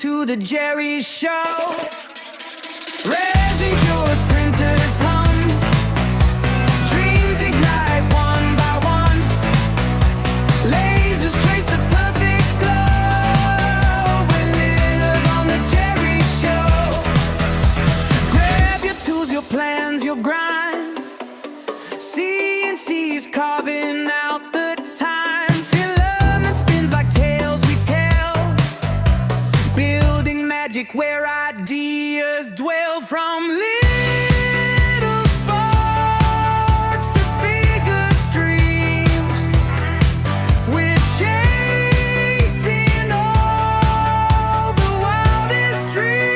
to the Jerry Show. Resin cures, printers hum, dreams ignite one by one. Lasers trace the perfect glow. We live on the Jerry Show. Grab your tools, your plans, your grind. CNC's carving out the time. Filament spins like tales we tell, building magic where ideas dwell. From little sparks to bigger streams, we're chasing all the wildest dreams.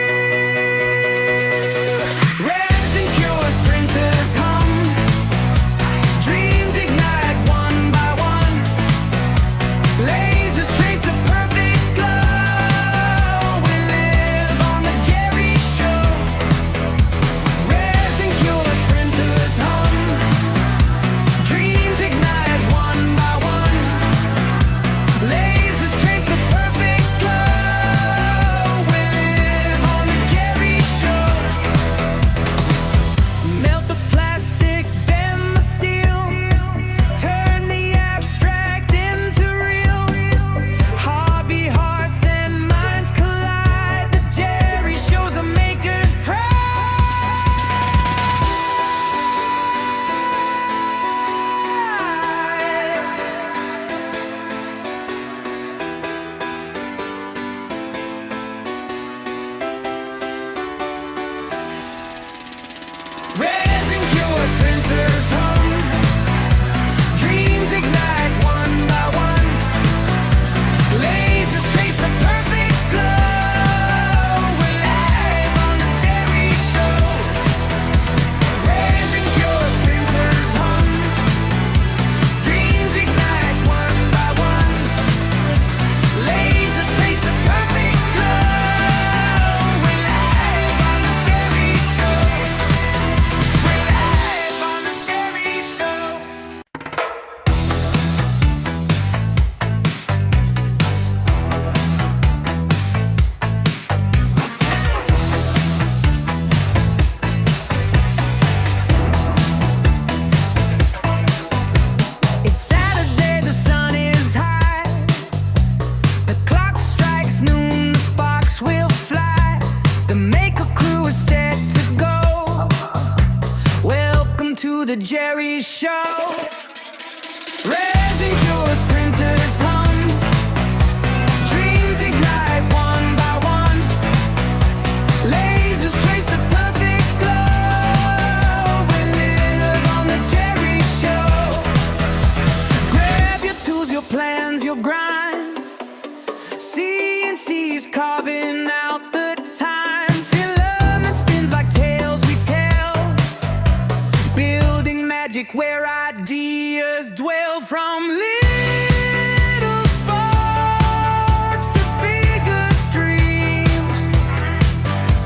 Resin cures, printers hum, dreams ignite one by one. Lasers trace the perfect glow. We live on the Jerry Show. Resin cures, printers hum, dreams ignite one by one. Lasers trace the perfect glow. We live on the Jerry Show. Melt the plastic, bend the steel, turn the abstract into real. Hobby hearts and minds collide. The Jerry Show's a maker's pride. Resin cures, printers hum, dreams ignite one by one. Lasers trace the perfect glow. We're live on the Jerry Show. Resin cures, printers hum, dreams ignite one by one. Lasers trace the perfect glow. We're live on the Jerry Show. We're live on the Jerry Show. It's Saturday, the sun is high. The clock strikes noon, the sparks will fly. The maker crew is set to go. Welcome to the Jerry Show. Resin cures, printers hum, dreams ignite one by one. Lasers trace the perfect glow. We live on the Jerry Show. Grab your tools, your plans, your grind. CNC's carving out the time. Filament spins like tales we tell, building magic where ideas dwell. From little sparks to bigger streams,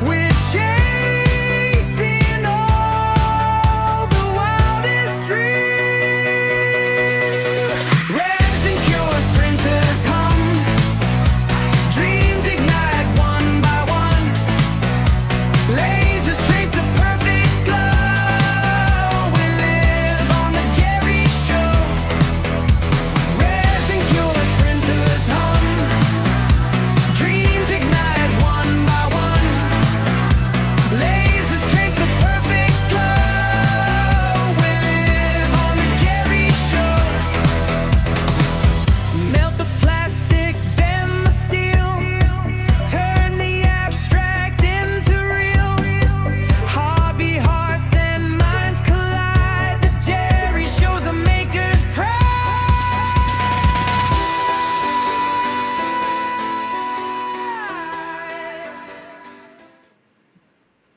we're chasing all the wildest dreams. Resin cures, printers hum, dreams ignite one by one. Lasers trace the perfect glow. We live on the Jerry Show. Resin cures, printers hum, dreams ignite one by one. Lasers trace the perfect glow. We live on the Jerry Show. Melt the plastic, bend the steel, turn the abstract into real. Hobby hearts and minds collide. The Jerry Show's a maker's pride.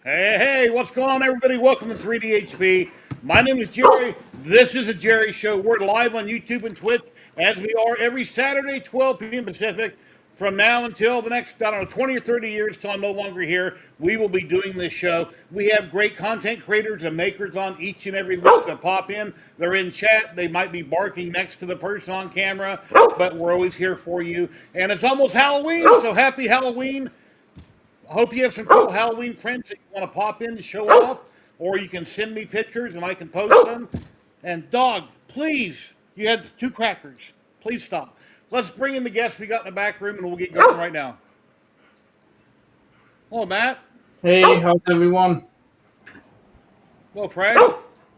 Hey, what's going on, everybody? Welcome to 3DHP. My name is Jerry. This is a Jerry Show. We're live on YouTube and Twitch, as we are every Saturday, 12 p.m. Pacific. From now until the next, I don't know, 20 or 30 years till I'm no longer here, we will be doing this show. We have great content creators and makers on each and every week that pop in. They're in chat. They might be barking next to the person on camera, but we're always here for you. And it's almost Halloween, so happy Halloween. I hope you have some cool Halloween prints that you want to pop in to show off, or you can send me pictures and I can post them. And dog, please, you had 2 crackers. Please stop. Let's bring in the guests we got in the back room and we'll get going right now. Hello, Matt. Hey, how's everyone? Hello, Frank.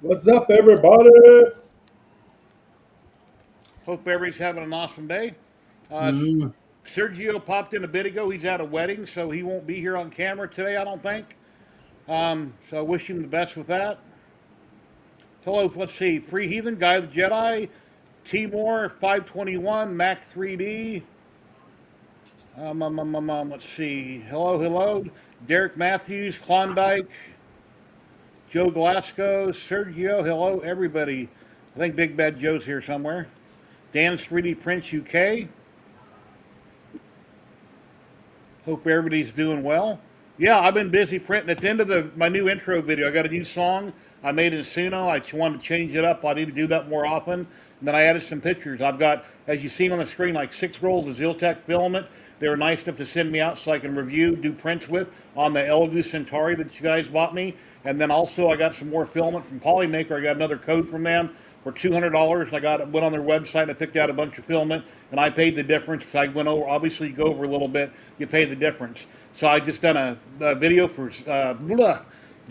What's up, everybody? Hope everybody's having an awesome day. Mm, Sergio popped in a bit ago. He's at a wedding, so he won't be here on camera today, I don't think. So I wish him the best with that. Hello, let's see. Free Heathen, Guy the Jedi, Timor, 521, Mac 3D. Let's see. Hello. Derek Matthews, Klondike, Joe Glasgow, Sergio. Hello, everybody. I think Big Bad Joe's here somewhere. Dan's 3D Prince UK. Hope everybody's doing well. Yeah, I've been busy printing. At the end of my new intro video, I got a new song I made in Suno. I wanted to change it up. I need to do that more often. And then I added some pictures. I've got, as you've seen on the screen, like 6 rolls of Ziltech filament. They were nice enough to send me out so I can review, do prints with on the Elegoo Centauri that you guys bought me. And then also I got some more filament from Polymaker. I got another code from them for $200. Went on their website and I picked out a bunch of filament and I paid the difference. I went over, obviously you go over a little bit, you pay the difference. So I just done a video for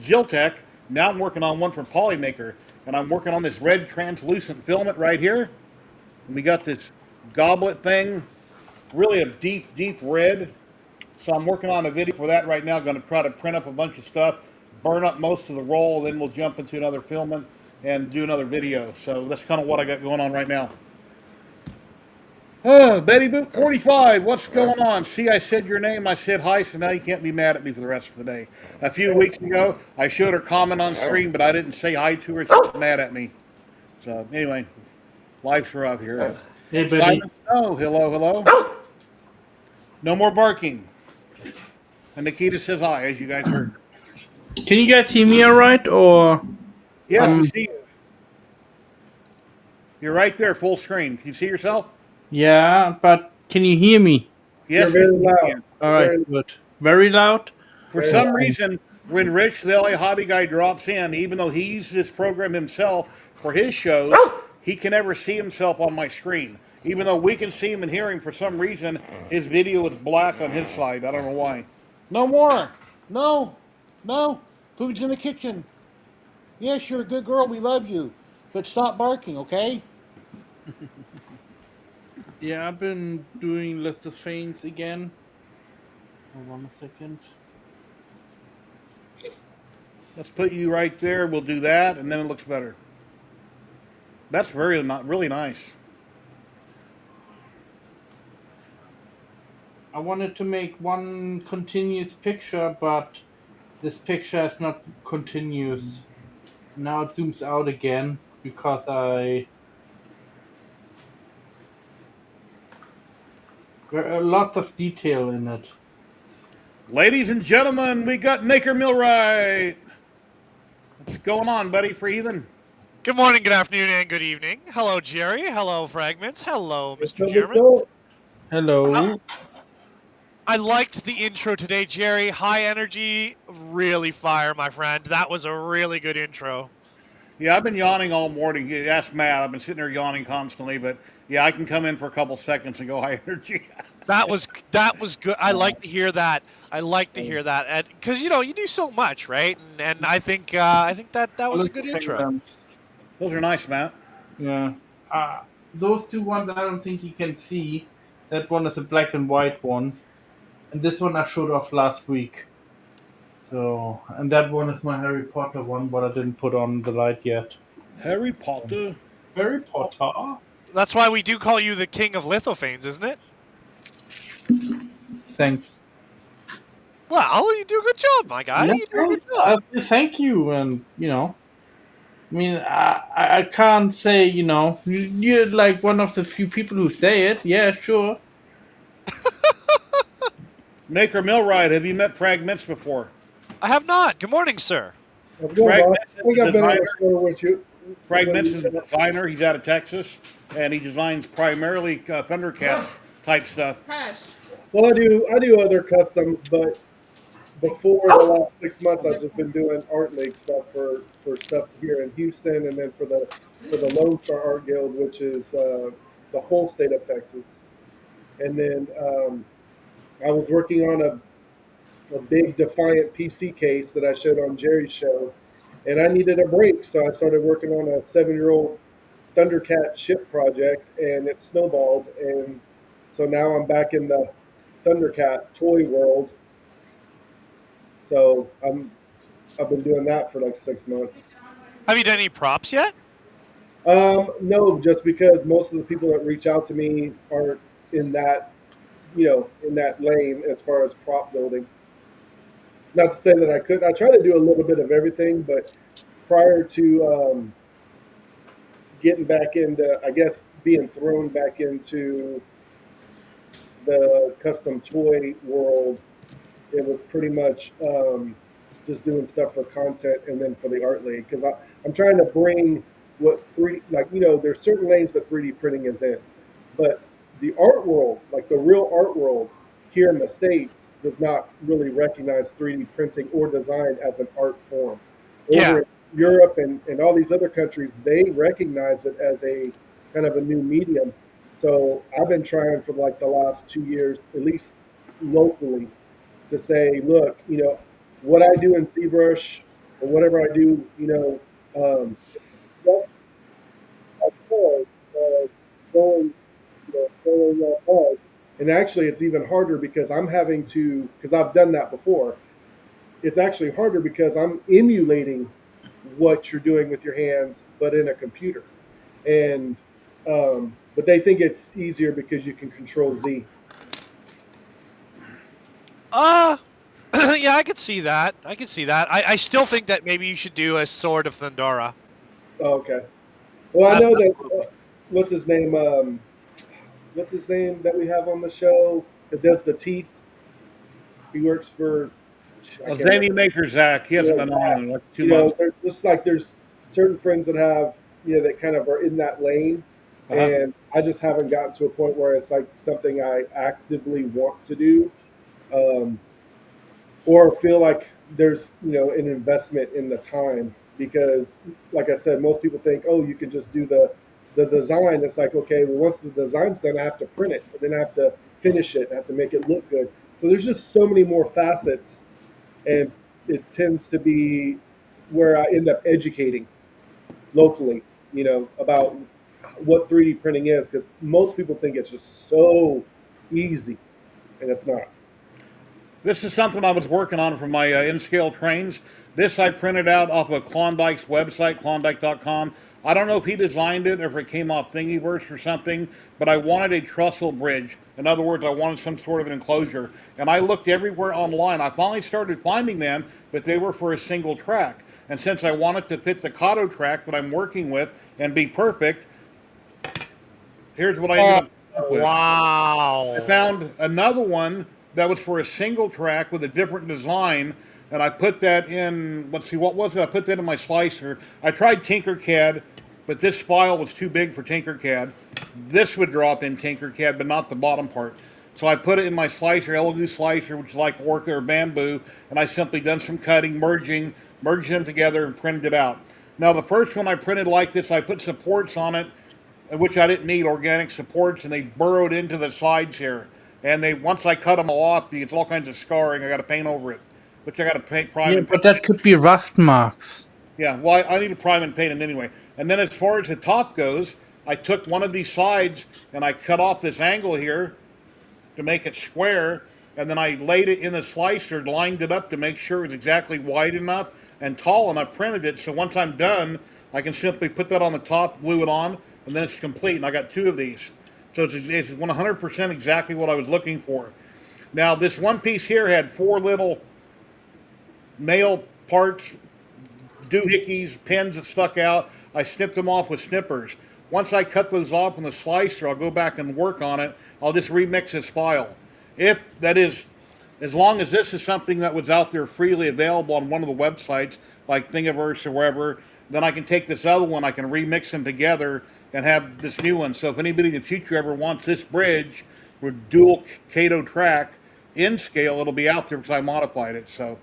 Ziltech. Now I'm working on one for Polymaker and I'm working on this red translucent filament right here. And we got this goblet thing, really a deep red. So I'm working on a video for that right now. Going to try to print up a bunch of stuff, burn up most of the roll, then we'll jump into another filament and do another video. So that's kind of what I got going on right now. Betty Boot 45, what's going on? See, I said your name, I said hi, so now you can't be mad at me for the rest of the day. A few weeks ago, I showed her comment on screen, but I didn't say hi to her. She was mad at me. So anyway, life's rough here. hey, buddy. Simon Snow, hello. No more barking. And Nikita says hi, as you guys heard. Can you guys see me all right? Or Yes, we see you. You're right there, full screen. Can you see yourself? yeah, but can you hear me? Yes, You're very we loud. can. All right, good. Very loud. For some reason, when Rich, the LA hobby guy, drops in, even though he uses this program himself for his shows, he can never see himself on my screen. Even though we can see him and hear him, for some reason, his video is black on his side. I don't know why. No more. No. Food's in the kitchen. Yes, you're a good girl. We love you. But stop barking, okay? Yeah, I've been doing List of Fanes again. Hold on a second. Let's put you right there. We'll do that, and then it looks better. That's really nice. I wanted to make one continuous picture, but this picture is not continuous. Now it zooms out again because there are lots of detail in it. Ladies and gentlemen, we got Maker Millwright. What's going on, buddy, for Heathen? Good morning, good afternoon, and good evening. Hello, Jerry. Hello, Fragments. Hello, Mr. What's Chairman. up? Hello. I liked the intro today, Jerry. High energy, really fire, my friend. That was a really good intro. Yeah, I've been yawning all morning. You ask Matt. I've been sitting there yawning constantly, but yeah, I can come in for a couple seconds and go high energy. That was good. I like to hear that. I like to hear that, because you do so much, right? And I think that was a good intro. Those are nice, Matt. Yeah. Those two ones I don't think you can see. That one is a black and white one. And this one I showed off last week. So, and that one is my Harry Potter one, but I didn't put on the light yet. Harry Potter. Harry Potter? That's why we do call you the king of lithophanes, isn't it? Thanks. Well, you do a good job, my guy. Yeah, You do a good job. thank you, and I mean, I can't say, you're like one of the few people who say it. Yeah, sure. Maker Millwright, have you met Fragments before? I have not. Good morning, sir. What's going on? I think I've been on Designer. the show with you. Fragments is a designer. He's out of Texas, and he designs primarily Thundercats type stuff. Well, I do other customs, but before the last 6 months, I've just been doing Art League stuff for stuff here in Houston, and then for the Lone Star Art Guild, which is the whole state of Texas. And then I was working on a big Defiant PC case that I showed on Jerry's show, and I needed a break, so I started working on a 7-year-old Thundercat ship project, and it snowballed, and so now I'm back in the Thundercat toy world. So I've been doing that for like 6 months. Have you done any props yet? No, just because most of the people that reach out to me aren't in that, in that lane as far as prop building. Not to say that I couldn't. I try to do a little bit of everything, but prior to getting back into, I guess, being thrown back into the custom toy world, it was pretty much just doing stuff for content and then for the art league, because I'm trying to bring what there's certain lanes that 3D printing is in, but the art world, like the real art world here in the States, does not really recognize 3D printing or design as an art form. Over in Europe and all these other countries, they recognize it as a kind of a new medium. So I've been trying for like the last 2 years, at least locally, to say, look, what I do in ZBrush or whatever I do, that's a point going, going hard. And actually, it's even harder because because I've done that before. It's actually harder because I'm emulating what you're doing with your hands, but in a computer. And but they think it's easier because you can control Z. Yeah, I could see that. I still think that maybe you should do a Sword of Thundara. Oh, okay. Well, I know that. What's his name? What's his name that we have on the show that does the teeth? He works for. Zany Maker Zach. He hasn't been on in like 2 months. There's certain friends that have that kind of are in that lane, and I just haven't gotten to a point where it's like something I actively want to do, or feel like there's an investment in the time, because like I said, most people think, oh, you can just do the design. It's like, okay, well, once the design's done, I have to print it, so then I have to finish it, I have to make it look good. So there's just so many more facets, and it tends to be where I end up educating locally, about what 3D printing is, because most people think it's just so easy, and it's not. This is something I was working on for my in-scale trains. This I printed out off of Klondike's website, klondike.com. I don't know if he designed it or if it came off Thingiverse or something, but I wanted a trestle bridge. In other words, I wanted some sort of an enclosure. And I looked everywhere online. I finally started finding them, but they were for a single track. And since I wanted to fit the Kato track that I'm working with and be perfect, here's what I ended up with. Wow. I found another one that was for a single track with a different design, and I put that in, let's see, what was it? I put that in my slicer. I tried Tinkercad, but this file was too big for Tinkercad. This would drop in Tinkercad, but not the bottom part. So I put it in my slicer, Elegoo slicer, which is like Orca or Bamboo, and I simply done some cutting, merged them together, and printed it out. Now, the first one I printed like this, I put supports on it, which I didn't need, organic supports, and they burrowed into the sides here. And once I cut them all off, it's all kinds of scarring. I got to paint over it, which I got to paint, prime. Yeah, and but paint. that could be rust marks. Yeah, well, I need to prime and paint them anyway. And then as far as the top goes, I took one of these sides and I cut off this angle here to make it square, and then I laid it in the slicer, lined it up to make sure it was exactly wide enough and tall enough, printed it, so once I'm done, I can simply put that on the top, glue it on, and then it's complete, and I got 2 of these. So it's 100% exactly what I was looking for. Now, this one piece here had 4 little nail parts, doohickeys, pins that stuck out. I snipped them off with snippers. Once I cut those off in the slicer, I'll go back and work on it. I'll just remix this file. If that is, as long as this is something that was out there freely available on one of the websites, like Thingiverse or wherever, then I can take this other one, I can remix them together and have this new one. So if anybody in the future ever wants this bridge with dual Kato track, in scale, it'll be out there because I modified it. So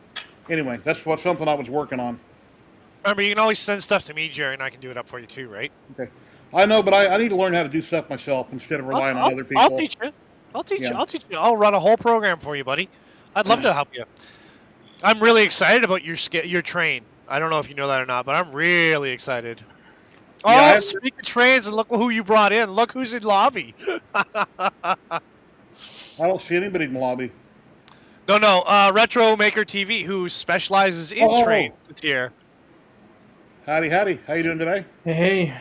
anyway, that's something I was working on. Remember, you can always send stuff to me, Jerry, and I can do it up for you too, right? Okay. I know, but I need to learn how to do stuff myself instead of relying on other I'll people. teach you. I'll teach you. Yeah. I'll teach you. I'll run a whole program for you, buddy. I'd love to help you. I'm really excited about your train. I don't know if you know that or not, but I'm really excited. Yeah, Oh, speaking of trains, and look who you brought in. Look who's in lobby. I don't see anybody in the lobby. No, Retro Maker TV, who specializes in Oh, trains, is here. howdy, howdy. How you doing today? Hey,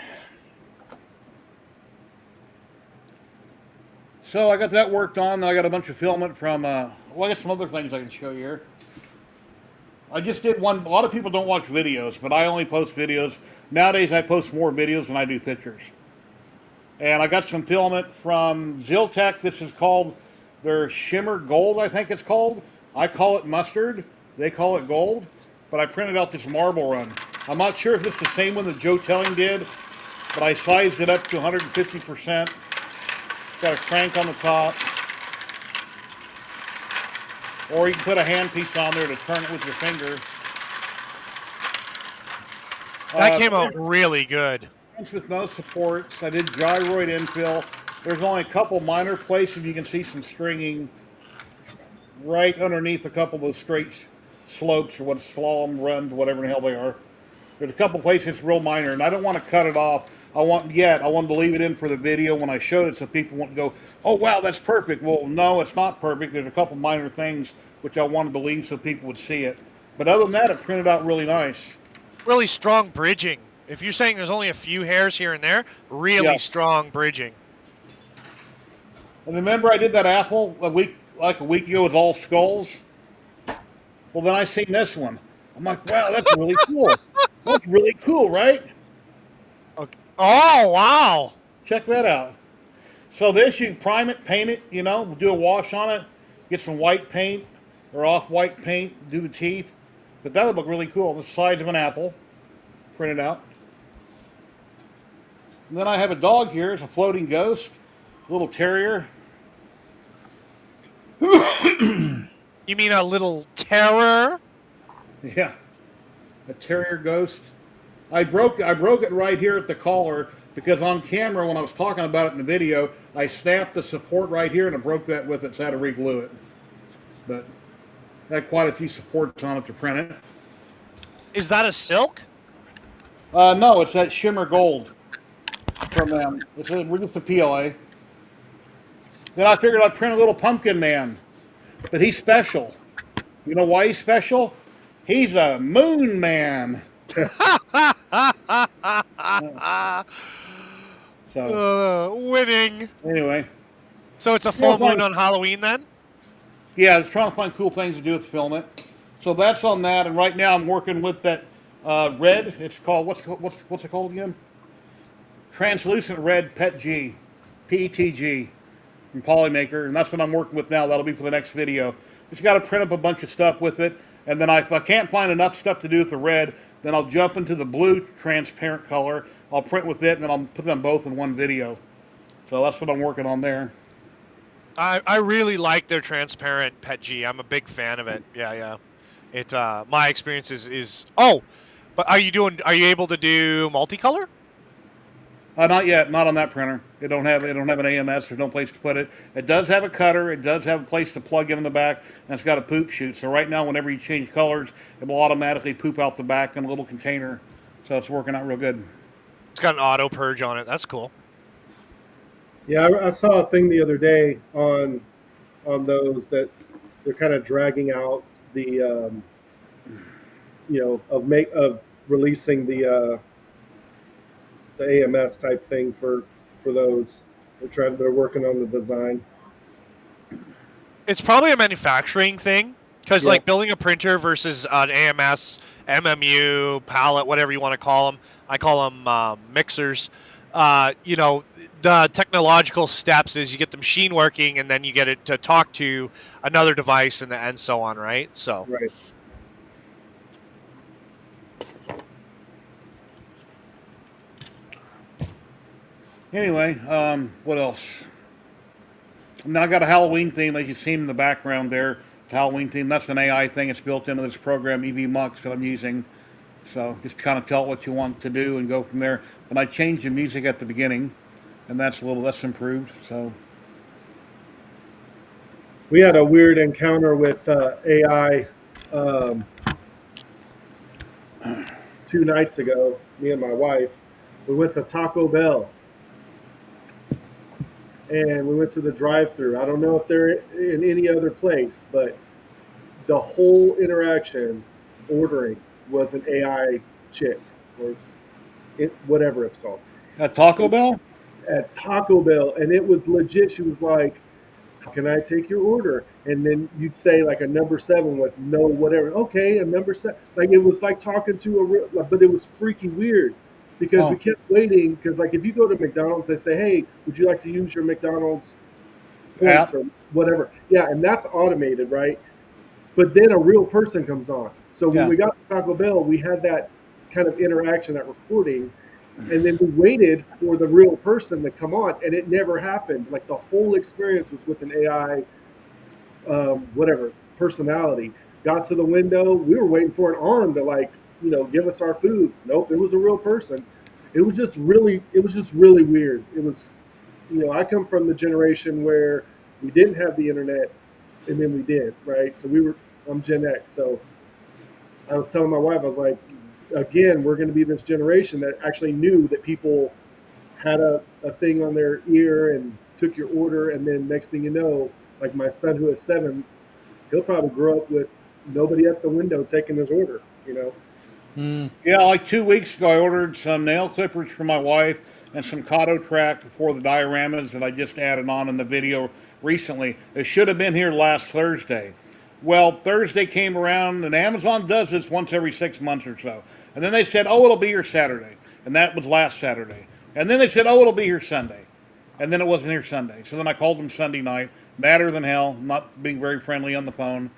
So I got that worked on. Then I got a bunch of filament from. Well, I got some other things I can show you here. I just did one. A lot of people don't watch videos, but I only post videos. Nowadays, I post more videos than I do pictures. And I got some filament from Ziltech. This is called their Shimmer Gold, I think it's called. I call it mustard. They call it gold. But I printed out this marble run. I'm not sure if it's the same one that Joe Telling did, but I sized it up to 150%. Got a crank on the top. Or you can put a handpiece on there to turn it with your finger. That came out really good. With no supports. I did gyroid infill. There's only a couple minor places you can see some stringing right underneath a couple of those straight slopes or what slalom runs, whatever the hell they are. There's a couple places it's real minor, and I don't want to cut it off. I wanted to leave it in for the video when I showed it so people won't go, oh wow, that's perfect. Well, no, it's not perfect. There's a couple minor things which I wanted to leave so people would see it. But other than that, it printed out really nice. Really strong bridging. If you're saying there's only a few hairs here and there, really strong bridging. And remember I did that apple a week ago with all skulls? Well, then I seen this one. I'm like, wow, that's really cool. That's really cool, right? Okay. Oh, wow. Check that out. So this, you prime it, paint it, do a wash on it, get some white paint or off-white paint, do the teeth. But that would look really cool. The size of an apple, printed out. And then I have a dog here. It's a floating ghost, a little terrier. You mean a little terror? Yeah, a terrier ghost. I broke it right here at the collar because on camera when I was talking about it in the video, I snapped the support right here and I broke that with it, so I had to re-glue it. But I had quite a few supports on it to print it. Is that a silk? No, it's that Shimmer Gold from them. We're just a PLA. Then I figured I'd print a little pumpkin man, but he's special. You know why he's special? He's a moon man. Winning. Anyway. So it's a full moon on Halloween then? Yeah, I was trying to find cool things to do with filament. So that's on that, and right now I'm working with that red. It's called what's it called again? Translucent red PETG, PETG from Polymaker, and that's what I'm working with now. That'll be for the next video. Just got to print up a bunch of stuff with it, and then if I can't find enough stuff to do with the red, then I'll jump into the blue transparent color. I'll print with it, and then I'll put them both in one video. So that's what I'm working on there. I really like their transparent PETG. I'm a big fan of it. Yeah. It my experience is but are you able to do multicolor? Not yet, not on that printer. It don't have an AMS. There's no place to put it. It does have a cutter. It does have a place to plug in the back, and it's got a poop chute. So right now, whenever you change colors, it will automatically poop out the back in a little container. So it's working out real good. It's got an auto purge on it. That's cool. Yeah, I saw a thing the other day on those that they're kind of dragging out the of releasing the AMS type thing for those. They're working on the design. It's probably a manufacturing thing because like building a printer versus an AMS, MMU, pallet, whatever you want to call them. I call them mixers. The technological steps is you get the machine working and then you get it to talk to another device and so on, right? So right. Anyway, what else? And then I got a Halloween theme, as you've seen in the background there. It's a Halloween theme. That's an AI thing. It's built into this program, EV Mux, that I'm using. So just kind of tell it what you want to do and go from there. Then I change the music at the beginning, and that's a little less improved. So We had a weird encounter with AI um, 2 nights ago. Me and my wife, we went to Taco Bell, and we went to the drive-through. I don't know if they're in any other place, but the whole interaction ordering was an AI chick or whatever it's called at Taco Bell, at Taco Bell, and it was legit. She was like, "How can I take your order?" And then you'd say like a number seven with no whatever. Okay, a number seven. Like it was like talking to a real, but it was freaky weird because we oh kept waiting. Because like if you go to McDonald's, they say, "Hey, would you like to use your McDonald's points app, or whatever?" Yeah, and that's automated, right? But then a real person comes on. So when yeah. we got to Taco Bell, we had that kind of interaction, that recording, and then we waited for the real person to come on, and it never happened. Like the whole experience was with an AI, whatever personality. Got to the window, we were waiting for an arm to like, give us our food. Nope, it was a real person. It was just really weird. It was, I come from the generation where we didn't have the internet, and then we did, right? So I'm Gen X, so I was telling my wife, I was like, again, we're going to be this generation that actually knew that people had a thing on their ear and took your order, and then next thing you know, like my son who is 7, he'll probably grow up with nobody at the window taking his order. Mm. Yeah, like 2 weeks ago, I ordered some nail clippers for my wife and some Kato track for the dioramas that I just added on in the video recently. It should have been here last Thursday. Well, Thursday came around, and Amazon does this once every 6 months or so. And then they said, oh, it'll be here Saturday. And that was last Saturday. And then they said, oh, it'll be here Sunday. And then it wasn't here Sunday. So then I called them Sunday night, madder than hell, not being very friendly on the phone.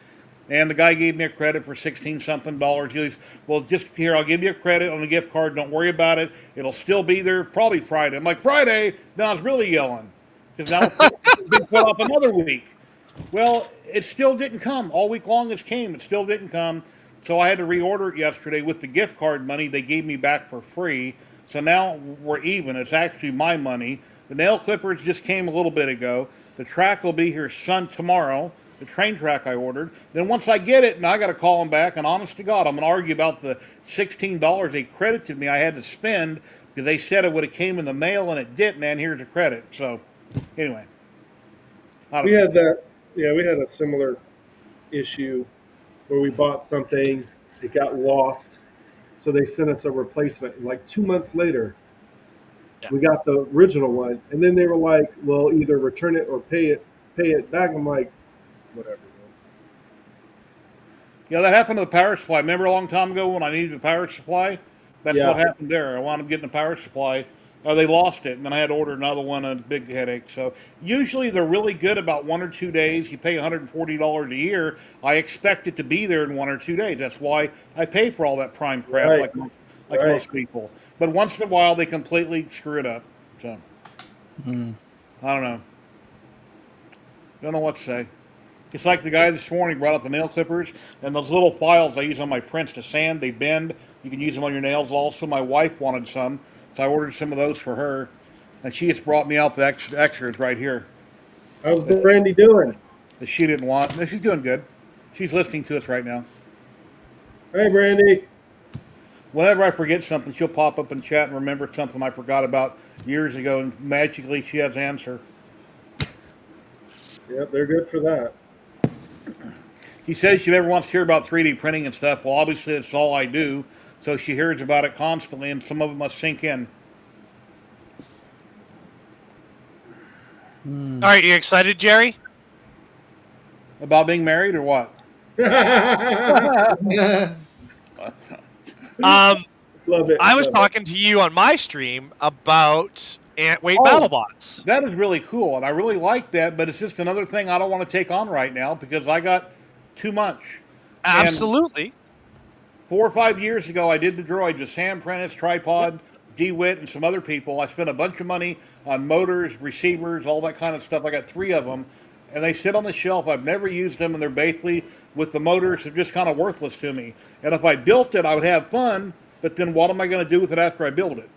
And the guy gave me a credit for 16 something dollars. He goes, well, just here, I'll give you a credit on a gift card. Don't worry about it. It'll still be there probably Friday. I'm like, Friday? Then I was really yelling because now it's been put up another week. Well, it still didn't come. All week long it came. It still didn't come. So I had to reorder it yesterday with the gift card money they gave me back for free. So now we're even. It's actually my money. The nail clippers just came a little bit ago. The track will be here tomorrow. The train track I ordered. Then once I get it, now I got to call them back. And honest to God, I'm going to argue about the $16 they credited me I had to spend because they said it would have came in the mail and it didn't. And here's a credit. So anyway, I We don't know. had that, yeah, we had a similar issue where we bought something, it got lost, so they sent us a replacement. And like 2 months later, Yeah. we got the original one, and then they were like, "Well, either return it or pay it back." I'm like, "Whatever." Man. Yeah, that happened to the power supply. Remember a long time ago when I needed a power supply? That's what Yeah, happened there. I wound up getting a power supply. They lost it, and then I had to order another one, and it's a big headache. So usually they're really good about 1 or 2 days. You pay $140 a year. I expect it to be there in 1 or 2 days. That's why I pay for all that prime crap, right, like right. most people. But once in a while, they completely screw it up. So Mm. I don't know. Don't know what to say. It's like the guy this morning brought out the nail clippers and those little files I use on my prints to sand. They bend. You can use them on your nails also. My wife wanted some, so I ordered some of those for her. And she just brought me out the extras right here How's that, Brandy doing? that she didn't want. No, she's doing good. She's listening to us right now. Hey, Brandy. Whenever I forget something, she'll pop up in chat and remember something I forgot about years ago, and magically she has an answer. Yep, they're good for that. She says she never wants to hear about 3D printing and stuff. Well, obviously, it's all I do. So she hears about it constantly, and some of it must sink in. Mm. All right, you excited, Jerry? About being married or what? Um, Love it. I was Love it. talking to you on my stream about Ant-Weight Oh, BattleBots. that is really cool, and I really like that, but it's just another thing I don't want to take on right now because I got too much. And Absolutely. 4 or 5 years ago, I did the droid, just Sam Prentice, tripod, DeWitt and some other people. I spent a bunch of money on motors, receivers, all that kind of stuff. I got 3 of them, and they sit on the shelf. I've never used them, and they're basically, with the motors, they're just kind of worthless to me. And if I built it, I would have fun, but then what am I going to do with it after I build it?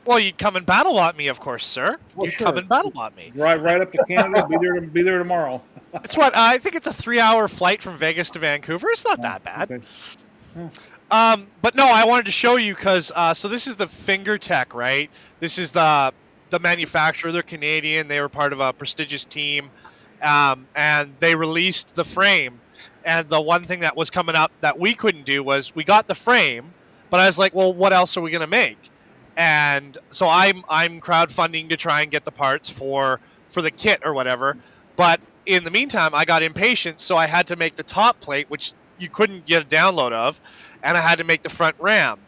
Well, you'd come and battle bot me, of course, sir. Well, You'd sure. come and battle bot me. Right up to Canada. Be there tomorrow. It's what I think it's a 3-hour flight from Vegas to Vancouver. It's not that bad. Okay. But no, I wanted to show you because so this is the FingerTech, right? This is the manufacturer. They're Canadian. They were part of a prestigious team, and they released the frame. And the one thing that was coming up that we couldn't do was we got the frame, but I was like, well, what else are we gonna make? And so I'm crowdfunding to try and get the parts for the kit or whatever. But in the meantime, I got impatient, so I had to make the top plate, which you couldn't get a download of, and I had to make the front ram.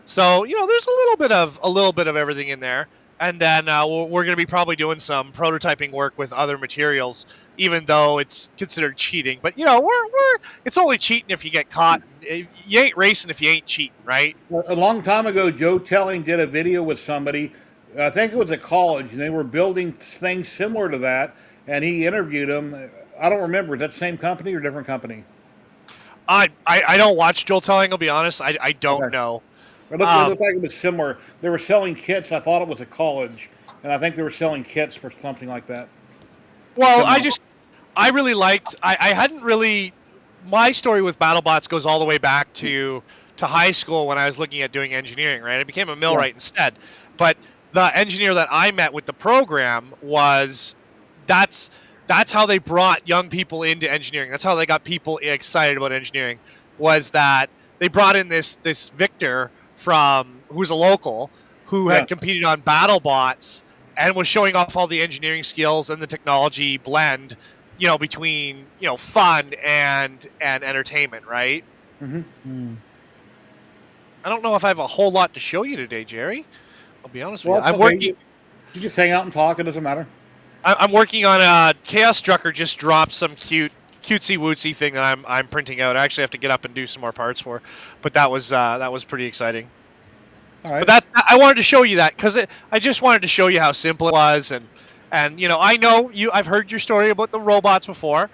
So there's a little bit of everything in there. And then we're going to be probably doing some prototyping work with other materials, even though it's considered cheating. But it's only cheating if you get caught. You ain't racing if you ain't cheating, right? A long time ago, Joe Telling did a video with somebody. I think it was at college, and they were building things similar to that. And he interviewed them. I don't remember. Is that the same company or different company? I don't watch Joel Telling. I'll be honest. I don't know. It looked like it was similar. They were selling kits. I thought it was a college, and I think they were selling kits for something like that. Well, I really liked. I hadn't really. My story with BattleBots goes all the way back to high school when I was looking at doing engineering. Right, I became a millwright instead. But the engineer that I met with the program was that's how they brought young people into engineering. That's how they got people excited about engineering. Was that they brought in this Victor who's a local who had competed on BattleBots and was showing off all the engineering skills and the technology blend, between fun and entertainment, right? Mm-hmm. I don't know if I have a whole lot to show you today, Jerry. I'll be honest with you. I'm working. You just hang out and talk. It doesn't matter. I'm working on Chaos Drucker. Just dropped some cutesy wootsy thing that I'm printing out. I actually have to get up and do some more parts for, but that was pretty exciting. All right. But I wanted to show you that because I just wanted to show you how simple it was, and I know I've heard your story about the robots before,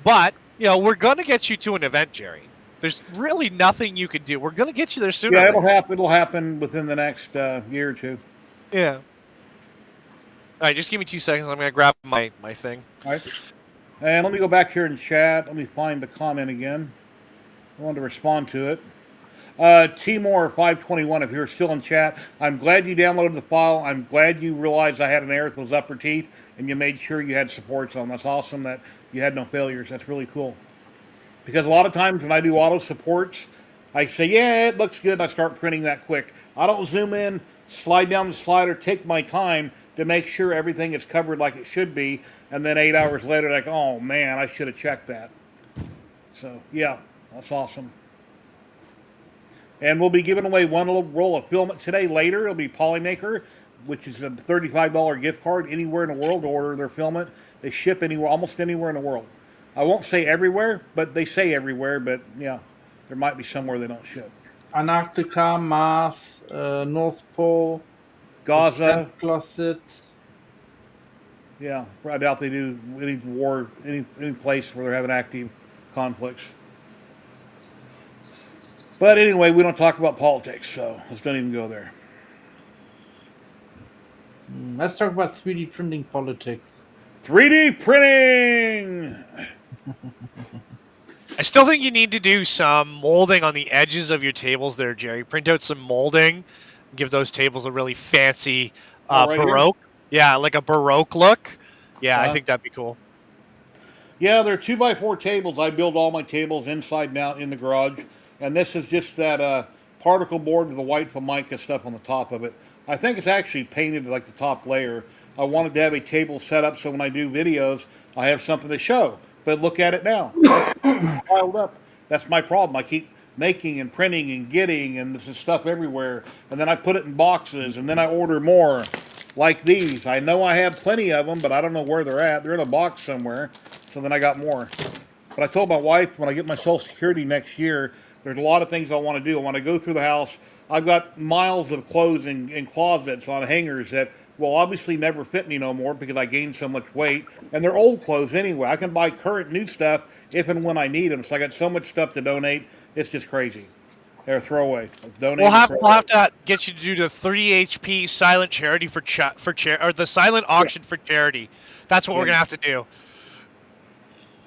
but we're gonna get you to an event, Jerry. There's really nothing you can do. We're gonna get you there sooner. Yeah, it'll happen. It'll happen within the next year or two. Yeah. All right, just give me 2 seconds. I'm gonna grab my thing. All right. And let me go back here in chat. Let me find the comment again. I wanted to respond to it. Timor521, if you're still in chat, I'm glad you downloaded the file. I'm glad you realized I had an error with those upper teeth, and you made sure you had supports on. That's awesome that you had no failures. That's really cool. Because a lot of times when I do auto supports, I say, yeah, it looks good, and I start printing that quick. I don't zoom in, slide down the slider, take my time to make sure everything is covered like it should be, and then 8 hours later, like, oh man, I should have checked that. So, yeah, that's awesome. And we'll be giving away one little roll of filament today. Later, it'll be Polymaker, which is a $35 gift card anywhere in the world to order their filament. They ship anywhere, almost anywhere in the world. I won't say everywhere, but they say everywhere. But yeah, there might be somewhere they don't ship. Antarctica, Mars, North Pole, Gaza, closets. Yeah, I doubt they do any place where they're having active conflicts. But anyway, we don't talk about politics, so let's don't even go there. Let's talk about 3D printing politics. 3D printing! I still think you need to do some molding on the edges of your tables there, Jerry. Print out some molding, give those tables a really fancy right Baroque. Yeah, like a Baroque look. Yeah, I think that'd be cool. Yeah, they're 2x4 tables. I build all my tables inside and out in the garage. And this is just that particle board with the white Formica stuff on the top of it. I think it's actually painted like the top layer. I wanted to have a table set up so when I do videos, I have something to show. But look at it now. It's piled up. That's my problem. I keep making and printing and getting, and there's stuff everywhere. And then I put it in boxes, and then I order more like these. I know I have plenty of them, but I don't know where they're at. They're in a box somewhere. So then I got more. But I told my wife when I get my Social Security next year, there's a lot of things I want to do. I want to go through the house. I've got miles of clothes in closets on hangers that will obviously never fit me no more because I gained so much weight, and they're old clothes anyway. I can buy current new stuff if and when I need them. So I got so much stuff to donate. It's just crazy. They're throwaway. Donate and throw We'll away. have to get you to do the 3 HP silent charity for or the silent auction for charity. That's what we're Yeah. gonna have to do.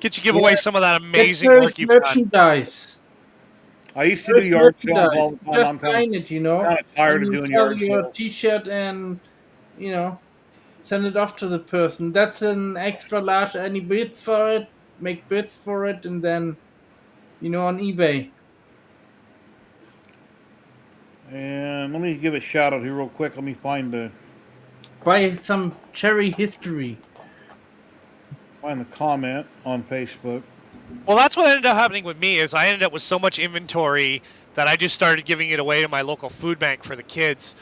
Get you give Yeah, away some of that get amazing Jerry's work you've done. merchandise. I used to do Jerry's yard sales all merchandise. the time. Just I'm sign it, kind of tired and of you doing sell yard your sales. T-shirt and send it off to the person. That's an extra large. Any bids for it? Make bids for it, and then on eBay. And let me give a shout out here real quick. Let me find the Some cherry history. comment on Facebook. Well, that's what ended up happening with me. Is I ended up with so much inventory that I just started giving it away to my local food bank for the kids,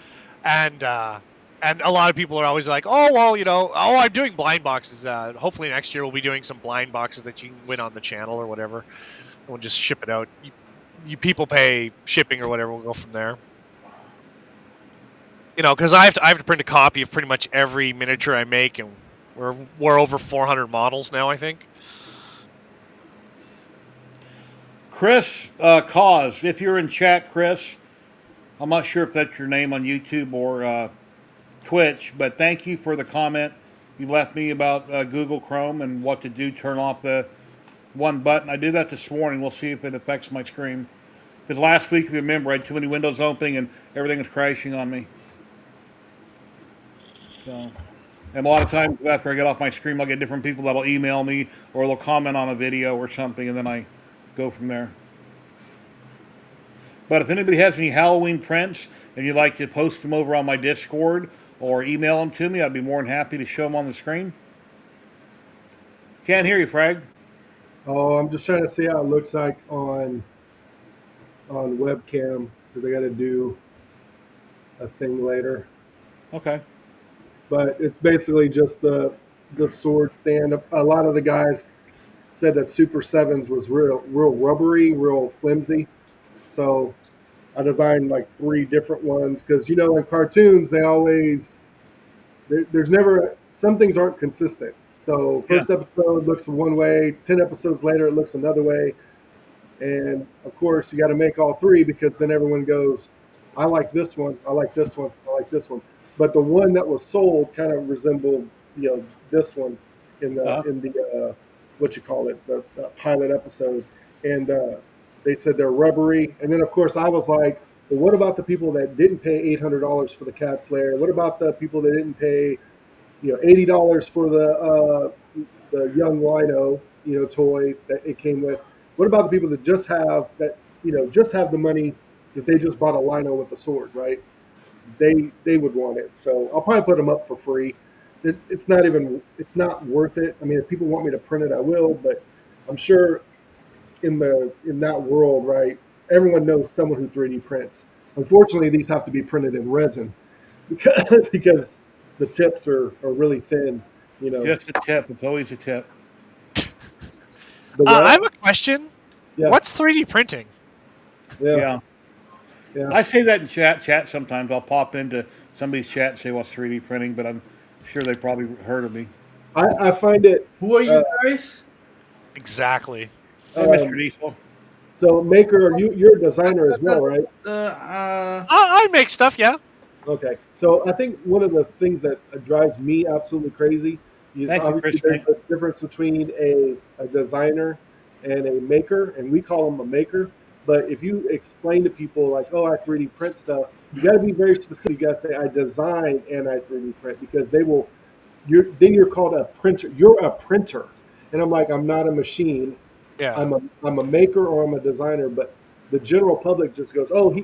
and a lot of people are always like, oh well, I'm doing blind boxes. Hopefully next year we'll be doing some blind boxes that you can win on the channel or whatever. We'll just ship it out. You people pay shipping or whatever. We'll go from there. Because I have to print a copy of pretty much every miniature I make, and we're over 400 models now, I think. Chris Cause, if you're in chat, Chris, I'm not sure if that's your name on YouTube or Twitch, but thank you for the comment you left me about Google Chrome and what to do. Turn off the one button. I did that this morning. We'll see if it affects my screen. Because last week, if you remember, I had too many windows opening and everything was crashing on me. So, and a lot of times after I get off my screen, I'll get different people that'll email me or they'll comment on a video or something, and then I go from there. But if anybody has any Halloween prints and you'd like to post them over on my Discord or email them to me, I'd be more than happy to show them on the screen. Can't hear you, Frag. Oh, I'm just trying to see how it looks like on webcam because I got to do a thing later. Okay. But it's basically just the sword stand. A lot of the guys said that Super Sevens was real rubbery, real flimsy. So I designed like 3 different ones because in cartoons there's never, some things aren't consistent. So first episode looks one way, 10 episodes later it looks another way. And of course you got to make all 3 because then everyone goes, I like this one, I like this one, I like this one. But the one that was sold kind of resembled, this one in the what you call it, the pilot episode. And they said they're rubbery. And then of course I was like, well, what about the people that didn't pay $800 for the Cat Slayer? What about the people that didn't pay, $80 for the young Rhino, toy that it came with? What about the people that just have the money that they just bought a Lino with the sword, right? They would want it. So I'll probably put them up for free. It's not worth it. I mean, if people want me to print it, I will. But I'm sure in that world, right, everyone knows someone who 3D prints. Unfortunately, these have to be printed in resin because the tips are really thin. Just a tip. It's always a tip. I have a question. Yeah. What's 3D printing? Yeah. I say that in chat sometimes. I'll pop into somebody's chat and say, what's 3D printing? But I'm sure they probably heard of me. I find it. Who are you guys? Exactly. Hey, Mr. Diesel. So, Maker, you're a designer as well, right? I make stuff, yeah. Okay. So I think one of the things that drives me absolutely crazy is obviously there's a difference between a designer and a maker, and we call them a maker. But if you explain to people like, oh, I 3D print stuff, you got to be very specific. You got to say, I design and I 3D print, because they will. You're called a printer. You're a printer, and I'm like, I'm not a machine. Yeah. I'm a maker or I'm a designer. But the general public just goes, oh,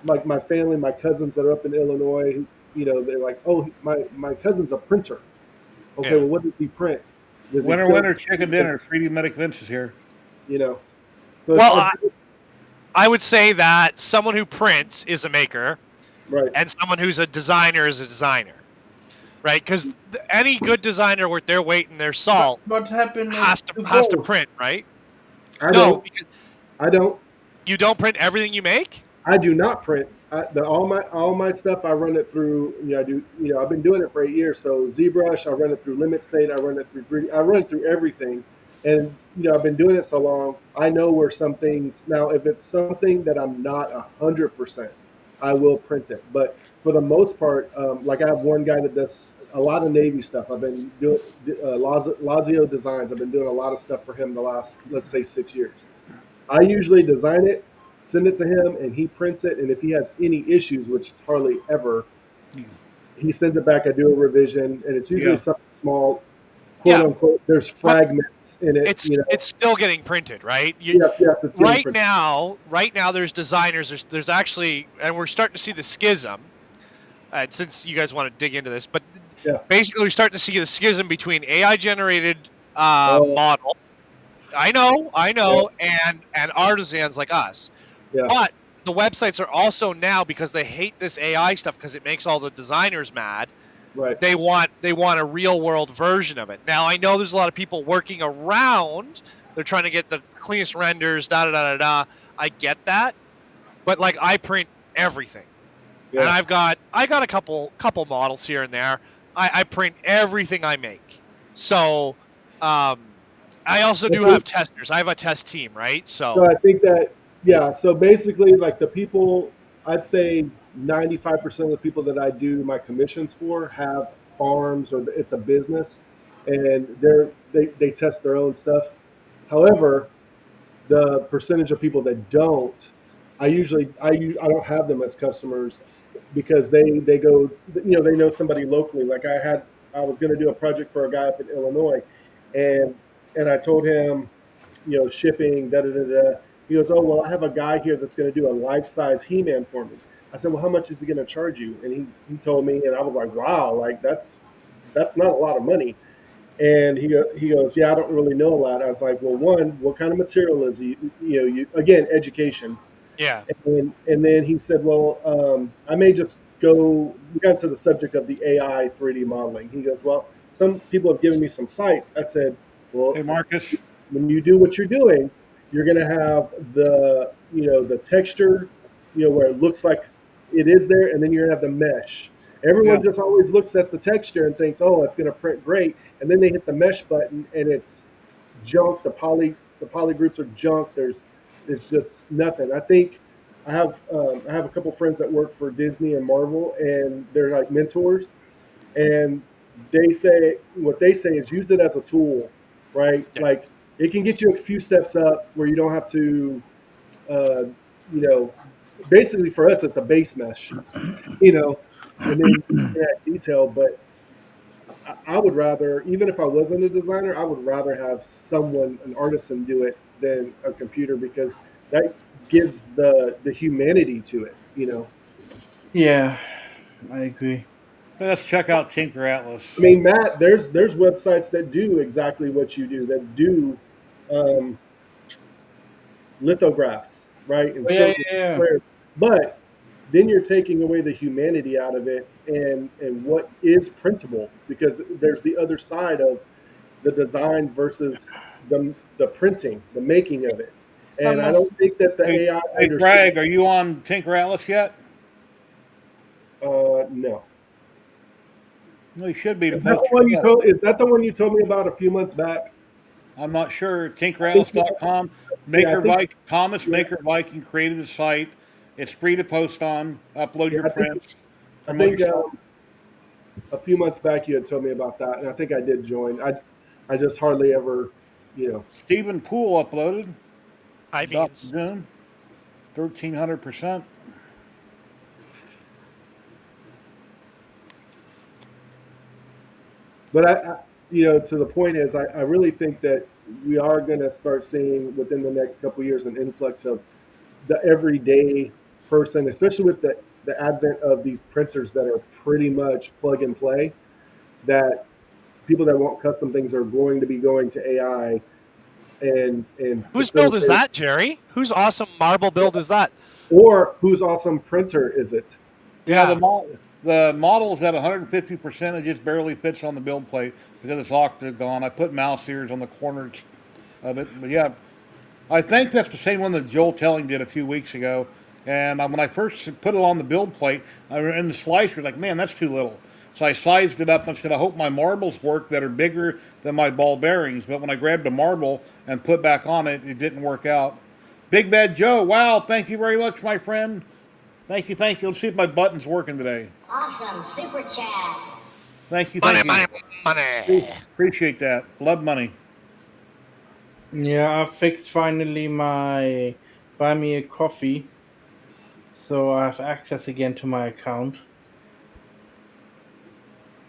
like my family, my cousins that are up in Illinois, they're like, oh, my cousin's a printer. Okay, well, what does he print? Winner, chicken dinner. 3D Medic Vince is here. So well, I would say that someone who prints is a maker, right, and someone who's a designer is a designer, right? Because any good designer worth their weight in their salt what happened has to print, right? I don't. You don't print everything you make? I do not print All my stuff I run it through. I do. I've been doing it for 8 years. So ZBrush, I run it through Limit State. I run it through 3D. I run it through everything. And I've been doing it so long. I know where some things now. If it's something that I'm not 100%, I will print it. But for the most part, like I have one guy that does a lot of Navy stuff. I've been doing Lazio Designs. I've been doing a lot of stuff for him the last, let's say, 6 years. I usually design it, send it to him, and he prints it. And if he has any issues, which hardly ever, he sends it back. I do a revision, and it's usually Yeah. something small, quote Yeah, unquote. There's but fragments in it. it's still getting printed, right? Yes, it's getting printed. Right now, there's designers. There's actually, and we're starting to see the schism. Since you guys want to dig into this, but Yeah. basically, we're starting to see the schism between AI generated Oh, model. I know, and artisans like us. yeah, But the websites are also now, because they hate this AI stuff because it makes all the designers mad. right. They want a real world version of it. Now I know there's a lot of people working around. They're trying to get the cleanest renders. Da da da da da. I get that, but like I print everything, and Yeah. I got a couple models here and there. I print everything I make. So, I also do have testers. I have a test team, right? So So I think that, yeah. So basically, like the people, I'd say 95% of the people that I do my commissions for have farms or it's a business, and they test their own stuff. However, the percentage of people that don't, I don't have them as customers because they go, they know somebody locally. Like I was going to do a project for a guy up in Illinois, and I told him, shipping, da da da da. He goes, oh well, I have a guy here that's going to do a life size He-Man for me. I said, well, how much is he going to charge you? And he told me, and I was like, wow, like that's not a lot of money. And he goes, yeah, I don't really know a lot. I was like, well, one, what kind of material is he? You again, education. yeah, And then he said, well, I may just go. We got to the subject of the AI 3D modeling. He goes, well, some people have given me some sites. I said, well, Hey, Marcus. when you do what you're doing, you're going to have the texture, where it looks like it is there, and then you're going to have the mesh. Yeah. Everyone just always looks at the texture and thinks, oh, it's going to print great, and then they hit the mesh button and it's junk. The poly groups are junk. It's just nothing. I think I have a couple friends that work for Disney and Marvel, and they're like mentors, and what they say is use it as a tool, right? yeah. Like it can get you a few steps up where you don't have to, uh, you know, basically for us it's a base mesh, you know, and then you can add detail. But I would rather, even if I wasn't a designer, I would rather have someone, an artisan, do it than a computer because that gives the humanity to it, you know. Yeah, I agree. Let's check out Tinker Atlas. I mean, Matt, there's websites that do exactly what you do, that do um, lithographs, right, and Oh, yeah, circles, yeah, yeah. squares. But then you're taking away the humanity out of it, and what is printable, because there's the other side of the design versus the printing, the making of it. And I don't think that the Hey, AI hey, understands. Greg, are you on Tinker Atlas yet? No. No, you should be to Is that post the one you your stuff. told? Is that the one you told me about a few months back? I'm not sure. I think TinkerAtlas.com. yeah, I Maker think Viking, Thomas yeah, Maker Viking created the site. It's free to post on. Upload yeah, your prints. I Promote think yourself. a few months back you had told me about that, and I think I did join. I just hardly ever, you know. Stephen Poole uploaded. High Dr. beans. Doom. 1,300%. But to the point is, I really think that we are going to start seeing within the next couple of years an influx of the everyday person, especially with the advent of these printers that are pretty much plug and play. That people that want custom things are going to be going to AI and Whose build is facilitate. that, Jerry? Whose awesome marble build is that? Or whose awesome printer is it? Yeah, Yeah. the model's at 150%. It just barely fits on the build plate because it's octagon. I put mouse ears on the corners of it. But yeah, I think that's the same one that Joel Telling did a few weeks ago. And when I first put it on the build plate, I was in the slicer, like, man, that's too little. So I sized it up and said, I hope my marbles work that are bigger than my ball bearings. But when I grabbed a marble and put back on it, it didn't work out. Big Bad Joe, wow, thank you very much, my friend. Thank you, thank you. Let's see if my button's working today. Awesome. Super chat. Thank you, Money, thank you. money. Appreciate that. Love money. Yeah, I fixed finally my buy me a coffee, so I have access again to my account.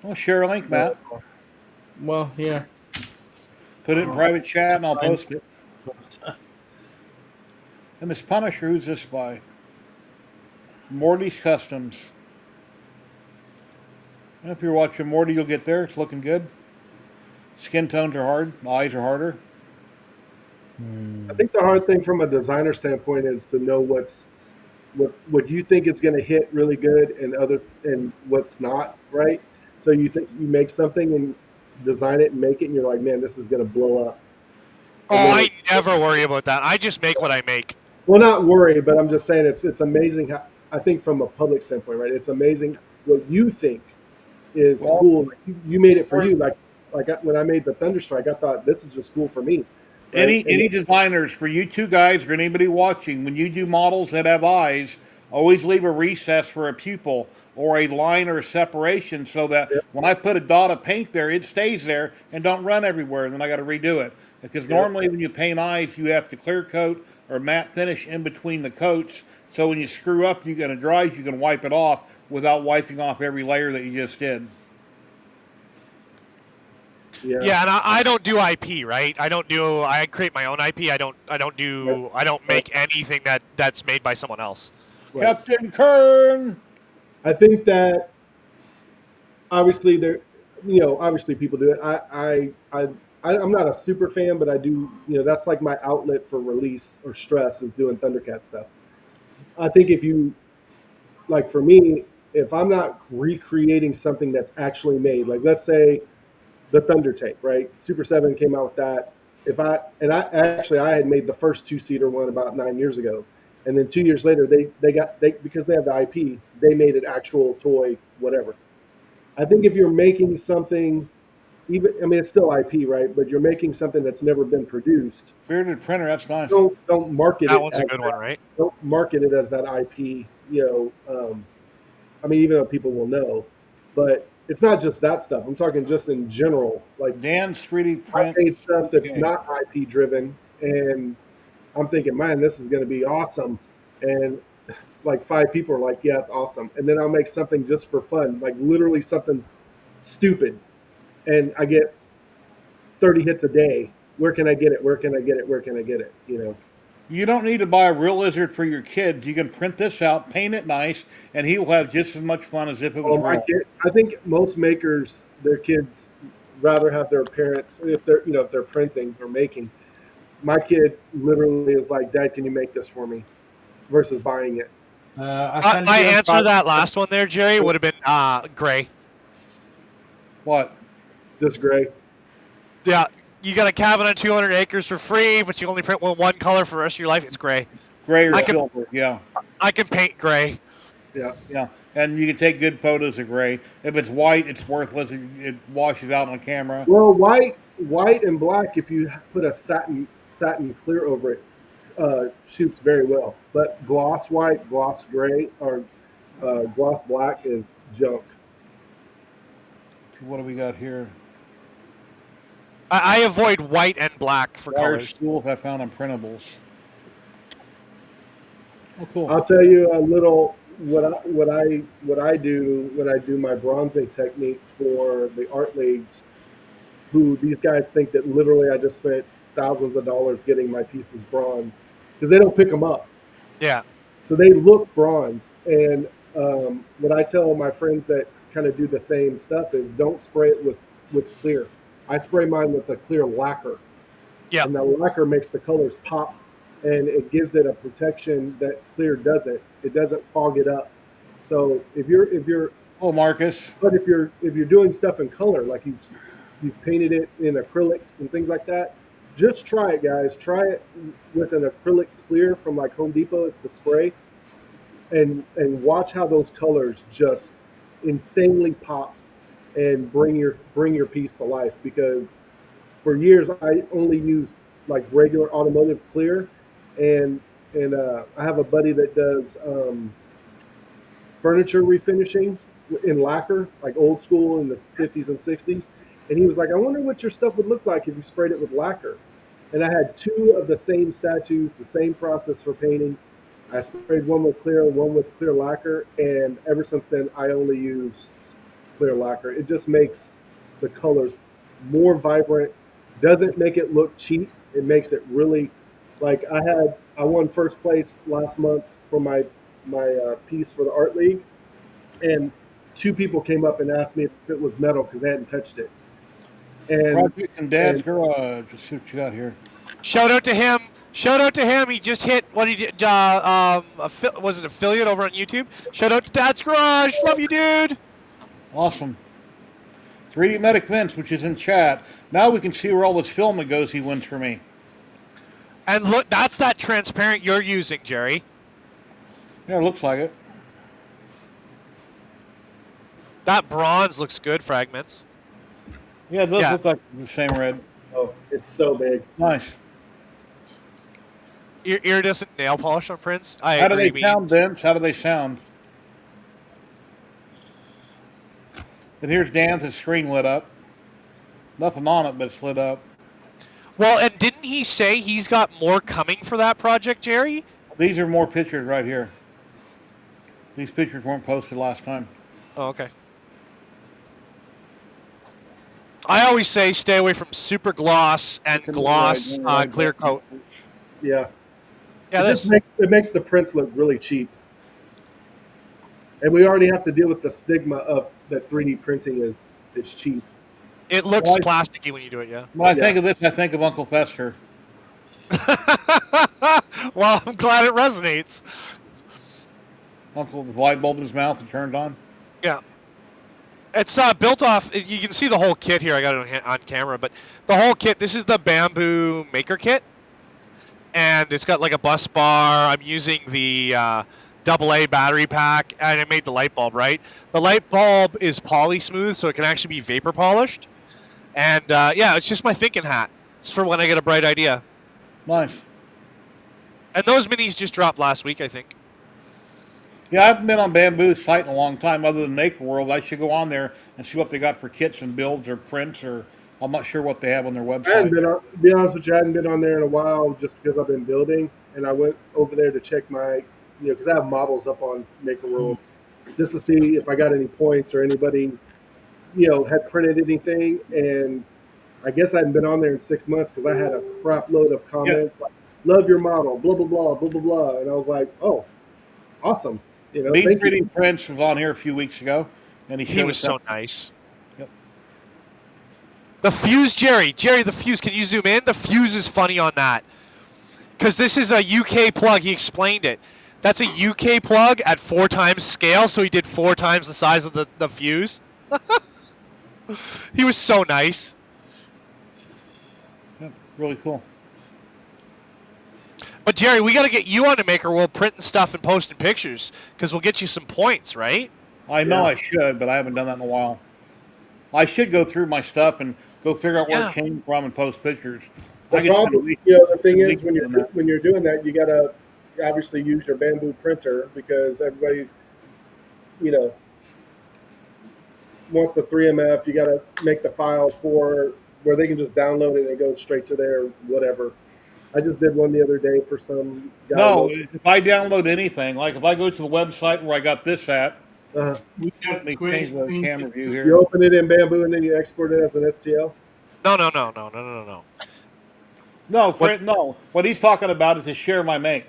Well, share a link, Matt. Well, here. Put it in private chat and I'll Fine. post it. And this Punisher, who's this by? Morty's Customs. And if you're watching Morty, you'll get there. It's looking good. Skin tones are hard. Eyes are harder. I think the hard thing from a designer standpoint is to know what you think is going to hit really good and what's not, right? So you think you make something and design it and make it, and you're like, man, this is going to blow up. Oh, And then I never worry about that. I just make what I make. well, not worry, but I'm just saying it's amazing how I think from a public standpoint, right? It's amazing what you think is Well, cool. Like you made it for you. When I made the Thunderstrike, I thought this is just cool for me. Right? Any designers, for you two guys or anybody watching, when you do models that have eyes, always leave a recess for a pupil or a line or a separation so that Yep. when I put a dot of paint there, it stays there and don't run everywhere. And then I got to redo it. Because normally when you paint eyes, you have to clear coat or matte finish in between the coats. So when you screw up, and it dries, you can wipe it off without wiping off every layer that you just did. Yeah. Yeah, and I don't do IP, right? I create my own IP. I don't make anything that's made by someone else. Right. Captain Kern! I think that obviously obviously people do it. I'm not a super fan, but I do, that's like my outlet for release or stress is doing Thundercat stuff. I think if you, like for me, if I'm not recreating something that's actually made, like let's say the Thunder Tank, right? Super 7 came out with that. I had made the first two-seater one about 9 years ago. And then 2 years later, they because they have the IP, they made an actual toy, whatever. I think if you're making something, it's still IP, right? But you're making something that's never been produced. Bearded printer, that's nice. Don't market That it. one's a good one, right? Don't market it as that IP. Even though people will know, but it's not just that stuff. I'm talking just in general. Like Dan's 3D I print. made stuff that's Okay. not IP driven, and I'm thinking, man, this is going to be awesome. And like 5 people are like, yeah, it's awesome. And then I'll make something just for fun, like literally something stupid, and I get 30 hits a day. Where can I get it? Where can I get it? Where can I get it? You don't need to buy a real lizard for your kids. You can print this out, paint it nice, and he will have just as much fun as if it was Well, my real. kid, I think most makers, their kids rather have their parents, if they're printing or making. My kid literally is like, Dad, can you make this for me? Versus buying it. My answer to that last one there, Jerry, would have been gray. What? Just gray. Yeah, you got a cabin on 200 acres for free, but you only print one color for the rest of your life. It's gray. Gray or I can- silver, yeah. I can paint gray. Yeah. Yeah. And you can take good photos of gray. If it's white, it's worthless. It washes out on camera. Well, white and black, if you put a satin clear over it, shoots very well. But gloss white, gloss gray, or gloss black is junk. What do we got here? I avoid white and black for Wire colors. spools I found on printables. Oh, cool. I'll tell you a little what I do when I do my bronzing technique for the art leagues. Who these guys think that literally I just spent thousands of dollars getting my pieces bronze because they don't pick them up. Yeah. So they look bronze. And what I tell my friends that kind of do the same stuff is don't spray it with clear. I spray mine with a clear lacquer. Yeah. And the lacquer makes the colors pop, and it gives it a protection that clear doesn't. It doesn't fog it up. So if you're Oh, Marcus. but if you're doing stuff in color, like you've painted it in acrylics and things like that, just try it, guys. Try it with an acrylic clear from like Home Depot. It's the spray. and watch how those colors just insanely pop and bring your piece to life. Because for years I only used like regular automotive clear, and I have a buddy that does furniture refinishing in lacquer, like old school in the 50s and 60s. And he was like, I wonder what your stuff would look like if you sprayed it with lacquer. And I had two of the same statues, the same process for painting. I sprayed one with clear and one with clear lacquer. And ever since then, I only use clear lacquer. It just makes the colors more vibrant, doesn't make it look cheap. It makes it really like I won first place last month for my piece for the art league, and two people came up and asked me if it was metal because they hadn't touched it. And Project and Dad's and Garage. Let's see what you got here. Shout out to him. Shout out to him. He just hit what he did. Was it affiliate over on YouTube? Shout out to Dad's Garage. Love you, dude. Awesome. 3D Medic Vince, which is in chat. Now we can see where all this filament goes he wins for me. And look, that's that transparent you're using, Jerry. Yeah, it looks like it. That bronze looks good, Fragments. Yeah, it does Yeah. look like the same red. oh, it's so big. Nice. Iridescent nail polish on prints. I How do agree. they sound, Vince? How do they sound? And here's Dan's screen lit up. Nothing on it, but it's lit up. Well, and didn't he say he's got more coming for that project, Jerry? These are more pictures right here. These pictures weren't posted last time. Oh, okay. I always say stay away from super gloss and gloss clear coat. Yeah, Yeah, it makes the prints look really cheap. And we already have to deal with the stigma of that 3D printing is cheap. it looks Well, plasticky when you do it, yeah. When I think of this, I think of Uncle Fester. Well, I'm glad it resonates. Uncle with the light bulb in his mouth and turned on. Yeah. It's built off, you can see the whole kit here. I got it on camera, but the whole kit, this is the bamboo maker kit. And it's got like a bus bar. I'm using the AA battery pack, and I made the light bulb, right? The light bulb is poly smooth, so it can actually be vapor polished. And yeah, it's just my thinking hat. It's for when I get a bright idea. Nice. And those minis just dropped last week, I think. Yeah, I haven't been on Bamboo's site in a long time, other than Maker World. I should go on there and see what they got for kits and builds or prints, or I'm not sure what they have on their I hadn't website. been on, to be honest with you, I hadn't been on there in a while just because I've been building, and I went over there to check my, because I have models up on Maker World, just to see if I got any points or anybody, had printed anything. And I guess I hadn't been on there in 6 months because I had a crap load of comments like, "Love your model," blah blah blah, blah blah blah, and I was like, "Oh, awesome." Beat Thank 3D you. Prints was on here a few weeks ago, and He showed was us so how- nice. Yep. The fuse, Jerry, the fuse. Can you zoom in? The fuse is funny on that. Because this is a UK plug. He explained it. That's a UK plug at 4 times scale, so he did 4 times the size of the fuse. He was so nice. Yep, really cool. But Jerry, we got to get you on the Maker World printing stuff and posting pictures, because we'll get you some points, right? I know Yeah. I should, but I haven't done that in a while. I should go through my stuff and go figure out where Yeah. it came from and post pictures. The I could spend a problem, week- the thing a is week when doing that. you're doing that, you gotta obviously use your bamboo printer because everybody, wants the 3MF. You gotta make the file for where they can just download it and it goes straight to their whatever. I just did one the other day for some guy. No, if I download anything, like if I go to the website where I got this at, Uh, We got let me great change the screen camera view you here. open it in Bamboo and then you export it as an STL. No. No, no. What he's talking about is to share my make.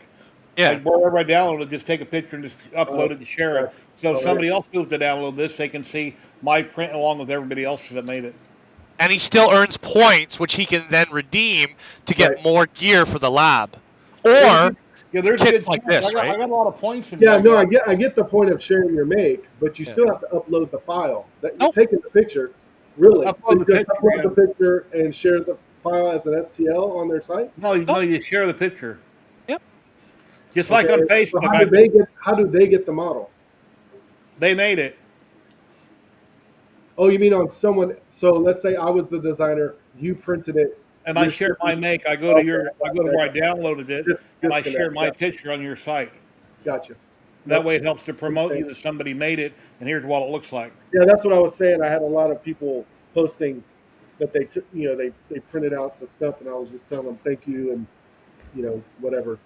Yeah. Like wherever I download it, just take a picture and just upload it and share it. So if Oh, somebody else goes to download this, they can see my print along with everybody else's that made it. And he still earns points, which he can then redeem to get Right. more gear for the lab. Or Yeah, there's a kits good like chance. this, I right? got a lot of points in Yeah, my no, game. I get the point of sharing your make, but you Yeah. still have to upload the file. That you're Nope. taking the picture, really. Upload So you the just picture, upload yeah. the picture and share the file as an STL on their site. No, you share the picture. Yep. Just like on Okay, so Facebook, how do they get the model? they made it. Oh, you mean on someone? So let's say I was the designer, you printed it, And I you're share my shipping. make. I go to Okay, your, I go to where I gotcha. downloaded it, and I share Disconnect. my picture on your site. Gotcha. That Nope. way, it helps to promote Understand. you that somebody made it, and here's what it looks like. Yeah, that's what I was saying. I had a lot of people posting that they took, they printed out the stuff, and I was just telling them thank you and whatever.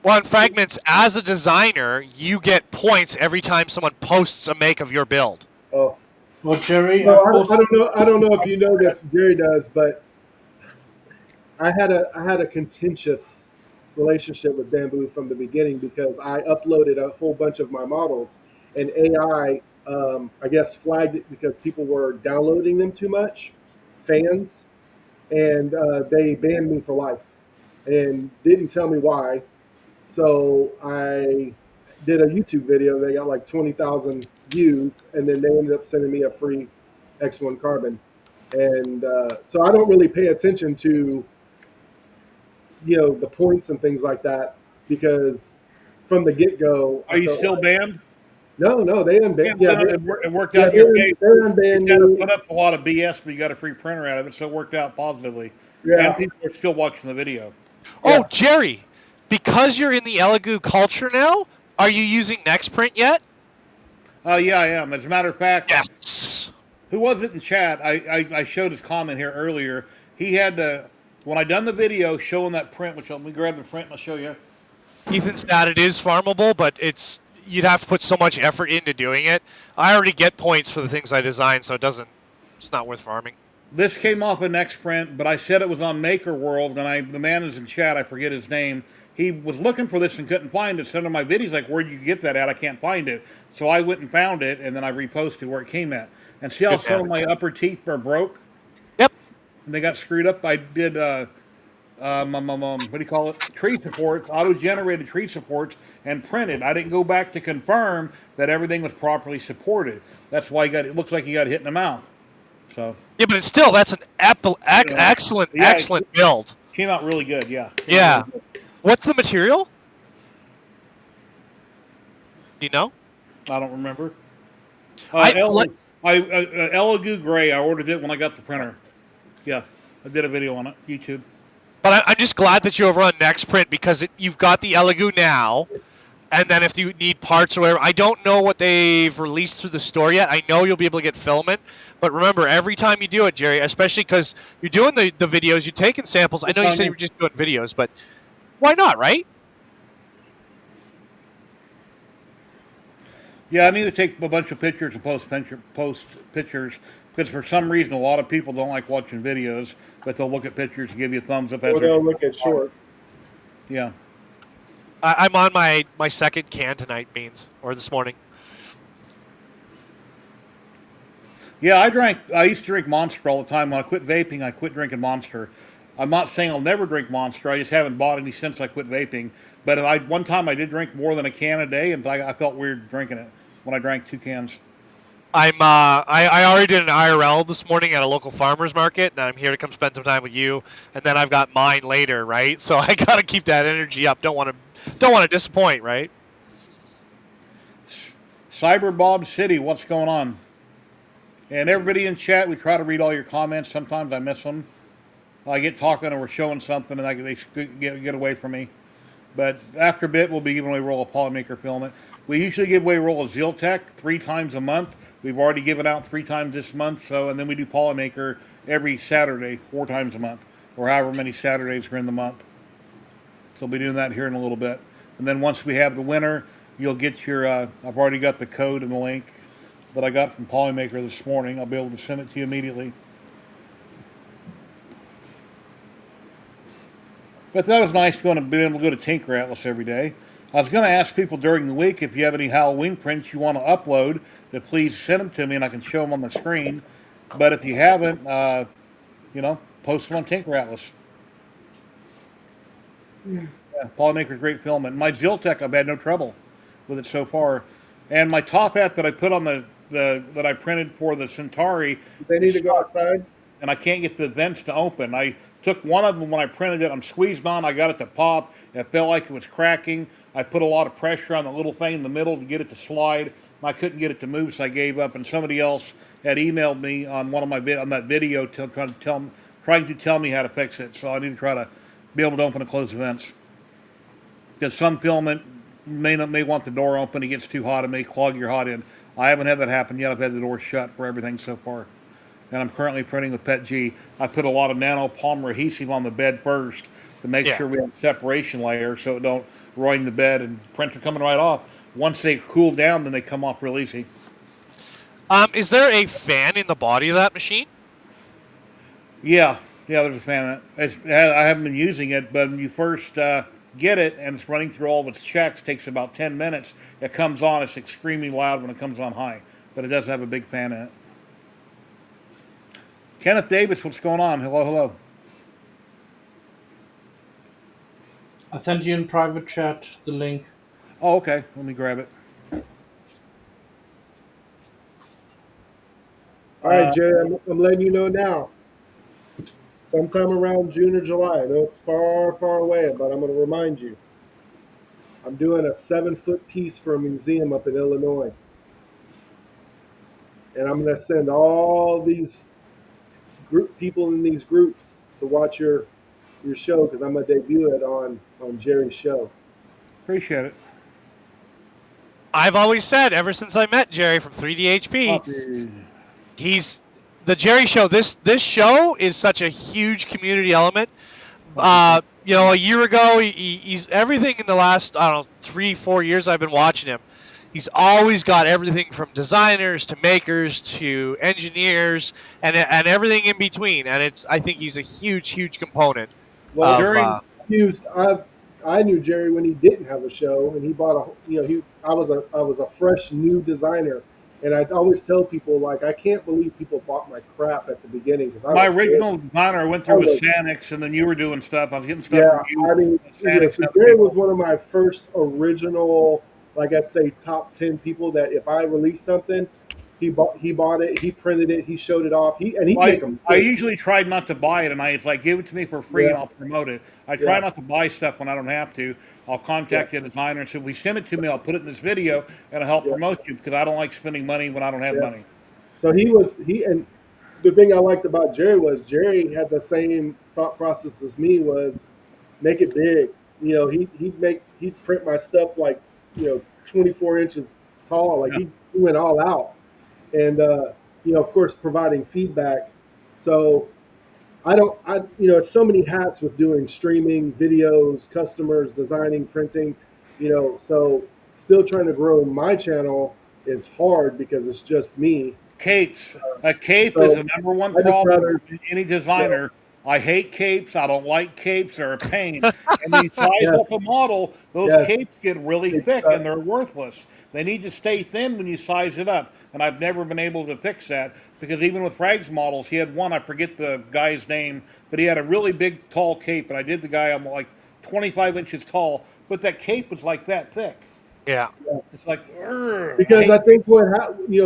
Well, in Fragments, as a designer, you get points every time someone posts a make of your build. Oh, Well, Jerry, no, I I posted. don't know. I don't know if you know this. Jerry does, but I had a contentious relationship with Bamboo from the beginning because I uploaded a whole bunch of my models, and AI, I guess, flagged it because people were downloading them too much, fans, and they banned me for life, and didn't tell me why. So I did a YouTube video. They got like 20,000 views, and then they ended up sending me a free X1 Carbon. And so I don't really pay attention to the points and things like that because from the get go Are I you felt still like banned? no, they Yeah, unbanned. Yeah, well, it worked yeah, out in your case. they You unbanned had to me. put up a lot of BS, but you got a free printer out of it, so it worked out positively. And Yeah, people are still watching the video. Oh, yeah. Jerry, because you're in the Elegoo culture now, are you using Nextprint yet? Yeah, I am. As a matter of fact, Yes. who was it in chat? I showed his comment here earlier. He had to, when I done the video showing that print, which let me grab the print and I'll show you. Ethan said it is farmable, but you'd have to put so much effort into doing it. I already get points for the things I design, so it's not worth farming. This came off of Nextprint, but I said it was on Maker World, and the man is in chat. I forget his name. He was looking for this and couldn't find it. Sent him my videos like, "Where'd you get that at? I can't find it." So I went and found it, and then I reposted where it came at. And see how Good some man. of my upper teeth are broke Yep. and they got screwed up. I did what do you call it? Tree supports, auto-generated tree supports, and printed. I didn't go back to confirm that everything was properly supported. That's why it looks like he got hit in the mouth. So Yeah, but that's an excellent, yeah, it excellent build. came out really good. Yeah. Came out Yeah. really good. What's the material? Do you know? I don't remember. I like. Elegoo Gray. I ordered it when I got the printer. Yeah, I did a video on it. YouTube. But I'm just glad that you're over on Nextprint because you've got the Elegoo now, and then if you need parts or whatever, I don't know what they've released through the store yet. I know you'll be able to get filament, but remember, every time you do it, Jerry, especially because you're doing the videos, you're taking samples. I know you said you were just doing videos, but why not, right? Yeah, I need to take a bunch of pictures and post pictures because for some reason a lot of people don't like watching videos, but they'll look at pictures and give you a thumbs up. As Or they'll look at shorts. Yeah. I'm on my second can tonight, Beans, or this morning. Yeah, I used to drink Monster all the time. When I quit vaping, I quit drinking Monster. I'm not saying I'll never drink Monster. I just haven't bought any since I quit vaping. But one time I did drink more than a can a day, and I felt weird drinking it when I drank 2 cans. I already did an IRL this morning at a local farmers market, and I'm here to come spend some time with you, and then I've got mine later, right? So I gotta keep that energy up. Don't want to disappoint, right? Cyber Bob City, what's going on? And everybody in chat, we try to read all your comments. Sometimes I miss them. I get talking or we're showing something, and they get away from me. But after a bit, we'll be giving away a roll of Polymaker filament. We usually give away a roll of Zealtech 3 times a month. We've already given out 3 times this month, and then we do Polymaker every Saturday, 4 times a month, or however many Saturdays are in the month. So we'll be doing that here in a little bit. And then once we have the winner, you'll get your, I've already got the code and the link that I got from Polymaker this morning. I'll be able to send it to you immediately. But that was nice being able to go to Tinker Atlas every day. I was going to ask people during the week if you have any Halloween prints you want to upload, to please send them to me and I can show them on the screen. But if you haven't, post them on Tinker Atlas. Yeah, Polymaker's great filament. My Ziltech, I've had no trouble with it so far. And my top hat that I put on that I printed for the Centauri, They need to go outside. and I can't get the vents to open. I Took one of them when I printed it. I'm squeezed on. I got it to pop. It felt like it was cracking. I put a lot of pressure on the little thing in the middle to get it to slide. I couldn't get it to move, so I gave up. And somebody else had emailed me on one of my on that video trying to tell me how to fix it. So I need to try to be able to open and close vents. Because some filament may want the door open. It gets too hot. It may clog your hot end. I haven't had that happen yet. I've had the door shut for everything so far. And I'm currently printing with PETG. I put a lot of nano polymer adhesive on the bed first to make Yeah. sure we have a separation layer so it don't ruin the bed, and prints are coming right off. Once they cool down, then they come off real easy. Is there a fan in the body of that machine? Yeah, there's a fan in it. I haven't been using it, but when you first get it and it's running through all of its checks, takes about 10 minutes. It comes on. It's extremely loud when it comes on high, but it does have a big fan in it. Kenneth Davis, what's going on? Hello. I sent you in private chat the link. Oh, okay. Let me grab it. All right, Jerry, I'm letting you know now. Sometime around June or July. I know it's far, far away, but I'm going to remind you. I'm doing a 7-foot piece for a museum up in Illinois. And I'm going to send all these people in these groups to watch your show because I'm going to debut it on Jerry's show. Appreciate it. I've always said, ever since I met Jerry from 3DHP, he's the Jerry Show. This show is such a huge community element. A year ago, he's everything in the last, 3-4 years I've been watching him. He's always got everything from designers to makers to engineers and everything in between. And I think he's a huge component. Well, I knew Jerry when he didn't have a show, and he bought I was a fresh new designer, and I always tell people, like, I can't believe people bought my crap at the beginning because my original designer I went through with Sanix, and then you were doing stuff. I was getting stuff Yeah, from you. I mean, so Jerry was one of my first original, like I'd say, top 10 people that if I released something, he bought it, he printed it, he showed it off, I usually tried not to buy it, and it's like, give it to me for free and I'll promote it. I try not to buy stuff when I don't have to. I'll contact the designer and say, "We send it to me. I'll put it in this video and I'll help promote you because I don't like spending money when I don't have money." So and the thing I liked about Jerry was Jerry had the same thought process as me, was make it big. He'd print my stuff like 24 inches tall. Like he went all out, and of course providing feedback. So it's so many hats with doing streaming, videos, customers, designing, printing. So still trying to grow my channel is hard because it's just me. Capes. A cape is the number one problem for any designer. I hate capes. I don't like capes. They're a pain. And when you size up a model, those capes get really thick and they're worthless. They need to stay thin when you size it up. And I've never been able to fix that because even with Frag's models, he had one, I forget the guy's name, but he had a really big, tall cape. And I did the guy, I'm like 25 inches tall, but that cape was like that thick. Yeah. It's like, because I think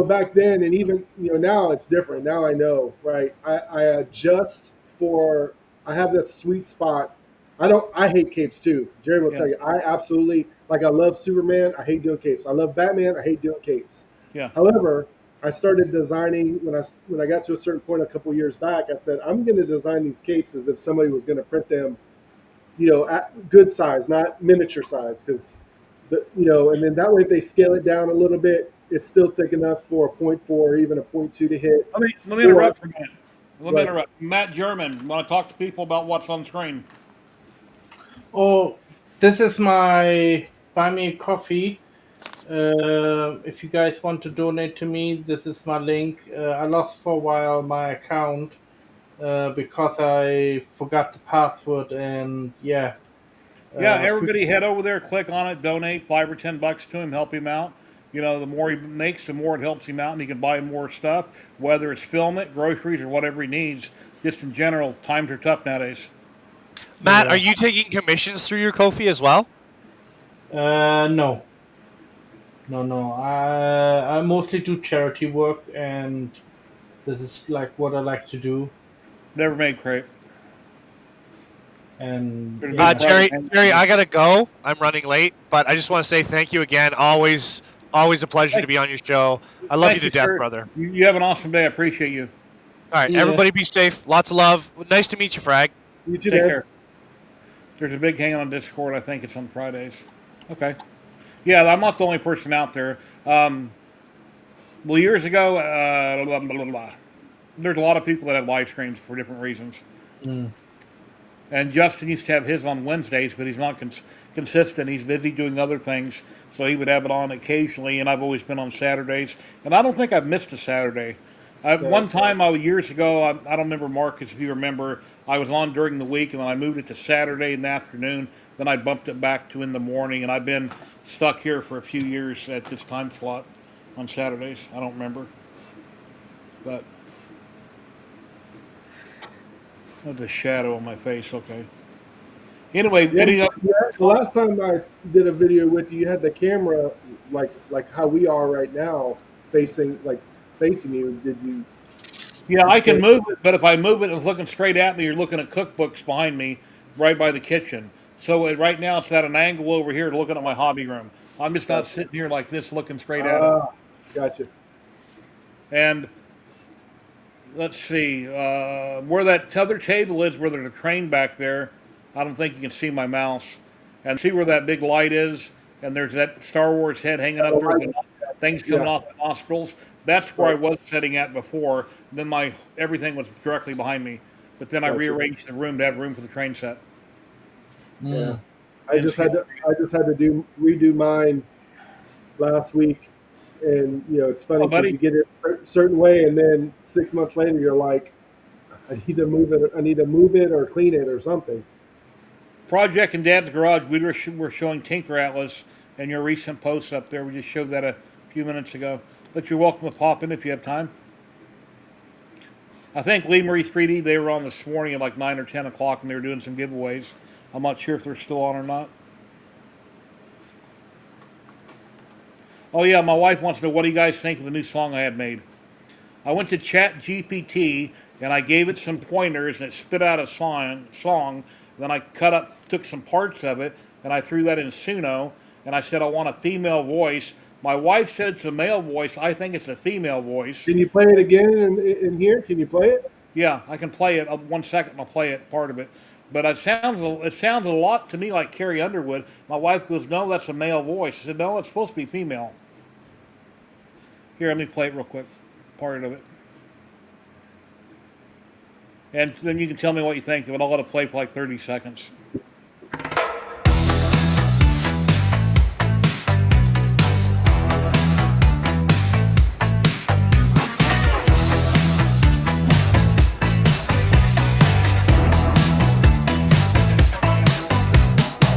back then, and even now it's different. Now I know, right? I adjust for. I have this sweet spot. I hate capes too. Jerry will tell you. I absolutely I love Superman. I hate doing capes. I love Batman. I hate doing capes. Yeah. However, I started designing when I got to a certain point a couple years back. I said I'm going to design these capes as if somebody was going to print them, at good size, not miniature size, because. And then that way, if they scale it down a little bit, it's still thick enough for a 0.4 or even a 0.2 to hit. Let me interrupt for a minute. Let me interrupt. Matt German, want to talk to people about what's on screen? Oh, this is my Buy Me a Coffee. If you guys want to donate to me, this is my link. I lost for a while my account because I forgot the password, and everybody head over there, click on it, donate $5 or $10 to him, help him out. The more he makes, the more it helps him out, and he can buy more stuff, whether it's filament, groceries, or whatever he needs. Just in general, times are tough nowadays. Matt, are you taking commissions through your Ko-fi as well? No. I mostly do charity work, and this is like what I like to do. Never made crepe. And There's a yeah, big Jerry, project. I gotta go. I'm running late, but I just want to say thank you again. Always a pleasure to be on your show. I love you Thank to you, death, sir. brother. You have an awesome day. I appreciate you. All right, see ya. everybody be safe. Lots of love. Nice to meet you, Frag. You too, Take man. care. There's a big hang on Discord. I think it's on Fridays. Okay. Yeah, I'm not the only person out there. Well, years ago, blah, blah, blah, blah. There's a lot of people that have live streams for different reasons. Mm. And Justin used to have his on Wednesdays, but he's not consistent. He's busy doing other things, so he would have it on occasionally. And I've always been on Saturdays, and I don't think I've missed a Saturday. No. One time, years ago, I don't remember Marcus if you remember. I was on during the week, and then I moved it to Saturday in the afternoon. Then I bumped it back to in the morning, and I've been stuck here for a few years at this time slot on Saturdays. I don't remember, but that's a shadow on my face. Okay. Anyway, Yeah, any the last time I did a video with you, you had the camera like how we are right now, facing you. Did you? Yeah, I can move it, but if I move it and it's looking straight at me, you're looking at cookbooks behind me, right by the kitchen. So right now it's at an angle over here, looking at my hobby room. I'm just not sitting here like this, looking straight at it. Gotcha. And let's see, where that other table is, where there's a crane back there. I don't think you can see my mouse. And see where that big light is, and there's that Star Wars head hanging up there, with the things coming Yeah. off the nostrils. That's where I Right. was sitting at before. Then my everything was directly behind me. But then I Gotcha. rearranged the room to have room for the train set. Mm. Yeah. I just had to redo mine last week, and it's funny Oh, because buddy. you get it a certain way, and then 6 months later you're like, I need to move it. I need to move it or clean it or something. Project in Dad's Garage, were showing Tinker Atlas and your recent posts up there. We just showed that a few minutes ago. But you're welcome to pop in if you have time. I think Lee Marie 3D, they were on this morning at like 9 or 10 o'clock and they were doing some giveaways. I'm not sure if they're still on or not. Oh, yeah, my wife wants to know what do you guys think of the new song I had made? I went to Chat GPT and I gave it some pointers and it spit out a song. Then I took some parts of it and I threw that in Suno and I said I want a female voice. My wife said it's a male voice. I think it's a female voice. Can you play it again in here? Can you play it? Yeah, I can play it. 1 second, I'll play it part of it. But it sounds a lot to me like Carrie Underwood. My wife goes, "No, that's a male voice." I said, "No, it's supposed to be female." Here, let me play it real quick. Part of it. And then you can tell me what you think of it. I'll let it play for like 30 seconds.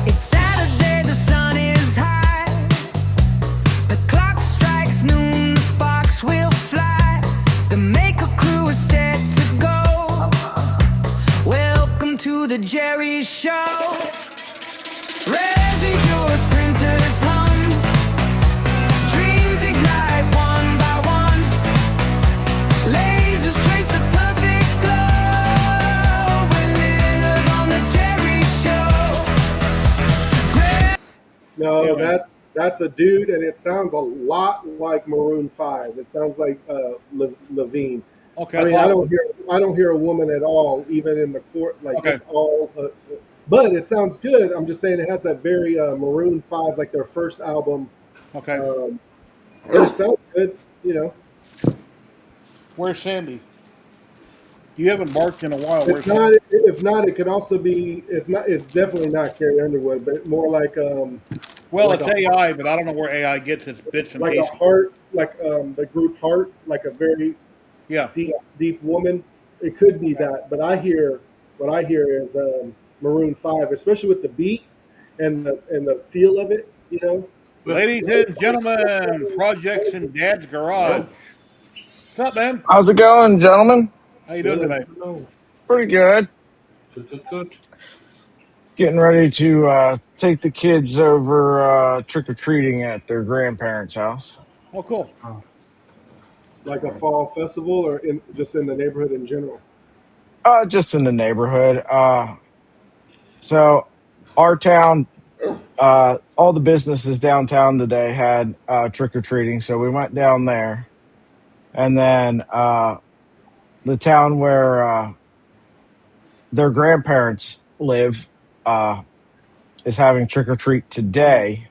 It's Saturday, the sun is high. The clock strikes noon, the sparks will fly. The Maker crew is set to go. Welcome to the Jerry Show. Resi yours, printers hum. Dreams ignite one by one. Lasers trace the perfect glow. We live on the Jerry Show. No, Yeah. that's a dude, and it sounds a lot like Maroon 5. It sounds like Levine. Okay. I mean, I don't hear a woman at all, even in the court. Like Okay. it's all, but it sounds good. I'm just saying it has that very Maroon 5, like their first album. Okay. But it sounds good, you know. Where's Sandy? You haven't barked in a while. Where's It's not. If not, it could also be. It's not. It's definitely not Carrie Underwood, but more Well, like it's a AI, but I don't know where AI gets its bits and like a pieces. heart, like the group Heart, like a very Yeah. deep woman. It could be that, but what I hear is Maroon 5, especially with the beat and the feel of it. You know, Ladies and gentlemen, projects in Dad's Garage. What's up, man? How's it going, gentlemen? How you doing today? No. Pretty good. Good. Getting ready to take the kids over trick or treating at their grandparents' house. Oh, cool. Oh. like a fall festival, or just in the neighborhood in general. Just in the neighborhood. So our town, all the businesses downtown today had trick or treating, so we went down there, and then the town where their grandparents live is having trick or treat today,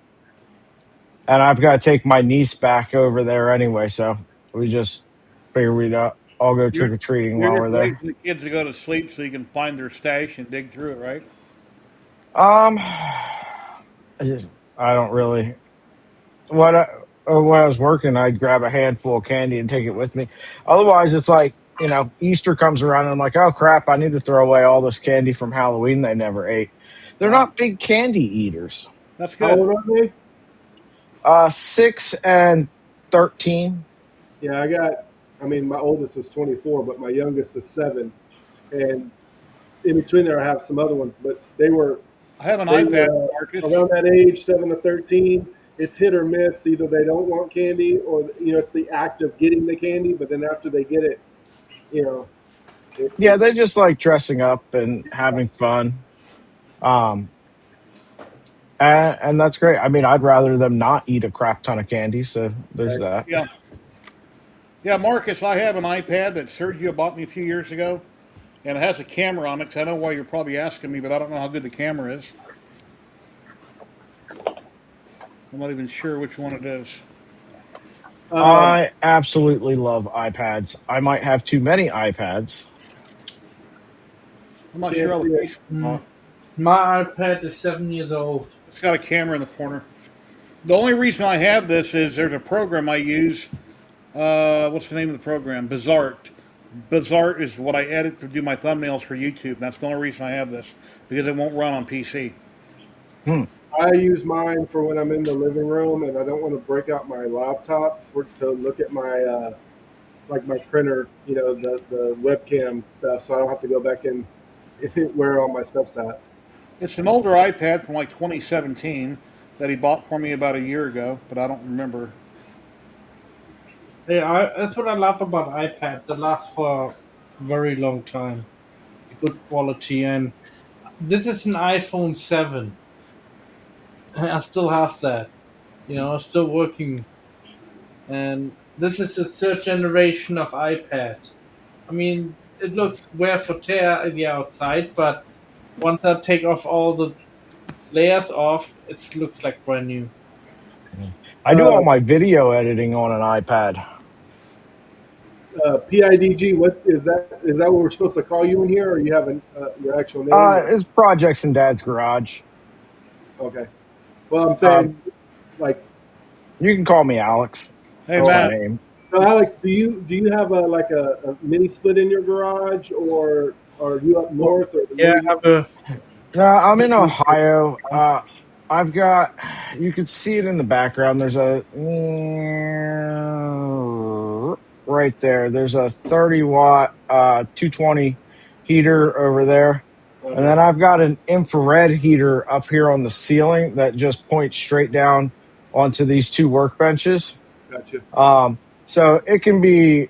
and I've got to take my niece back over there anyway. So we just figure we'd all go You're trick or treating you're while just we're there. waiting for the kids to go to sleep so you can find their stash and dig through it, right? Um, I don't really. When when I was working, I'd grab a handful of candy and take it with me. Otherwise, it's like, Easter comes around and I'm like, oh crap, I need to throw away all this candy from Halloween they never ate. They're Wow, not big candy eaters. that's How good. old are they? 6 and 13. Yeah, I mean, my oldest is 24, but my youngest is 7. And in between there, I have some other ones, but I have an they iPad, were Marcus. around that age, 7 to 13. It's hit or miss. Either they don't want candy, or it's the act of getting the candy. But then after they get it, you know, Yeah, they just like dressing up and having fun. Um, and that's great. I mean, I'd rather them not eat a crap ton of candy. So there's that. Yeah, yeah, Marcus. I have an iPad that Sergio bought me a few years ago, and it has a camera on it. 'Cause I know why you're probably asking me, but I don't know how good the camera is. I'm not even sure which one it is. um, I absolutely love iPads. I might have too many iPads. I'm not sure can't how see the it. case. My iPad is 7 years old. It's got a camera in the corner. The only reason I have this is there's a program I use. What's the name of the program? Bizart. Bizart is what I edit to do my thumbnails for YouTube. That's the only reason I have this because it won't run on PC. Hmm. I use mine for when I'm in the living room and I don't want to break out my laptop to look at my like my printer, the webcam stuff, so I don't have to go back in where all my stuff's at. It's an older iPad from like 2017 that he bought for me about a year ago, but I don't remember. Yeah, that's what I love about iPads. They last for a very long time. Good quality, and this is an iPhone 7. I still have that. Still working. And this is the third generation of iPad. I mean, it looks wear for tear at the outside, but once I take off all the layers off, it looks like brand new. I do Uh, all my video editing on an iPad. PIDG, what is that? Is that what we're supposed to call you in here, or you have your actual name? Or It's projects in Dad's garage. okay, well, I'm Um, saying like, you can call me Alex. Hey That's my oh, Matt, name. so Alex, do you have a mini split in your garage, or are you up Oh, north, or yeah, where are I you? have a. No, I'm in Ohio. I've got. You can see it in the background. There's a right there. There's a 30-watt 220 heater over there, and Okay, then I've got an infrared heater up here on the ceiling that just points straight down onto these two workbenches. gotcha. So it can be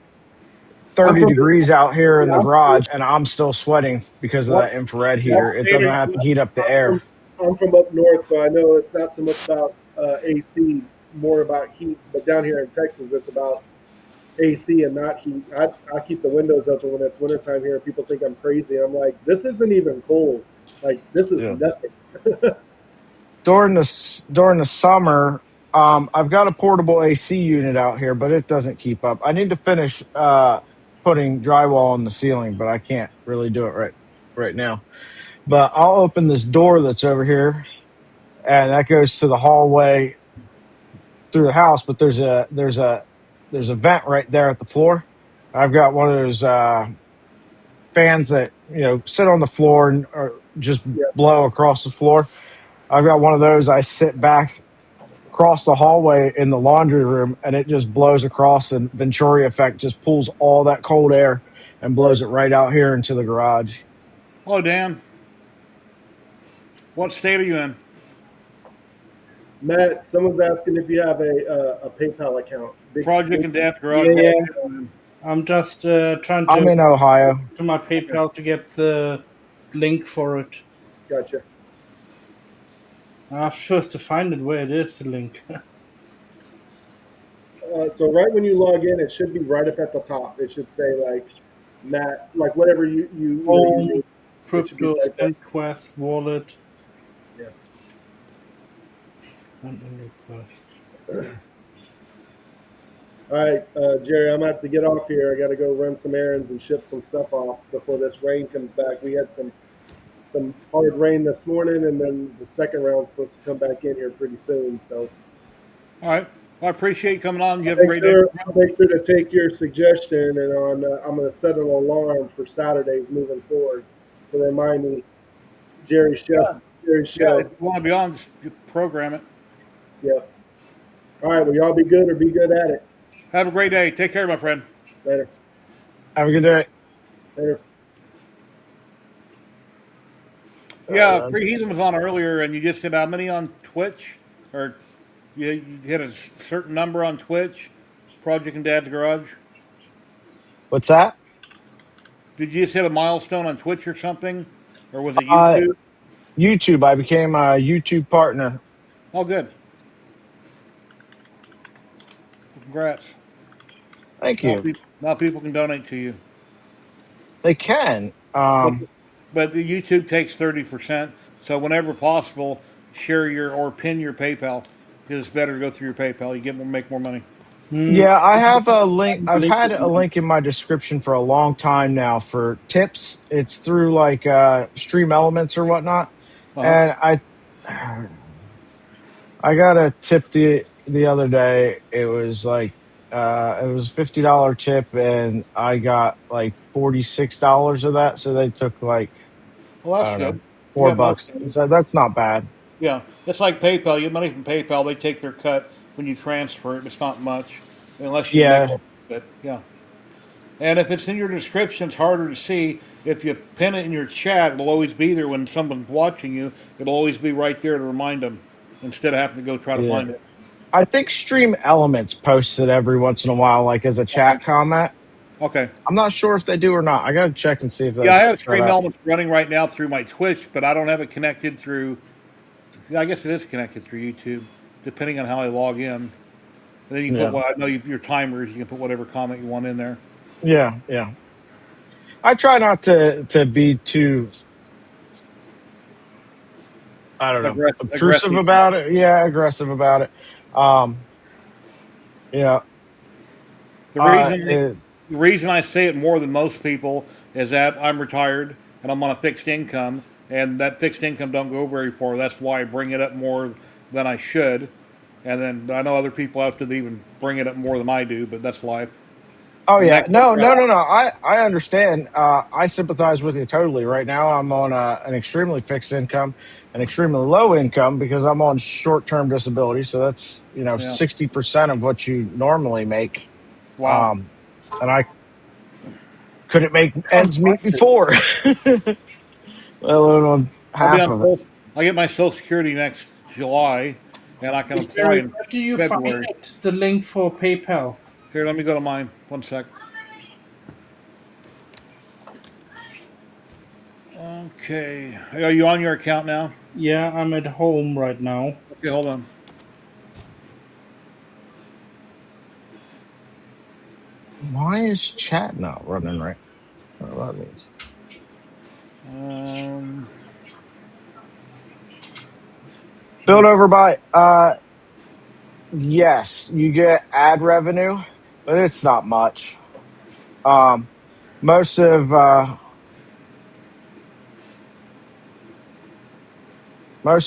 I'm 30 from degrees out here in yeah, the garage and I'm still sweating because of what that infrared what heater. It state doesn't are have to you heat up the I'm air. from I'm from up north, so I know it's not so much about AC, more about heat. But down here in Texas, it's about AC and not heat. I keep the windows open when it's wintertime here. People think I'm crazy. I'm like, this isn't even cold. Like, this is Yeah. nothing. During the summer, I've got a portable AC unit out here, but it doesn't keep up. I need to finish putting drywall on the ceiling, but I can't really do it right now. But I'll open this door that's over here, and that goes to the hallway through the house. But there's a vent right there at the floor. I've got one of those fans that sit on the floor and or just Yeah, blow across the floor. I've got one of those. I sit back across the hallway in the laundry room, and it just blows across. And Venturi effect just pulls all that cold air and blows it nice. right out here into the garage. Hello, Dan. What state are you in? Matt, someone's asking if you have a PayPal account. Project and Dad's Garage. Yeah, What yeah. state are you in? I'm just trying I'm to in Ohio. to my Okay, PayPal to get the link for it. Gotcha. I have first to find it where it is, the link. So right when you log in, it should be right up at the top. It should say like Matt, like whatever you Home, need. It should be crypto, right there. send quest, wallet, Yeah. and a request. All right, Jerry, I'm gonna have to get off here. I got to go run some errands and ship some stuff off before this rain comes back. We had some hard rain this morning, and then the second round's supposed to come back in here pretty soon. So All right. Well, I appreciate you coming on. You I'll have a make great day. sure I'll make sure to take your suggestion, and I'm gonna set an alarm for Saturdays moving forward to remind me Jerry's show. Jerry's Yeah, show. if you want to be on, just program it. Yeah. All right. Well, y'all be good or be good at it. Have a great day. Take care, my friend. Later. Have a good day. Later. Yeah, Preheathen was on earlier, and you just said how many on Twitch? Or you hit a certain number on Twitch? Project and Dad's Garage? What's that? Did you just hit a milestone on Twitch or something? Or was it Uh, YouTube? YouTube. I became a YouTube partner. Oh, good. Congrats. Thank Now, you. now people can donate to you. They can. But, but the YouTube takes 30%. So whenever possible, share your or pin your PayPal. Because it's better to go through your PayPal. You get more, make more money. Yeah, I have a link. I've had a link in my description for a long time now for tips. It's through like Stream Elements or whatnot, Uh-huh. and I got a tip the other day. It was like it was $50 tip, and I got like $46 of that. So they took like Well, I that's don't know good. You got most $4. So that's not bad. Yeah, it's like PayPal. You get money from PayPal. They take their cut when you transfer it. It's not much, unless you make Yeah, it. Yeah, and if it's in your description, it's harder to see. If you pin it in your chat, it'll always be there when someone's watching you. It'll always be right there to remind them, instead of having to go try to yeah. find it. I think Stream Elements posts it every once in a while, like as a Okay. chat comment. Okay. I'm not sure if they do or not. I got to check and see if Yeah, I that's have set Stream up. Elements running right now through my Twitch, but I don't have it connected through. Yeah, I guess it is connected through YouTube, depending on how I log in. And then you put Yeah, what I know your timers. You can put whatever comment you want in there. yeah, yeah. I try not to be too, I don't know, obtrusive Aggressive. about it. Yeah, aggressive about it. Um, yeah, The reason is the reason I say it more than most people is that I'm retired and I'm on a fixed income, and that fixed income don't go very far. That's why I bring it up more than I should. And then I know other people have to even bring it up more than I do, but that's life. oh And yeah, that goes no, right. no, no, no. I understand. I sympathize with you totally. Right now, I'm on an extremely fixed income, an extremely low income because I'm on short term disability. So that's Yeah. 60% of what you normally make. Wow. Um, and I couldn't make ends meet before, let alone on I'll be half on of it. full. I get my Social Security next July, and I can Hey, apply Jerry, in where do you find February. it? The link for PayPal. Here, let me go to mine. One sec. Okay. Are you on your account now? Yeah, I'm at home right now. Okay, hold on. Why is chat not running right? I don't know what that means. Um, Build over by yes, you get ad revenue, but it's not much. Um, most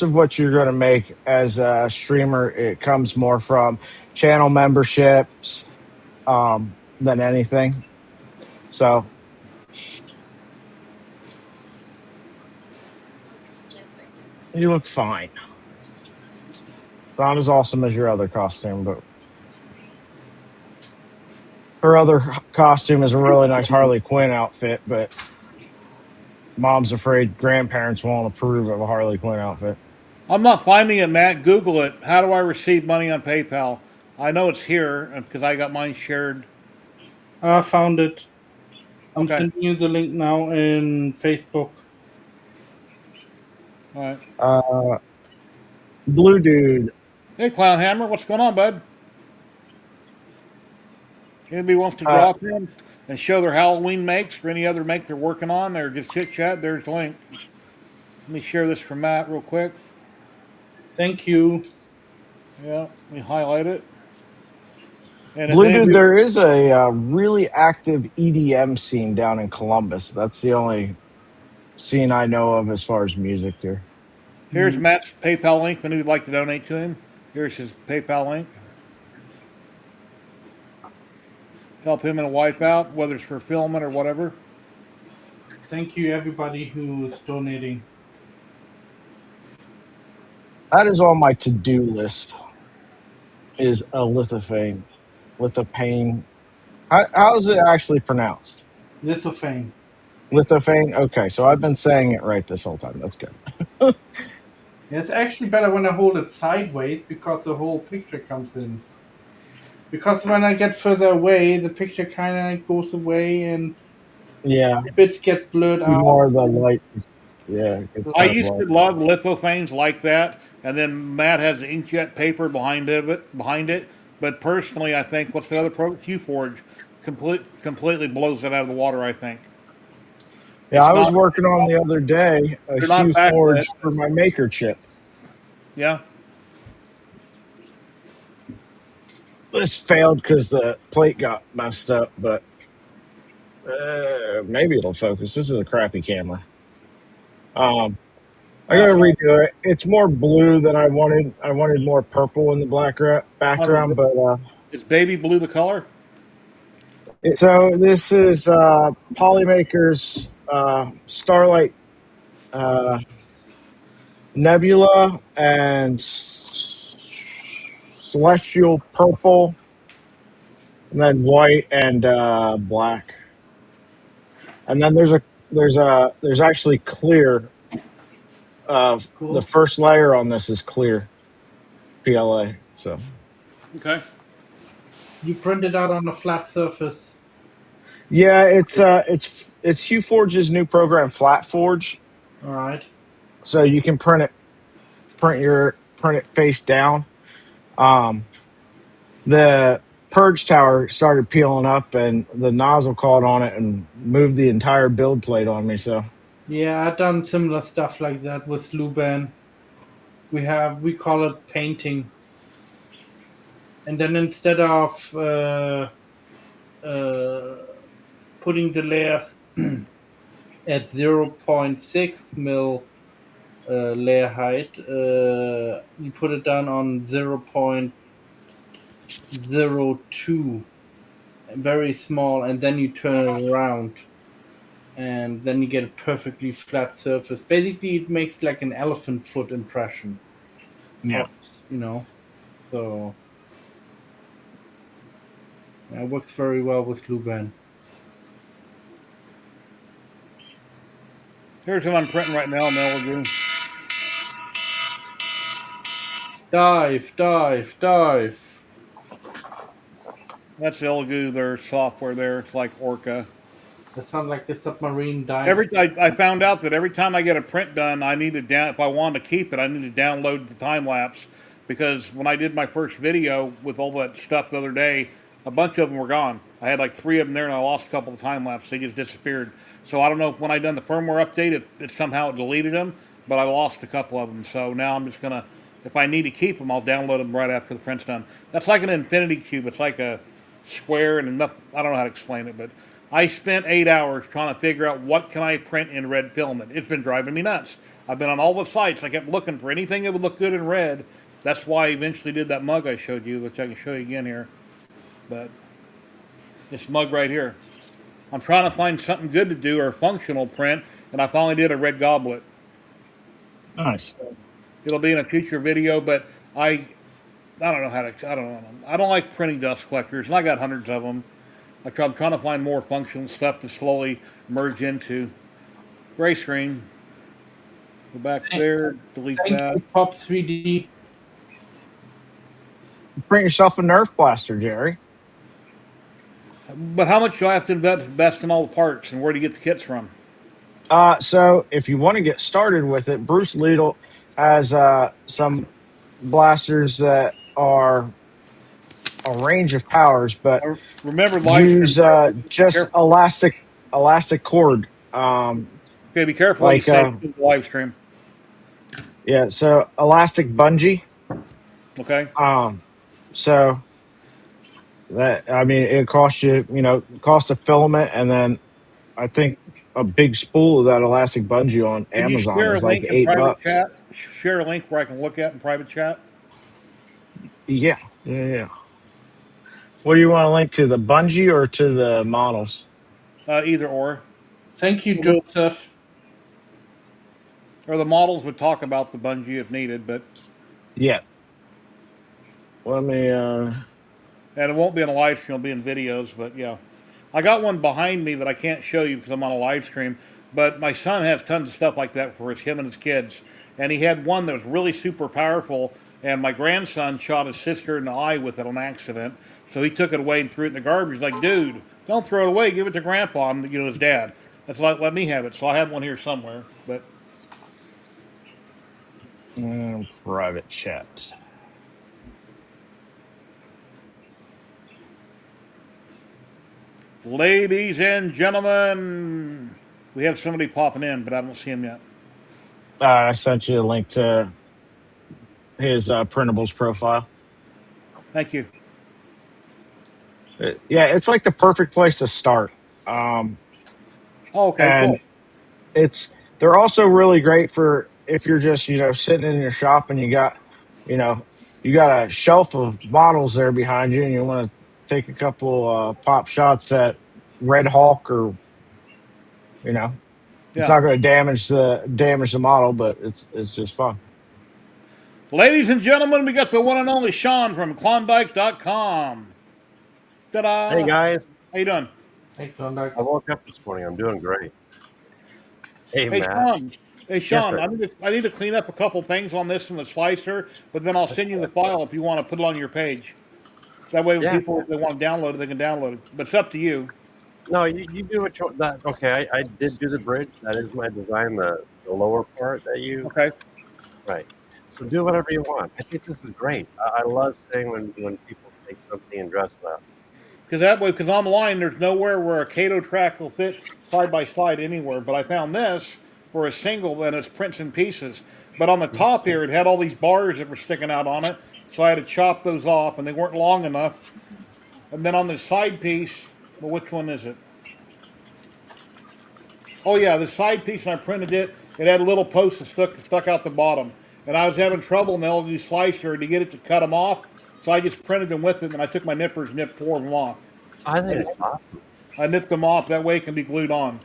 of what you're going to make as a streamer, it comes more from channel memberships than anything. So you look fine. Not as awesome as your other costume, but her other costume is a really nice Harley Quinn outfit, but mom's afraid grandparents won't approve of a Harley Quinn outfit. I'm not finding it, Matt. Google it. How do I receive money on PayPal? I know it's here because I got mine shared. I found it. I'm Okay. sending you the link now in Facebook. All right. Uh, Blue Dude. Hey, Clown Hammer, what's going on, bud? Anybody wants to Uh, drop in and show their Halloween makes or any other make they're working on, or just chit chat? There's the link. Let me share this for Matt real quick. Thank you. Yeah, let me highlight it. And if Blue Dude, anybody, there is a really active EDM scene down in Columbus. That's the only scene I know of as far as music here. here's Matt's PayPal link. If anybody'd like to donate to him, here's his PayPal link. Help him in a wipeout, whether it's for filming or whatever. Thank you, everybody who is donating. That is on my to-do list. Is a lithophane. Lithophane. How is it actually pronounced? Lithophane. Lithophane. Okay, so I've been saying it right this whole time. That's good. Yeah, it's actually better when I hold it sideways because the whole picture comes in. Because when I get further away, the picture kind of goes away and Yeah, bits get blurred out. more of the light. Yeah, it's I kind of used to blurry. love lithophanes like that, and then Matt has inkjet paper behind it. But personally, I think what's the other program? QForge completely blows it out of the water. I think Yeah, it's I was not. working on the other day a They're not Hue backlit. Forge for my maker chip. Yeah. This failed because the plate got messed up, but maybe it'll focus. This is a crappy camera. I gotta So redo it. It's more blue than I wanted. I wanted more purple in the background, but is baby blue the color? so this is Polymaker's Starlight Nebula and Celestial Purple, and then white and black. And then there's actually clear. The Cool. first layer on this is clear PLA. So Okay. You print it out on a flat surface. yeah, it's Hue Forge's new program, Flat Forge. All right. So you can print it face down. Um, the purge tower started peeling up, and the nozzle caught on it and moved the entire build plate on me. So Yeah, I've done similar stuff like that with Luban. We call it painting, and then instead of uh, putting the layers at 0.6 mil layer height, you put it down on 0.02, very small, and then you turn it around, and then you get a perfectly flat surface. Basically, it makes like an elephant foot impression yeah, of, you know, so it works very well with Luban. Here's what I'm printing right now, Melody. Dive, dive, dive. That's Elegoo, their software there. It's like Orca. That sounds like the submarine dive. I found out that every time I get a print done, I need to if I want to keep it, I need to download the time lapse because when I did my first video with all that stuff the other day, a bunch of them were gone. I had like three of them there, and I lost a couple of time lapse. They just disappeared. So I don't know if when I done the firmware update, it somehow deleted them, but I lost a couple of them. So now I'm just gonna, if I need to keep them, I'll download them right after the print's done. That's like an infinity cube. It's like a square and enough. I don't know how to explain it, but I spent 8 hours trying to figure out what can I print in red filament. It's been driving me nuts. I've been on all the sites. I kept looking for anything that would look good in red. That's why I eventually did that mug I showed you, which I can show you again here. But this mug right here. I'm trying to find something good to do or functional print, and I finally did a red goblet. nice. It'll be in a future video, but I don't know how to. I don't know. I don't like printing dust collectors, and I got hundreds of them. I'm trying to find more functional stuff to slowly merge into. Gray screen. Go back there. Delete Thank that. you, Pop 3D. Print yourself a Nerf blaster, Jerry. But how much do I have to invest in all the parts, and where do you get the kits from? So if you want to get started with it, Bruce Lidl has some blasters that are a range of powers, but Remember, live stream. use just Careful. elastic cord. Okay, be careful what you Like say in the live stream. yeah, so elastic bungee. Okay. Um, so that I mean, it costs you, cost a filament, and then I think a big spool of that elastic bungee on Can you Amazon share a is like link in private $8. chat? Share a link where I can look at in private chat. Yeah, yeah, yeah. What do you want to link to, the bungee or to the models? Either or. Thank you, Joseph. Or the models would talk about the bungee if needed, but Yeah. Let me. and it won't be on a live stream; it'll be in videos. But yeah, I got one behind me that I can't show you because I'm on a live stream. But my son has tons of stuff like that for him and his kids, and he had one that was really super powerful. And my grandson shot his sister in the eye with it on accident, so he took it away and threw it in the garbage. He's like, dude, don't throw it away. Give it to Grandpa. I'm, his dad. That's like, let me have it. So I have one here somewhere. But Private chat. ladies and gentlemen, we have somebody popping in, but I don't see him yet. I sent you a link to his printables profile. Thank you. Yeah, it's like the perfect place to start. Oh, okay, And cool. they're also really great for if you're just sitting in your shop and you got a shelf of models there behind you, and you want to take a couple pop shots at Red Hawk, or it's Yeah. not going to damage the model, but it's just fun. Ladies and gentlemen, we got the one and only Sean from Klondike.com. Ta-da! Hey guys, How you doing? Hey, Klondike. I woke up this morning. I'm doing great. Hey Hey, Matt. Sean. Hey, Yes, Sean. sir. I need to clean up a couple things on this from the slicer, but then I'll send you the file if you want to put it on your page. That way, when Yeah. people if they want to download it, they can download it. But it's up to you. No, you do what you that. Okay, I did do the bridge. That is my design. The lower part that you Okay. right. So do whatever you want. I think this is great. I love seeing when people take something and dress it up. Because that way, because online, there's nowhere where a Cato track will fit side by side anywhere. But I found this for a single, and it's prints and pieces. But on the top here, it had all these bars that were sticking out on it, so I had to chop those off, and they weren't long enough. And then on the side piece, well, which one is it? Oh yeah, the side piece, and I printed it. It had a little post that stuck out the bottom, and I was having trouble in the LG slicer to get it to cut them off. So I just printed them with it, and I took my nippers and nipped 4 of them off. I think it's awesome. I nipped them off. That way it can be glued on.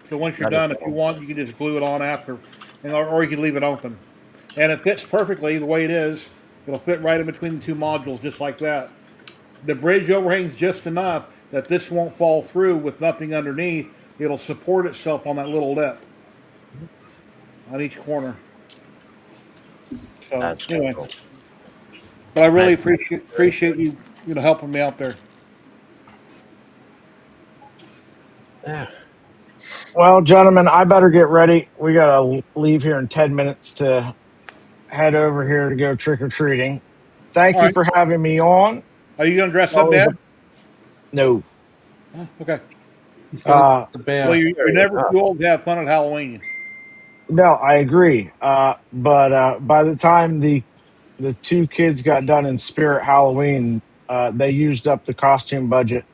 So once you're That is done, if you want, you can just glue it on after, or you can leave it open. And it fits perfectly the way it is. It'll fit right in between the two modules, just like that. The bridge overhangs just enough that this won't fall through with nothing underneath. It'll support itself on that little lip on each corner. So That's anyway, cool. but I really Nice. appreciate you helping me out there. Yeah. Well, gentlemen, I better get ready. We got to leave here in 10 minutes to head over here to go trick or treating. Thank All you right, for having me on. are you gonna dress up, Always Dad? a no. Oh, okay. He's gonna Uh, the bear. Well, you're never enough. too old to have fun at Halloween. no, I agree. But by the time the two kids got done in Spirit Halloween, they used up the costume budget.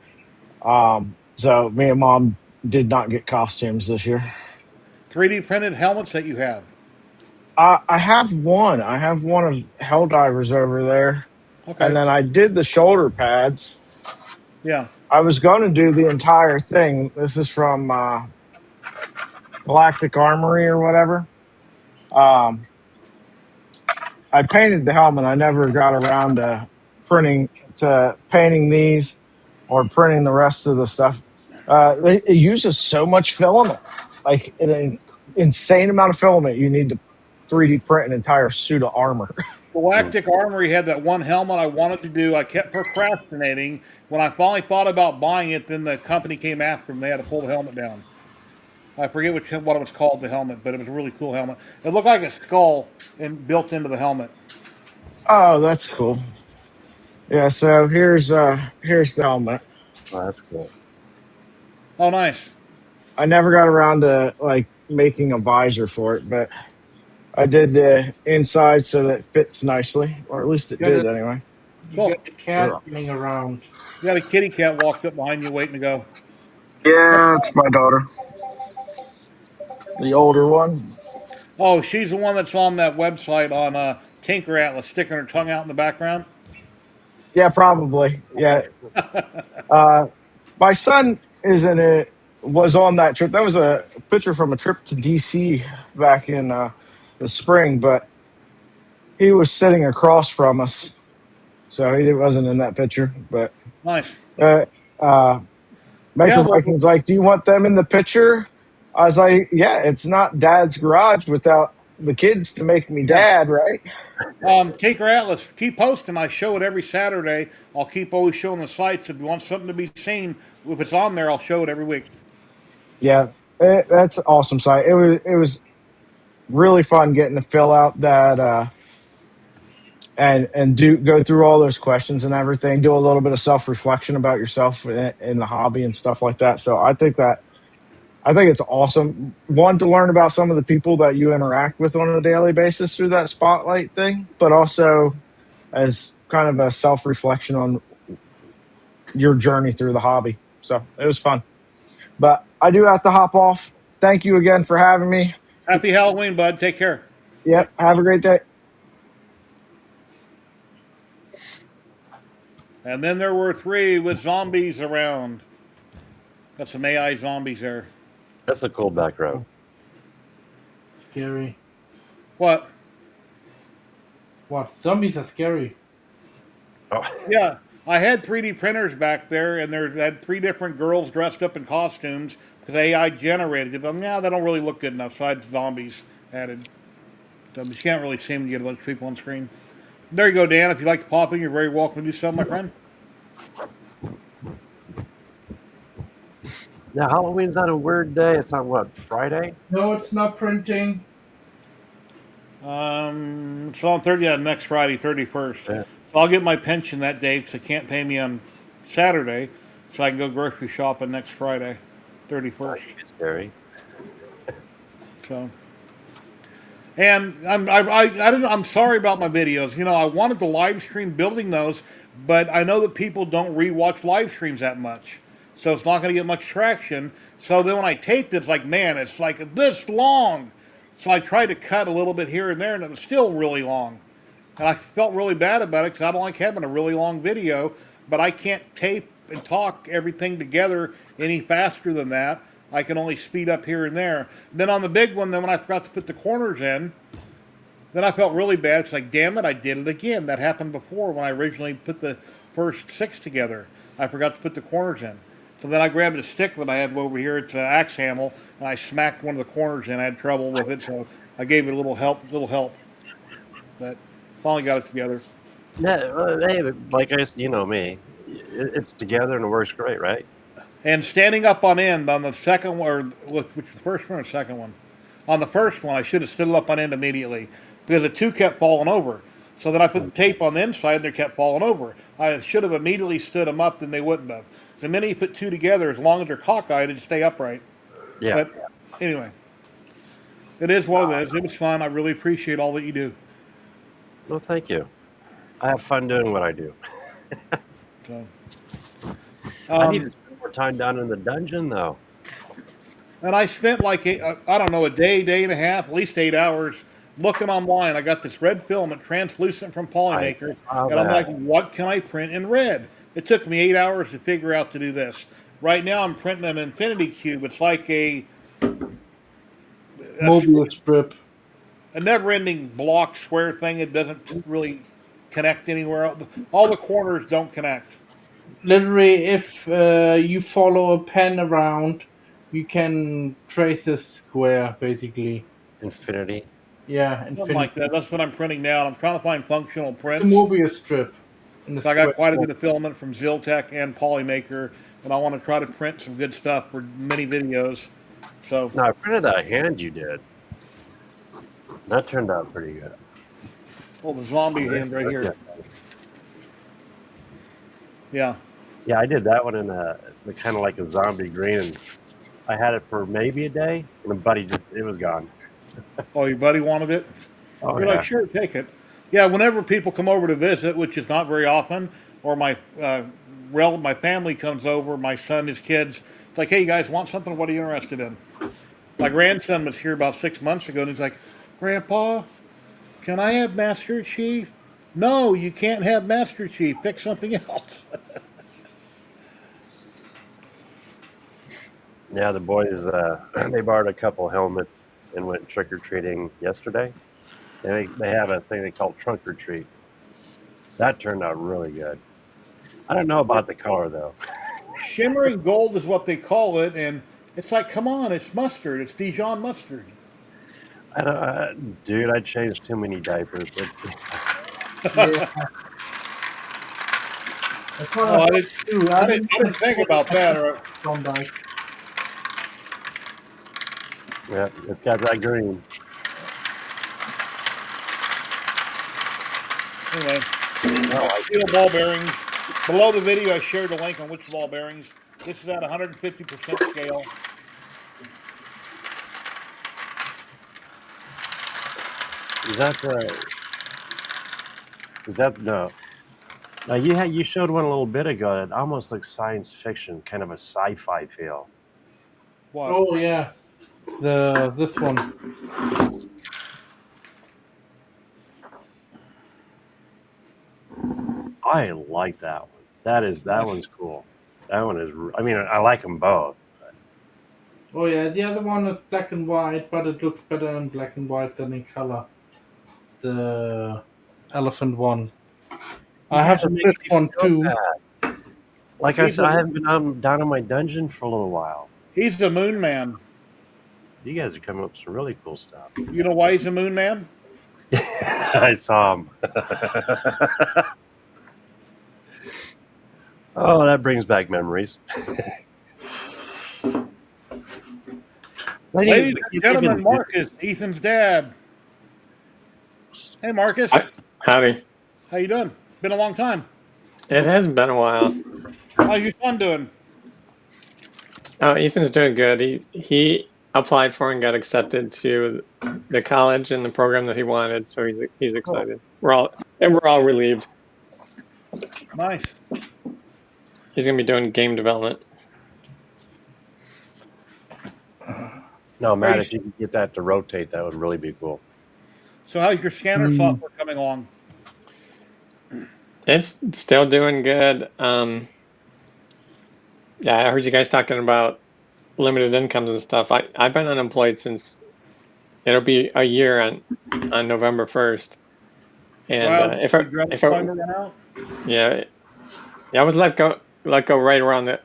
So me and Mom did not get costumes this year. 3D printed helmets that you have. I have one. I have one of Helldivers over there, and Okay. then I did the shoulder pads. Yeah. I was going to do the entire thing. This is from Galactic Armory or whatever. Um, I painted the helmet. I never got around to painting these or printing the rest of the stuff. It uses so much filament, like an insane amount of filament. You need to 3D print an entire suit of armor. Galactic Armory had that one helmet I wanted to do. I kept procrastinating. When I finally thought about buying it, then the company came after them. They had to pull the helmet down. I forget what it was called, the helmet, but it was a really cool helmet. It looked like a skull and built into the helmet. Oh, that's cool. Yeah, so here's the helmet. Oh, that's cool. Oh, nice. I never got around to like making a visor for it, but I did the inside so that it fits nicely, or at least it You got did a, anyway. you Cool. got a cat running around. You got a kitty cat walked up behind you waiting to go. Yeah, it's my daughter, the older one. Oh, she's the one that's on that website on Tinker Atlas, sticking her tongue out in the background. Yeah, probably. Yeah. Okay. Uh, my son is in it. Was on that trip. That was a picture from a trip to DC back in the spring, but he was sitting across from us, so he wasn't in that picture. But Nice. uh, uh, Yeah, Maker well, Vikings like, do you want them in the picture? I was like, yeah, it's not Dad's garage without the kids to make me yeah. dad, right? Tinker Atlas, keep posting. I show it every Saturday. I'll keep always showing the sites. If you want something to be seen, if it's on there, I'll show it every week. Yeah, that's an awesome site. It was really fun getting to fill out that and do go through all those questions and everything. Do a little bit of self reflection about yourself in the hobby and stuff like that. So I think it's awesome. One, to learn about some of the people that you interact with on a daily basis through that spotlight thing, but also as kind of a self reflection on your journey through the hobby. So it was fun. But I do have to hop off. Thank you again for having me. Happy Halloween, bud. Take care. Yep. Have a great day. And then there were three with zombies around. Got some AI zombies there. That's a cool background. Scary. What? What? Zombies are scary. Oh, Yeah, I had 3D printers back there, and there had three different girls dressed up in costumes because AI generated it. But now they don't really look good enough. So I had zombies added. So but you can't really see them to get a bunch of people on screen. There you go, Dan. If you like to pop in, you're very welcome to do so, my friend. yeah, Halloween's on a weird day. It's on what, Friday? No, it's not printing. So on 30, yeah, next Friday, 31st. Yeah. So I'll get my pension that day because they can't pay me on Saturday, so I can go grocery shopping next Friday, 31st. It's scary. So, and I don't know, I'm sorry about my videos. You know, I wanted to live stream building those, but I know that people don't rewatch live streams that much, so it's not going to get much traction. So then when I taped it, it's like, man, it's like this long. So I tried to cut a little bit here and there, and it was still really long. And I felt really bad about it because I don't like having a really long video, but I can't tape and talk everything together any faster than that. I can only speed up here and there. Then on the big one, then when I forgot to put the corners in, then I felt really bad. It's like, damn it, I did it again. That happened before when I originally put the first six together. I forgot to put the corners in. So then I grabbed a stick that I had over here. It's an axe handle, and I smacked one of the corners in. I had trouble with it, so I gave it a little help. But finally got it together. Yeah, well, hey, like you know me, it's together and it works great, right? And standing up on end on the second one, or which was the first one or second one? On the first one, I should have stood up on end immediately because the two kept falling over. So then I put the tape on the inside, and they kept falling over. I should have immediately stood them up, then they wouldn't have. The minute you put two together, as long as they're cockeyed, it'd stay upright. Yeah. But anyway, it is what it is. It was fun. I really appreciate all that you do. Well, thank you. I have fun doing what I do. So, I need to spend more time down in the dungeon, though. and I spent like I don't know, a day and a half, at least 8 hours looking online. I got this red filament, translucent from I Polymaker, saw and I'm like, that. what can I print in red? It took me 8 hours to figure out to do this. Right now, I'm printing an infinity cube. It's like a Mobius strip. never-ending block square thing. It doesn't really connect anywhere. All the corners don't connect. Literally, if you follow a pen around, you can trace a square, basically. Infinity. Yeah, Something like infinity. that. That's what I'm printing now. I'm trying to find functional It's a prints. Mobius strip. In the So I got square quite a form. bit of filament from Ziltech and Polymaker, and I want to try to print some good stuff for many videos. So, No, I printed that hand you did. That turned out pretty good. well, the zombie hand right here. Yeah. Yeah, I did that one in a kind of like a zombie green, and I had it for maybe a day, and a buddy it was gone. Oh, your buddy wanted it? Oh You're like, yeah, sure, take it. Yeah, whenever people come over to visit, which is not very often, or my family comes over, my son, his kids, it's like, hey, you guys want something? What are you interested in? My grandson was here about 6 months ago, and he's like, Grandpa, can I have Master Chief? No, you can't have Master Chief. Pick something else. yeah. The boys they borrowed a couple helmets and went trick or treating yesterday. And they have a thing they call trunk or treat. That turned out really good. I don't know about the color though. Shimmering gold is what they call it, and it's like, come on, it's mustard. It's Dijon mustard. I don't, dude, I changed too many diapers. Yeah. That's what Oh, I I thought didn't, too. I didn't, I didn't think about that. Don't die. Yeah, it's got that green. Anyway, steel ball bearings. Below the video, I shared a link on which ball bearings. This is at 150% scale. Is that no? Now you showed one a little bit ago. It almost looks science fiction, kind of a sci-fi feel. What? Oh yeah, this one. I like that one. That one's cool. That one is. I mean, I like them both. Oh yeah, the other one is black and white, but it looks better in black and white than in color. The elephant one. I have guys are a making flip me one feel too. bad. Like I said, I haven't been down in my dungeon for a little while. He's the Moon Man. You guys are coming up with some really cool stuff. You know why he's the Moon Man? I saw him. Oh, that brings back memories. Ladies and gentlemen, Marcus, Ethan's dad. Hey, Marcus. Howdy. How you doing? Been a long time. It has been a while. How's your son doing? Oh, Ethan's doing good. He applied for and got accepted to the college and the program that he wanted, so he's excited. We're all relieved. Nice. He's gonna be doing game development. No, Matt, if you could get that to rotate, that would really be cool. So how's your scanner software coming along? It's still doing good. Yeah, I heard you guys talking about limited incomes and stuff. I've been unemployed since it'll be a year on November 1st. And if I was let go right around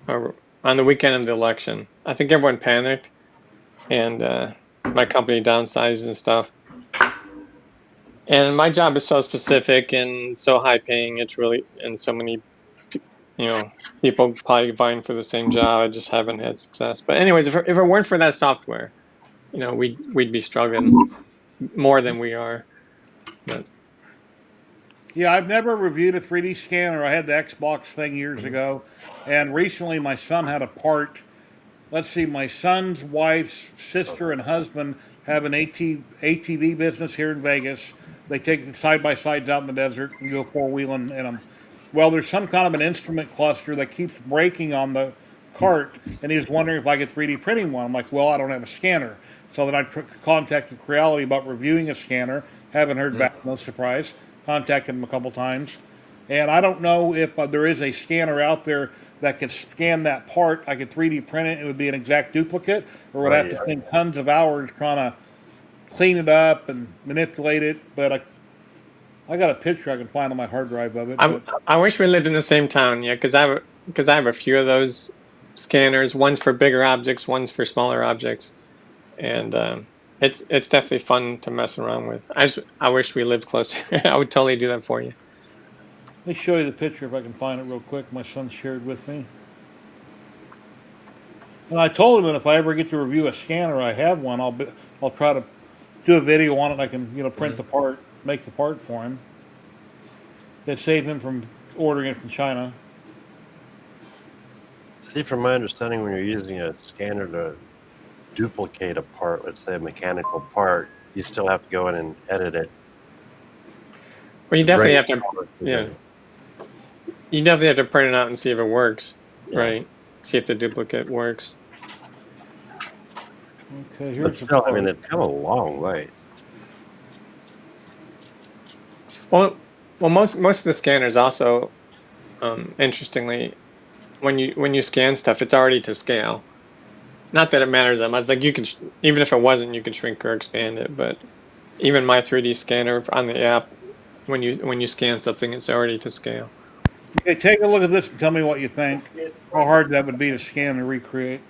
on the weekend of the election. I think everyone panicked, and my company downsized and stuff. And my job is so specific and so high paying. It's really, and so many, people probably vying for the same job. I just haven't had success. But anyways, if it weren't for that software, we'd be struggling more than we are. But yeah, I've never reviewed a 3D scanner. I had the Xbox thing years ago, and recently my son had a part. Let's see, my son's wife's sister and husband have an ATV business here in Vegas. They take the side-by-sides out in the desert and go four-wheeling in them. Well, there's some kind of an instrument cluster that keeps breaking on the cart, and he was wondering if I could 3D print him one. I'm like, well, I don't have a scanner. So then I contacted Creality about reviewing a scanner. Haven't heard back, no surprise. Contacted him a couple times. And I don't know if there is a scanner out there that could scan that part. I could 3D print it. It would be an exact duplicate, or would have to spend tons of hours trying to clean it up and manipulate it. But I got a picture I can find on my hard drive of it. I wish we lived in the same town, yeah, because I have a few of those scanners. One's for bigger objects, one's for smaller objects, and it's definitely fun to mess around with. I wish we lived closer. I would totally do that for you. Let me show you the picture if I can find it real quick. My son shared with me. And I told him that if I ever get to review a scanner, I have one. I'll try to do a video on it. I can print the part, make the part for him. That save him from ordering it from China. See, from my understanding, when you're using a scanner to duplicate a part, let's say a mechanical part, you still have to go in and edit it. Well, you to bring definitely it have to. forward, 'cause Yeah, it- you definitely have to print it out and see if it works. Yeah. Right. See if the duplicate works. Okay, But here's the still, I part. mean, it's come a long ways. Well, most of the scanners also, interestingly, when you scan stuff, it's already to scale. Not that it matters that much. Like you can, even if it wasn't, you can shrink or expand it. But even my 3D scanner on the app, when you scan something, it's already to scale. Okay, take a look at this and tell me what you think. How hard that would be to scan and recreate.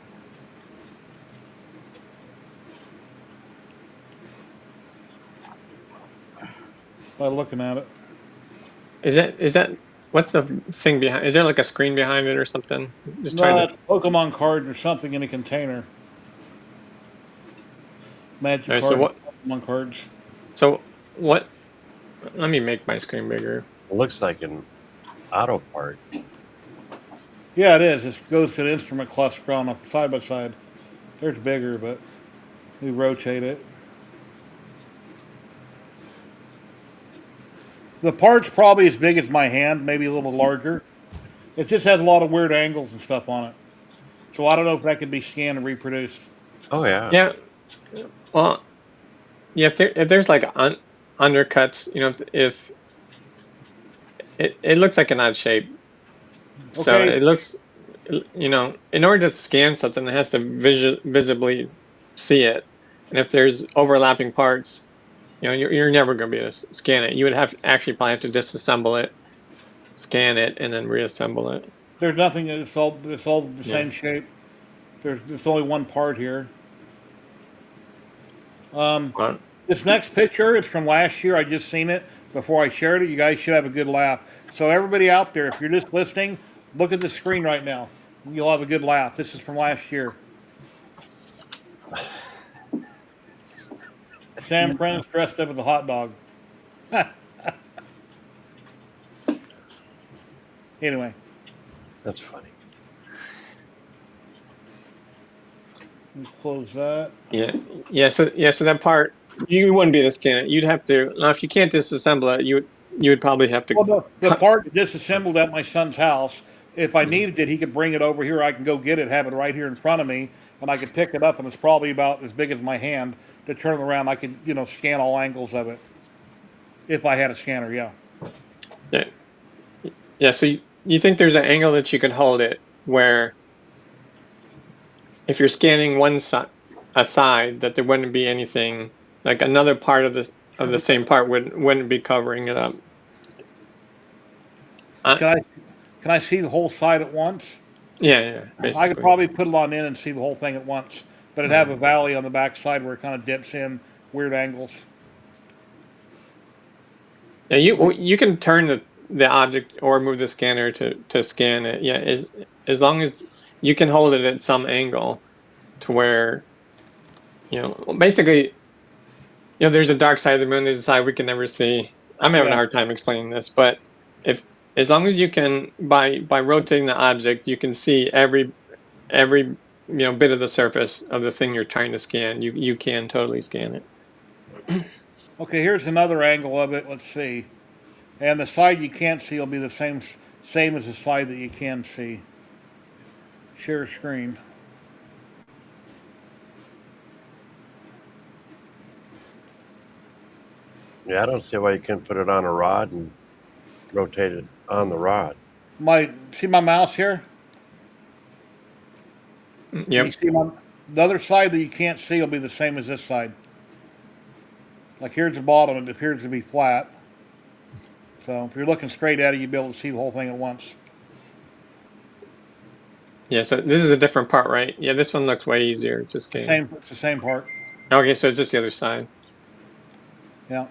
By looking at it. Is that what's the thing behind? Is there like a screen behind it or something? Just trying No, to. it's Pokemon cards or something in a container. Magic All right, cards, Pokemon cards. So what? Let me make my screen bigger. It looks like an auto part. Yeah, it is. It goes to the instrument cluster on a side by side. There's bigger, but we rotate it. The part's probably as big as my hand, maybe a little larger. It just has a lot of weird angles and stuff on it. So I don't know if that could be scanned and reproduced. Oh yeah. Yeah. Well, yeah. If there's like undercuts, if it looks like an odd shape. So Okay. it looks, in order to scan something, it has to visibly see it. And if there's overlapping parts, you're never going to be able to scan it. You would actually probably have to disassemble it, scan it, and then reassemble it. There's nothing. It's all the same shape. There's only one part here. But, This next picture is from last year. I just seen it before I shared it. You guys should have a good laugh. So everybody out there, if you're just listening, look at the screen right now. You'll have a good laugh. This is from last year. Sam Prentice dressed up as a hot dog. Anyway, That's funny. let's close that. yeah. So that part, you wouldn't be able to scan it. You'd have to. Now, if you can't disassemble it, you would probably have to. Well, the part disassembled at my son's house. If I needed it, he could bring it over here. I can go get it, have it right here in front of me, and I could pick it up, and it's probably about as big as my hand. To turn it around, I could, scan all angles of it. If I had a scanner, yeah. Yeah. Yeah. So you think there's an angle that you could hold it where, if you're scanning one side, that there wouldn't be anything like another part of the same part wouldn't be covering it up. Can I see the whole side at once? Yeah. Basically. I could probably put it on in and see the whole thing at once, but it'd have a valley on the back side where it kind of dips in weird angles. Yeah, you can turn the object or move the scanner to scan it. Yeah, as long as you can hold it at some angle to where, basically, there's a dark side of the moon, there's a side we can never see. I'm having a hard time explaining this, but as long as you can, by rotating the object, you can see every bit of the surface of the thing you're trying to scan. You can totally scan it. Okay, here's another angle of it. Let's see. And the side you can't see will be the same as the side that you can see. Share screen. Yeah, I don't see why you couldn't put it on a rod and rotate it on the rod. See my mouse here? Yep. You see the other side that you can't see will be the same as this side. Like here's the bottom, it appears to be flat. So if you're looking straight at it, you'll be able to see the whole thing at once. Yeah, so this is a different part, right? Yeah, this one looks way easier to scan. It's the same part. Okay, so it's just the other side. Yeah.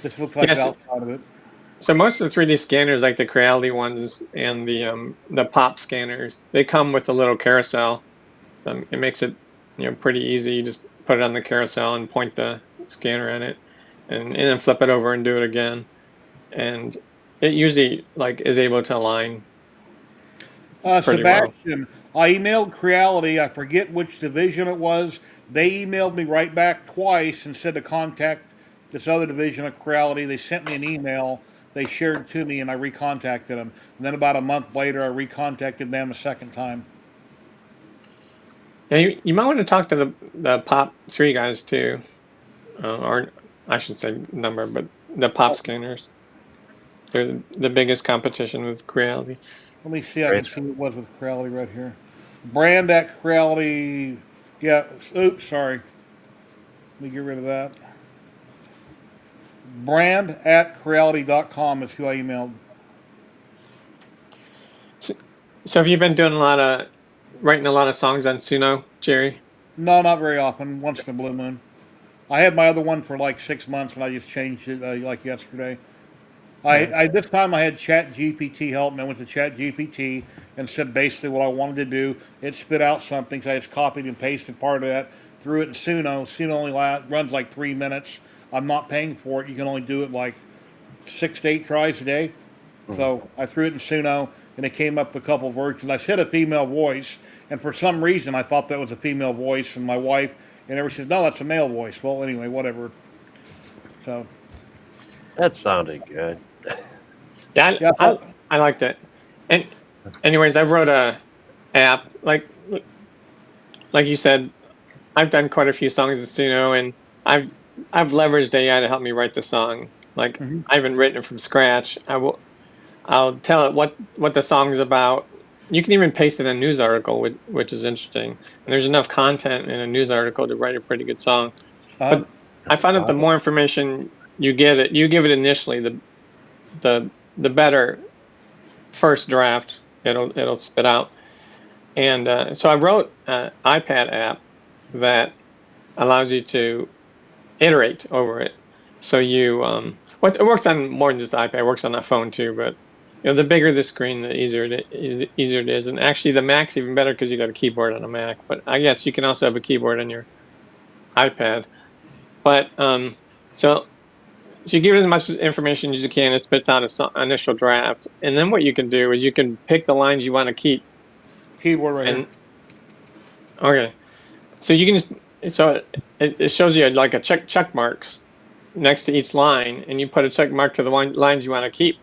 This looks like the outside of it. So most of the 3D scanners, like the Creality ones and the pop scanners, they come with a little carousel. So it makes it pretty easy. You just put it on the carousel and point the scanner at it, and then flip it over and do it again. And it usually is able to align pretty well. Sebastian, I emailed Creality. I forget which division it was. They emailed me right back twice and said to contact this other division of Creality. They sent me an email. They shared to me, and I recontacted them. And then about a month later, I recontacted them a second time. Yeah, you might want to talk to the Pop 3 guys too, or I should say number, but the Pop scanners. They're the biggest competition with Creality. Let me see. I can see what it was with Creality right here. Brand at Creality. Yeah. Oops. Sorry. Let me get rid of that. Brand at Creality.com is who I emailed. So have you been doing writing a lot of songs on Suno, Jerry? No, not very often. Once in a blue moon. I had my other one for like 6 months, and I just changed it like yesterday. I this time I had Chat GPT help me. I went to Chat GPT and said basically what I wanted to do. It spit out something, so I just copied and pasted part of that, threw it in Suno. Suno only runs like 3 minutes. I'm not paying for it. You can only do it like 6 to 8 tries a day. So I threw it in Suno, and it came up with a couple of versions. I said a female voice, and for some reason I thought that was a female voice, and my wife and everybody says, no, that's a male voice. Well, anyway, whatever. So That sounded good. Yeah, I liked it. And anyways, I wrote a app like you said. I've done quite a few songs in Suno, and I've leveraged AI to help me write the song. Like I haven't written it from scratch. I'll tell it what the song's about. You can even paste it in a news article, which is interesting. And there's enough content in a news article to write a pretty good song. But I found that the more information you give it initially, the better first draft it'll spit out. And so I wrote an iPad app that allows you to iterate over it. So it works on more than just iPad. It works on that phone too. But the bigger the screen, the easier it is. And actually, the Mac's even better because you got a keyboard on a Mac. But I guess you can also have a keyboard on your iPad. But so you give it as much information as you can. It spits out an initial draft, and then what you can do is you can pick the lines you want to keep. Keyboard right here. Okay, so you can it shows you like a check marks next to each line, and you put a check mark to the lines you want to keep,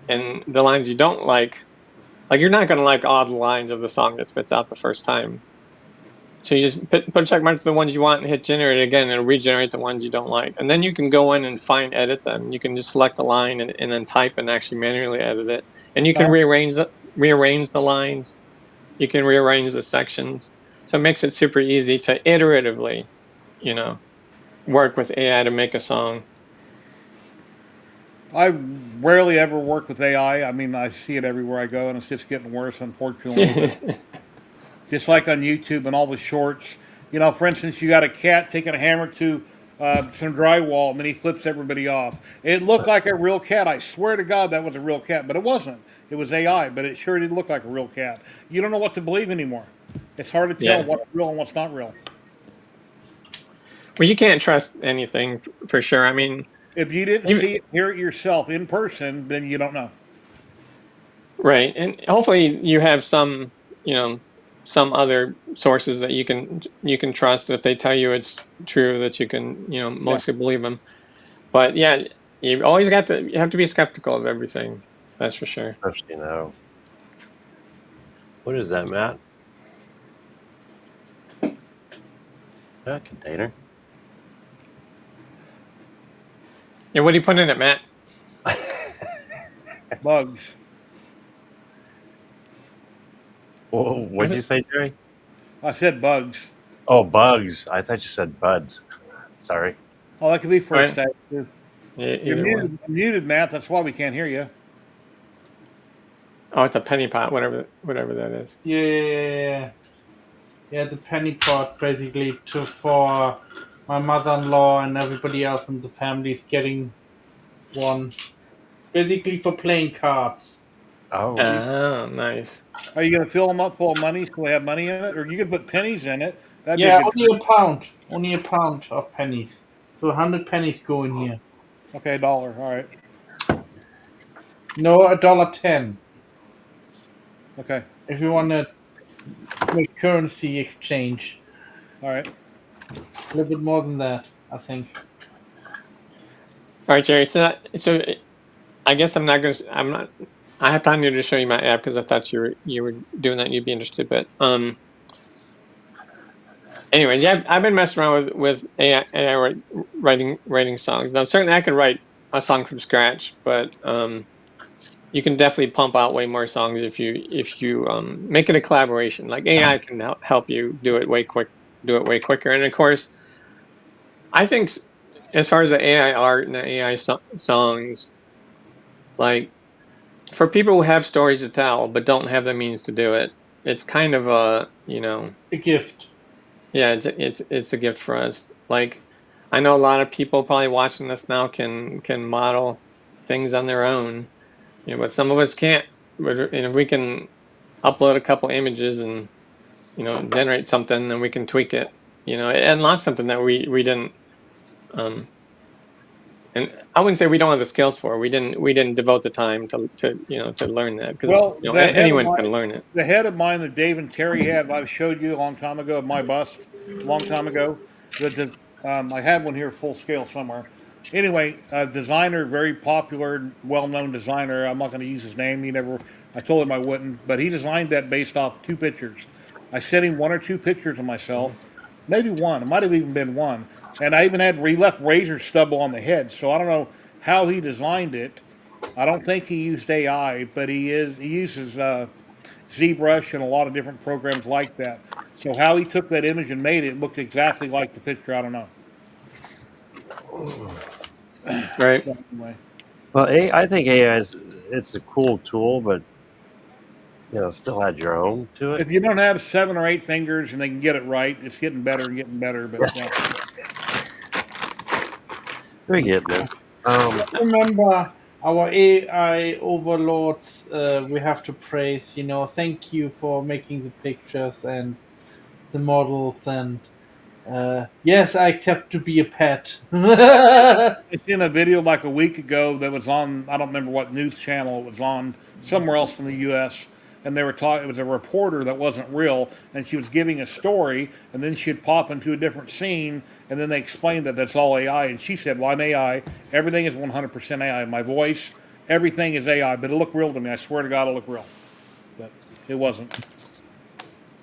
and the lines you don't like you're not going to like all the lines of the song that spits out the first time. So you just put a check mark to the ones you want and hit generate again, and regenerate the ones you don't like. And then you can go in and edit them. You can just select the line and then type and actually manually edit it. And you can rearrange the lines. You can rearrange the sections. So it makes it super easy to iteratively, work with AI to make a song. I rarely ever work with AI. I mean, I see it everywhere I go, and it's just getting worse, unfortunately. Just like on YouTube and all the shorts. For instance, you got a cat taking a hammer to some drywall, and then he flips everybody off. It looked like a real cat. I swear to God that was a real cat, but it wasn't. It was AI, but it sure did look like a real cat. You don't know what to believe anymore. It's hard to tell what's real and what's not real. Well, you can't trust anything for sure. I mean, if you didn't see it, hear it yourself in person, then you don't know. Right, and hopefully you have some some other sources that you can trust. If they tell you it's true, that you can mostly believe them. But yeah, you have to be skeptical of everything. That's for sure. Especially now. What is that, Matt? A container. Yeah, what do you put in it, Matt? Bugs. Oh, what did you say, Jerry? I said bugs. Oh, bugs. I thought you said buds. Sorry. Oh, that could be for a sec too. Yeah, You're muted, Matt. That's why we can't hear you. Oh, it's a penny pot, whatever that is. Yeah, the penny pot basically for my mother-in-law and everybody else in the family is getting one. Basically for playing cards. Oh, Oh, nice. Are you going to fill them up full of money so they have money in it, or you can put pennies in it? That'd be a Yeah, good. only a pound. Only a pound of pennies. So 100 pennies go in here. Okay, $1. All right. No, $1.10. Okay. If you want to make currency exchange. All right. A little bit more than that, I think. All right, Jerry. So I guess I'm not gonna. I'm not. I have time here to show you my app because I thought you were doing that. And you'd be interested, but anyways, yeah, I've been messing around with AI writing songs. Now, certainly, I could write a song from scratch, but you can definitely pump out way more songs if you make it a collaboration. Like AI can help you do it way quicker. And of course, I think as far as the AI art and the AI songs, like for people who have stories to tell but don't have the means to do it, it's kind of A gift. yeah, it's a gift for us. Like I know a lot of people probably watching this now can model things on their own, but some of us can't. But if we can upload a couple images and generate something, then we can tweak it. It unlocks something that we didn't. And I wouldn't say we don't have the skills for it. We didn't devote the time to learn that because Well, anyone can learn it. the head of mine that Dave and Terry had, I showed you a long time ago of my bust, a long time ago. I had one here full scale somewhere. Anyway, a designer, very popular, well-known designer. I'm not going to use his name. He never. I told him I wouldn't, but he designed that based off two pictures. I sent him one or two pictures of myself, maybe one. It might have even been one. And I even had he left razor stubble on the head, so I don't know how he designed it. I don't think he used AI, but he uses ZBrush and a lot of different programs like that. So how he took that image and made it looked exactly like the picture. I don't know. Right. So anyway, well, I think AI is it's a cool tool, but still add your own to it. if you don't have 7 or 8 fingers and they can get it right, it's getting better and getting better. But We're getting there. Remember our AI overlords, we have to praise. Thank you for making the pictures and the models. And yes, I accept to be a pet. I seen a video like a week ago that was on, I don't remember what news channel it was on, somewhere else in the U.S. And they were talking, it was a reporter that wasn't real, and she was giving a story, and then she'd pop into a different scene, and then they explained that that's all AI. And she said, well, I'm AI. Everything is 100% AI. My voice, everything is AI, but it looked real to me. I swear to God, it looked real. But it wasn't.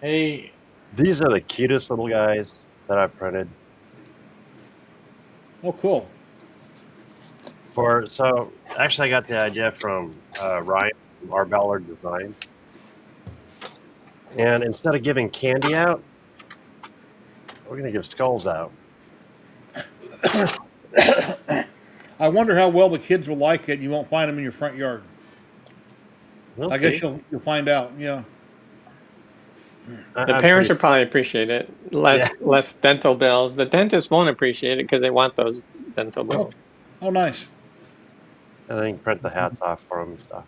Hey, These are the cutest little guys that I printed. Oh, cool. So actually, I got the idea from Ryan from R. Ballard Designs. And instead of giving candy out, we're going to give skulls out. I wonder how well the kids will like it. You won't find them in your front yard. We'll I see. guess you'll find out. Yeah. The I'm parents pretty, will probably appreciate it. Less dental bills. The dentists won't appreciate it because they want those dental bills. Oh, nice. I think print the hats off for them and stuff.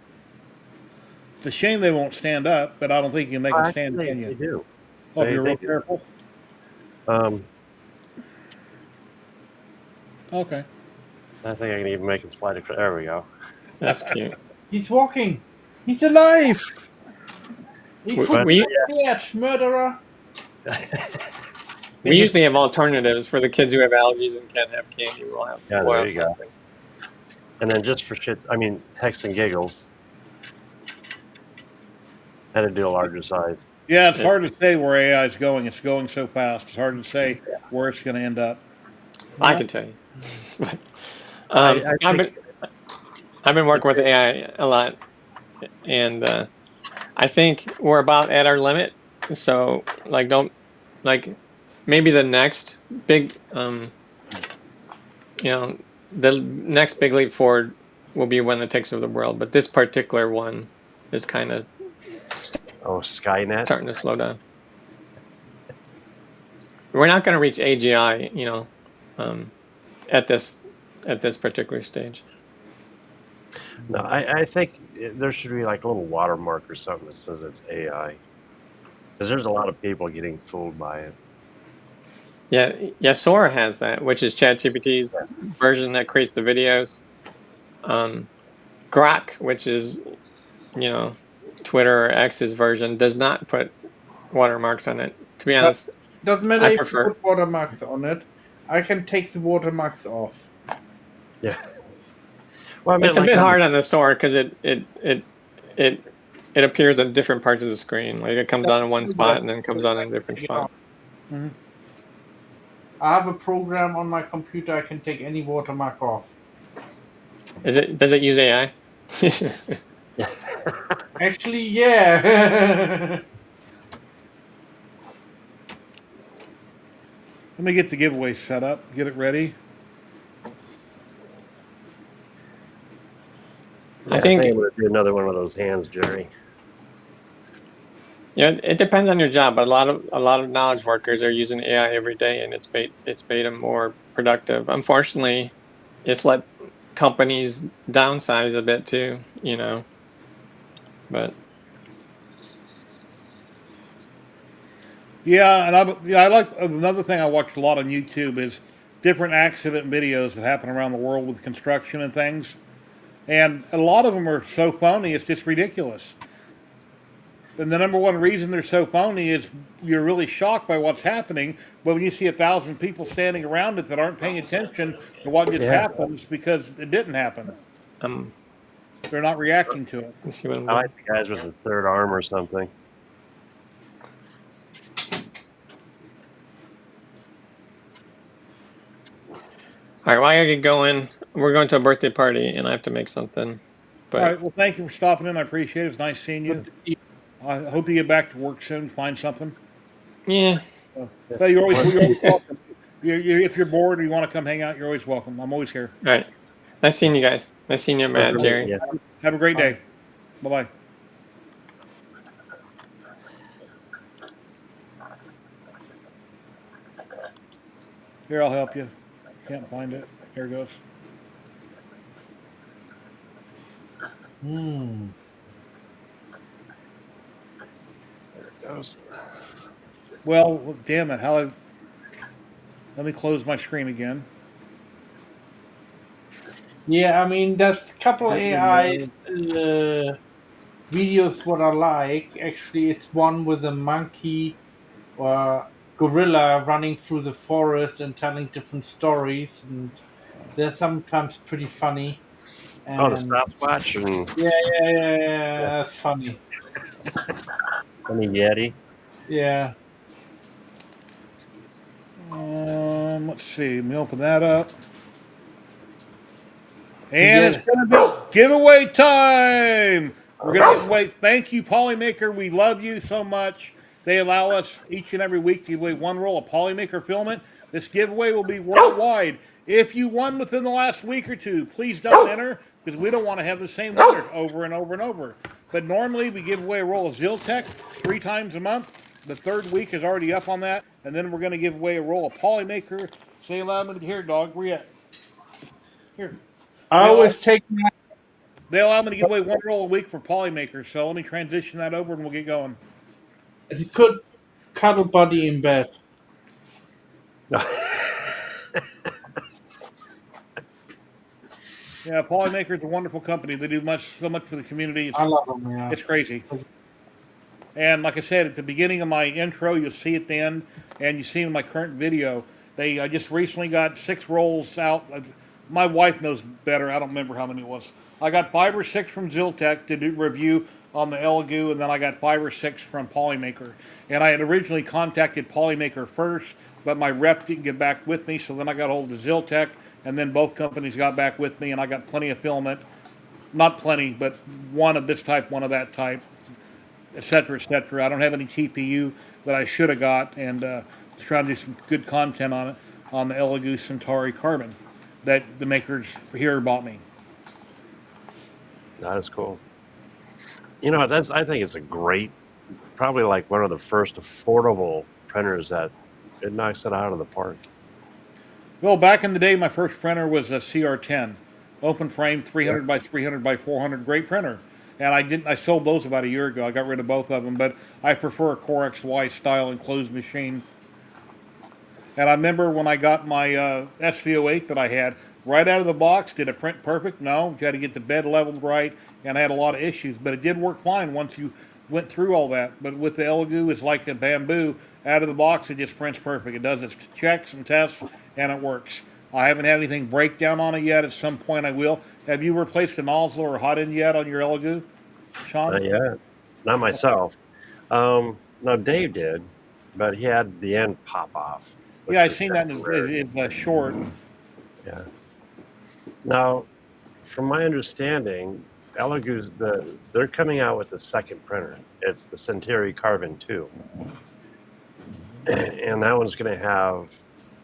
It's a shame they won't stand up, but I don't think you can make them stand, Actually, can they you? do. Oh, if you're They real do. careful. Um, Okay. so I think I can even make them slide across. There we go. That's cute. he's walking. He's alive. He We put we, that murderer. we usually have alternatives for the kids who have allergies and can't have candy. Yeah, We'll there have you go. something. And then just for shit, hex and giggles, had to do a larger size. Yeah, it's hard to say where AI is going. It's going so fast. It's hard to say where it's going to end up. I can tell you. I I've think been working with AI a lot, and I think we're about at our limit. So don't maybe the next big the next big leap forward will be when it takes over the world. But this particular one is kind of Skynet. starting to slow down. We're not going to reach AGI, at this particular stage. No, I think there should be like a little watermark or something that says it's AI. Because there's a lot of people getting fooled by it. Yeah, Sora has that, which is ChatGPT's version that creates the videos. Grok, which is, Twitter or X's version, does not put watermarks on it. To be honest, Doesn't matter I if you prefer. put watermarks on it. I can take the watermarks off. Yeah. Well, I mean, It's a like bit hard on the Sora because it appears on different parts of the screen. Like it comes on in one spot and then comes on in a different spot. I have a program on my computer. I can take any watermark off. Does it use AI? Actually, yeah. Let me get the giveaway set up, get it ready. I think I'm going to do another one of those hands, Jerry. it depends on your job, but a lot of knowledge workers are using AI every day, and it's made them more productive. Unfortunately, it's let companies downsize a bit too, But Yeah, and I like another thing I watch a lot on YouTube is different accident videos that happen around the world with construction and things. And a lot of them are so phony, it's just ridiculous. And the number one reason they're so phony is you're really shocked by what's happening, but when you see 1,000 people standing around it that aren't paying attention to what just happens because it didn't happen, they're not reacting to it. let me see what I'm I doing. like the guys with the third arm or something. All right, well, I gotta get going. We're going to a birthday party, and I have to make something. But All right, well, thank you for stopping in. I appreciate it. It's nice seeing you. I hope you get back to work soon, find something. yeah, So you're always welcome. If you're bored or you want to come hang out, you're always welcome. I'm always here. all right. Nice seeing you guys. Nice seeing you, Matt, Jerry. Yeah. Have a great day. Bye bye. Here, I'll help you. Can't find it. Here it goes. Well, damn it. Let me close my screen again. Yeah, I mean, there's a couple AI videos what I like. Actually, it's one with a monkey or gorilla running through the forest and telling different stories, and they're sometimes pretty funny. And Oh, the Sasquatch and yeah, that's funny. the Yeti. Yeah. Let's see. Let me open that up. And it's going to be giveaway time. We're going to give away. Thank you, Polymaker. We love you so much. They allow us each and every week to give away one roll of Polymaker filament. This giveaway will be worldwide. If you won within the last week or two, please don't enter because we don't want to have the same winners over and over and over. But normally we give away a roll of Ziltech 3 times a month. The third week is already up on that. And then we're going to give away a roll of Polymaker. Say loud, here, dog. Where you at? Here. I always take my. They allow me to give away one roll a week for Polymaker, so let me transition that over and we'll get going. It's a good cuddle buddy in bed. Yeah, Polymaker is a wonderful company. They do so much for the community. I love them. Yeah. It's crazy. And like I said, at the beginning of my intro, you'll see at the end, and you see in my current video, I just recently got 6 rolls out. My wife knows better. I don't remember how many it was. I got 5 or 6 from Ziltech to do review on the Elegoo, and then I got 5 or 6 from Polymaker. And I had originally contacted Polymaker first, but my rep didn't get back with me, so then I got hold of Ziltech, and then both companies got back with me, and I got plenty of filament. Not plenty, but one of this type, one of that type, etc., etc. I don't have any TPU that I should have got, and just trying to do some good content on it on the Elegoo Centauri Carbon that the makers here bought me. That is cool. You know, I think it's a great, probably like one of the first affordable printers that it knocks it out of the park. Well, back in the day, my first printer was a CR10. open frame, Yeah. 300 by 300 by 400, great printer. And I didn't. I sold those about a year ago. I got rid of both of them, but I prefer a Core XY style enclosed machine. And I remember when I got my SVO8 that I had, right out of the box, did it print perfect? No, you had to get the bed leveled right, and I had a lot of issues. But it did work fine once you went through all that. But with the Elegoo, it's like a bamboo. Out of the box, it just prints perfect. It does its checks and tests, and it works. I haven't had anything break down on it yet. At some point, I will. Have you replaced a nozzle or a hot end yet on your Elegoo, Sean? Not yet. Not myself. No, Dave did, but he had the end pop off, Yeah, which I was seen kind that of in rare. his short. Yeah. Now, from my understanding, Elegoo's they're coming out with a second printer. It's the Centauri Carbon 2. And that one's going to have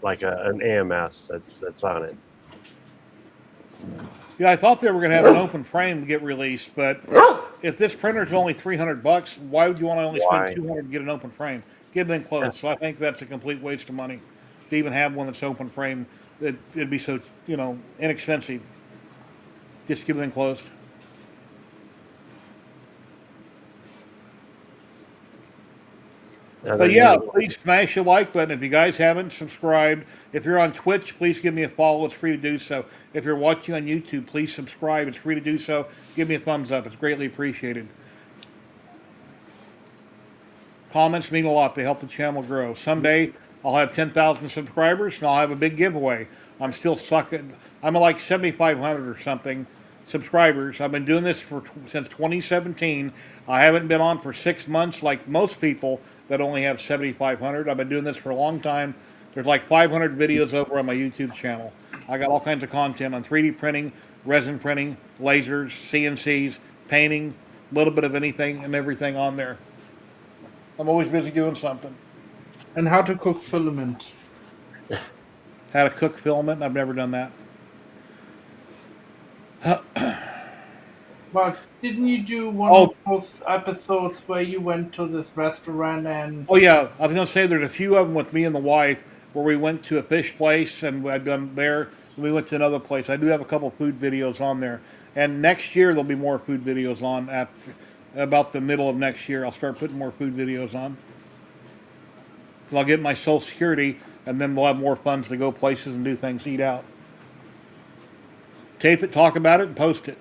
like an AMS that's on it. Yeah, I thought they were going to have an open frame get released, but if this printer's only $300, why would you want to only spend Why? 200 to get an open frame? Get it Yeah. enclosed. So I think that's a complete waste of money to even have one that's open frame. It'd be so inexpensive. Just give it enclosed. Now But they're yeah, giving. please smash the like button. If you guys haven't subscribed, if you're on Twitch, please give me a follow. It's free to do so. If you're watching on YouTube, please subscribe. It's free to do so. Give me a thumbs up. It's greatly appreciated. Comments mean a lot. They help the channel grow. Someday I'll have 10,000 subscribers and I'll have a big giveaway. I'm still sucking. I'm at like 7,500 or something subscribers. I've been doing this since 2017. I haven't been on for 6 months like most people that only have 7,500. I've been doing this for a long time. There's like 500 videos over on my YouTube channel. I got all kinds of content on 3D printing, resin printing, lasers, CNCs, painting, a little bit of anything and everything on there. I'm always busy doing something. And how to cook filament. How to cook filament? I've never done that. But didn't you do one of Oh, those episodes where you went to this restaurant and oh yeah. I was gonna say there's a few of them with me and the wife where we went to a fish place and I've done there. And we went to another place. I do have a couple food videos on there. And next year there'll be more food videos on after about the middle of next year. I'll start putting more food videos on. So I'll get my Social Security and then we'll have more funds to go places and do things, eat out. Tape it, talk about it, and post it.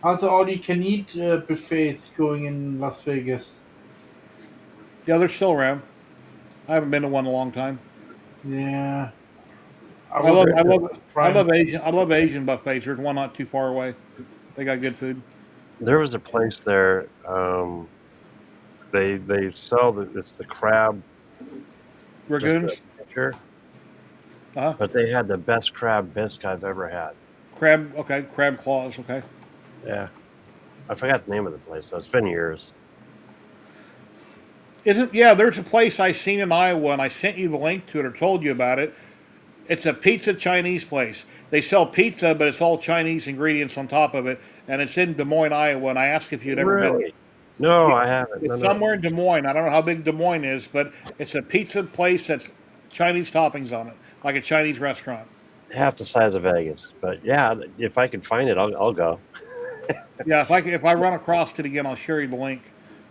how's the all-you-can-eat buffets going in Las Vegas? Yeah, they're still around. I haven't been to one in a long time. Yeah, I I was love, There, I love, I trying. love Asian. I love Asian buffets. There's one not too far away. They got good food. there was a place there. They sell it's the crab, just Ragoons, the picture, uh huh. but they had the best crab bisque I've ever had. Crab, okay. Crab claws, okay. Yeah, I forgot the name of the place. So it's been years. Isn't yeah? There's a place I seen in Iowa, and I sent you the link to it or told you about it. It's a pizza Chinese place. They sell pizza, but it's all Chinese ingredients on top of it, and it's in Des Moines, Iowa. And I asked if you'd ever been there. Really? No, I haven't. No, It's no. somewhere in Des Moines. I don't know how big Des Moines is, but it's a pizza place that's Chinese toppings on it, like a Chinese restaurant. Half the size of Vegas, but yeah, if I can find it, I'll go. Yeah, if I run across it again, I'll share you the link.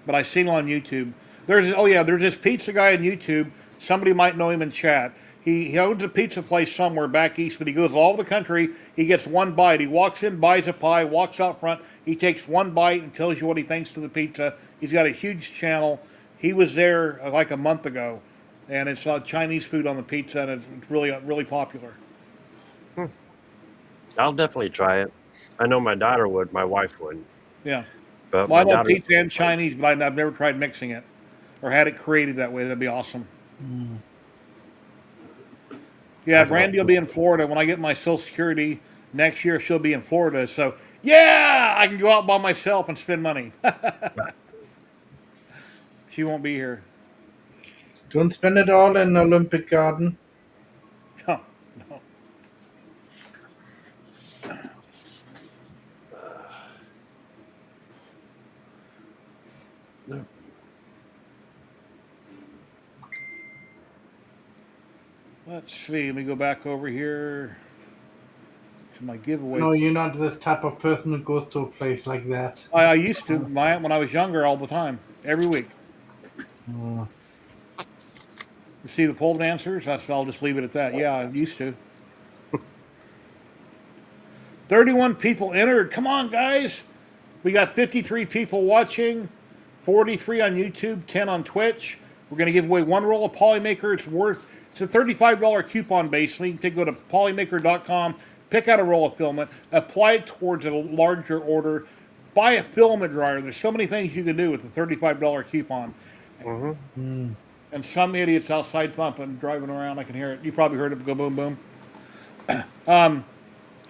But I seen it on YouTube. There's this pizza guy on YouTube. Somebody might know him in chat. He owns a pizza place somewhere back east, but he goes all over the country. He gets one bite. He walks in, buys a pie, walks out front. He takes one bite and tells you what he thinks to the pizza. He's got a huge channel. He was there like a month ago, and it's Chinese food on the pizza, and it's really popular. I'll definitely try it. I know my daughter would, my wife wouldn't, Yeah. but Well, my I love daughter. pizza and Chinese, but I've never tried mixing it or had it created that way. That'd be awesome. Mm. Yeah, Talk about Brandy will be in Florida. When I get my Social Security next year, she'll be in Florida. So, yeah, I can go out by myself and spend money. She won't be here. Don't spend it all in Olympic Garden. No, no. No. Let's see. Let me go back over here. my giveaway. No, you're not the type of person who goes to a place like that. I used to when I was younger all the time, every week. Uh, You see the pole dancers? I'll just leave it at that. Yeah, I used to. 31 people entered. Come on, guys. We got 53 people watching, 43 on YouTube, 10 on Twitch. We're going to give away one roll of Polymaker. It's a $35 coupon basically. You can go to polymaker.com, pick out a roll of filament, apply it towards a larger order, buy a filament dryer. There's so many things you can do with a $35 coupon. Mm-hmm. And some idiots outside thumping, driving around. I can hear it. You probably heard it go boom, boom.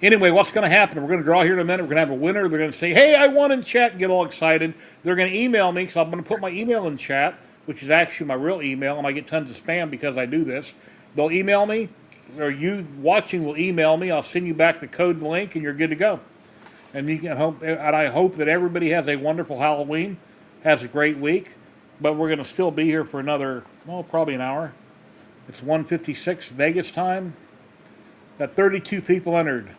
Anyway, what's going to happen? We're going to draw here in a minute. We're going to have a winner. They're going to say, hey, I won in chat and get all excited. They're going to email me, so I'm going to put my email in chat, which is actually my real email, and I get tons of spam because I do this. They'll email me, or you watching will email me. I'll send you back the code and link, and you're good to go. And I hope that everybody has a wonderful Halloween, has a great week. But we're going to still be here for another, probably an hour. It's 1:56 Vegas time. Got 32 people entered.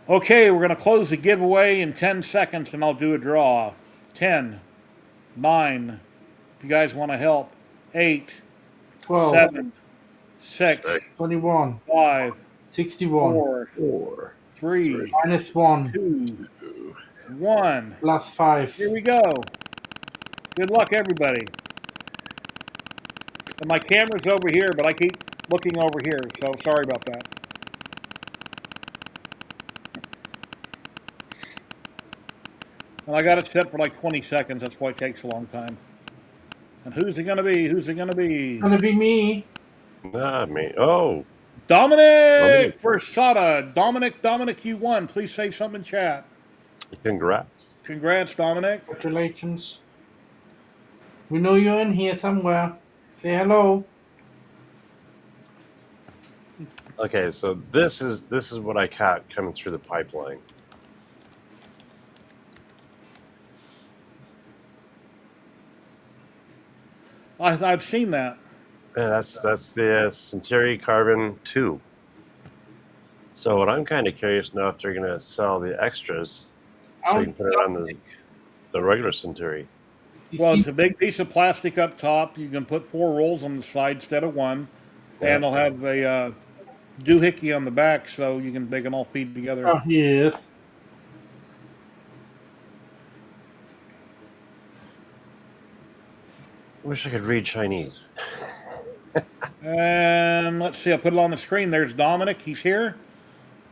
Okay, we're going to close the giveaway in 10 seconds and I'll do a draw. 10, 9, if you guys want to help, 8, 12, 7, 6, 21, 5, 61, 4, 4, 3, minus 1, 2, 1. plus 5. Here we go. Good luck, everybody. And my camera's over here, but I keep looking over here, so sorry about that. And I got it set for like 20 seconds. That's why it takes a long time. And who's it going to be? Who's it going to be? It's gonna be me. Not me. Oh, Dominic Versada. Dominic, you won. Please say something in chat. congrats. Congrats, Dominic. Congratulations. We know you're in here somewhere. Say hello. Okay, so this is what I caught coming through the pipeline. I've seen that. Yeah, that's the Centauri Carbon 2. So what I'm kind of curious now if they're going to sell the extras so you can put it on the regular Centauri. Well, it's a big piece of plastic up top. You can put 4 rolls on the side instead of 1. Yeah. And they'll have a doohickey on the back so they can all feed together. Oh, yes. Wish I could read Chinese. And let's see, I'll put it on the screen. There's Dominic. He's here.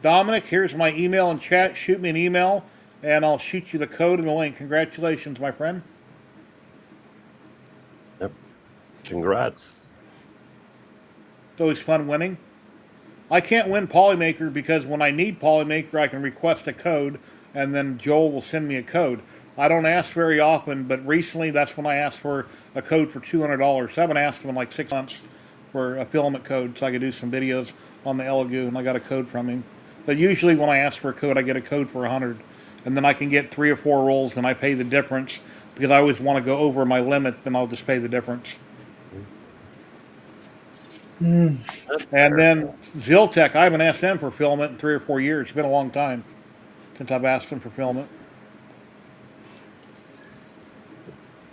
Dominic, here's my email in chat. Shoot me an email, and I'll shoot you the code and the link. Congratulations, my friend. Yep. Congrats. It's always fun winning. I can't win Polymaker because when I need Polymaker, I can request a code, and then Joel will send me a code. I don't ask very often, but recently that's when I asked for a code for $200. I haven't asked him in like 6 months for a filament code so I could do some videos on the Elegoo, and I got a code from him. But usually when I ask for a code, I get a code for 100, and then I can get 3 or 4 rolls, and I pay the difference because I always want to go over my limit. Then I'll just pay the difference. And then Ziltech, I haven't asked them for filament in 3 or 4 years. It's been a long time since I've asked them for filament.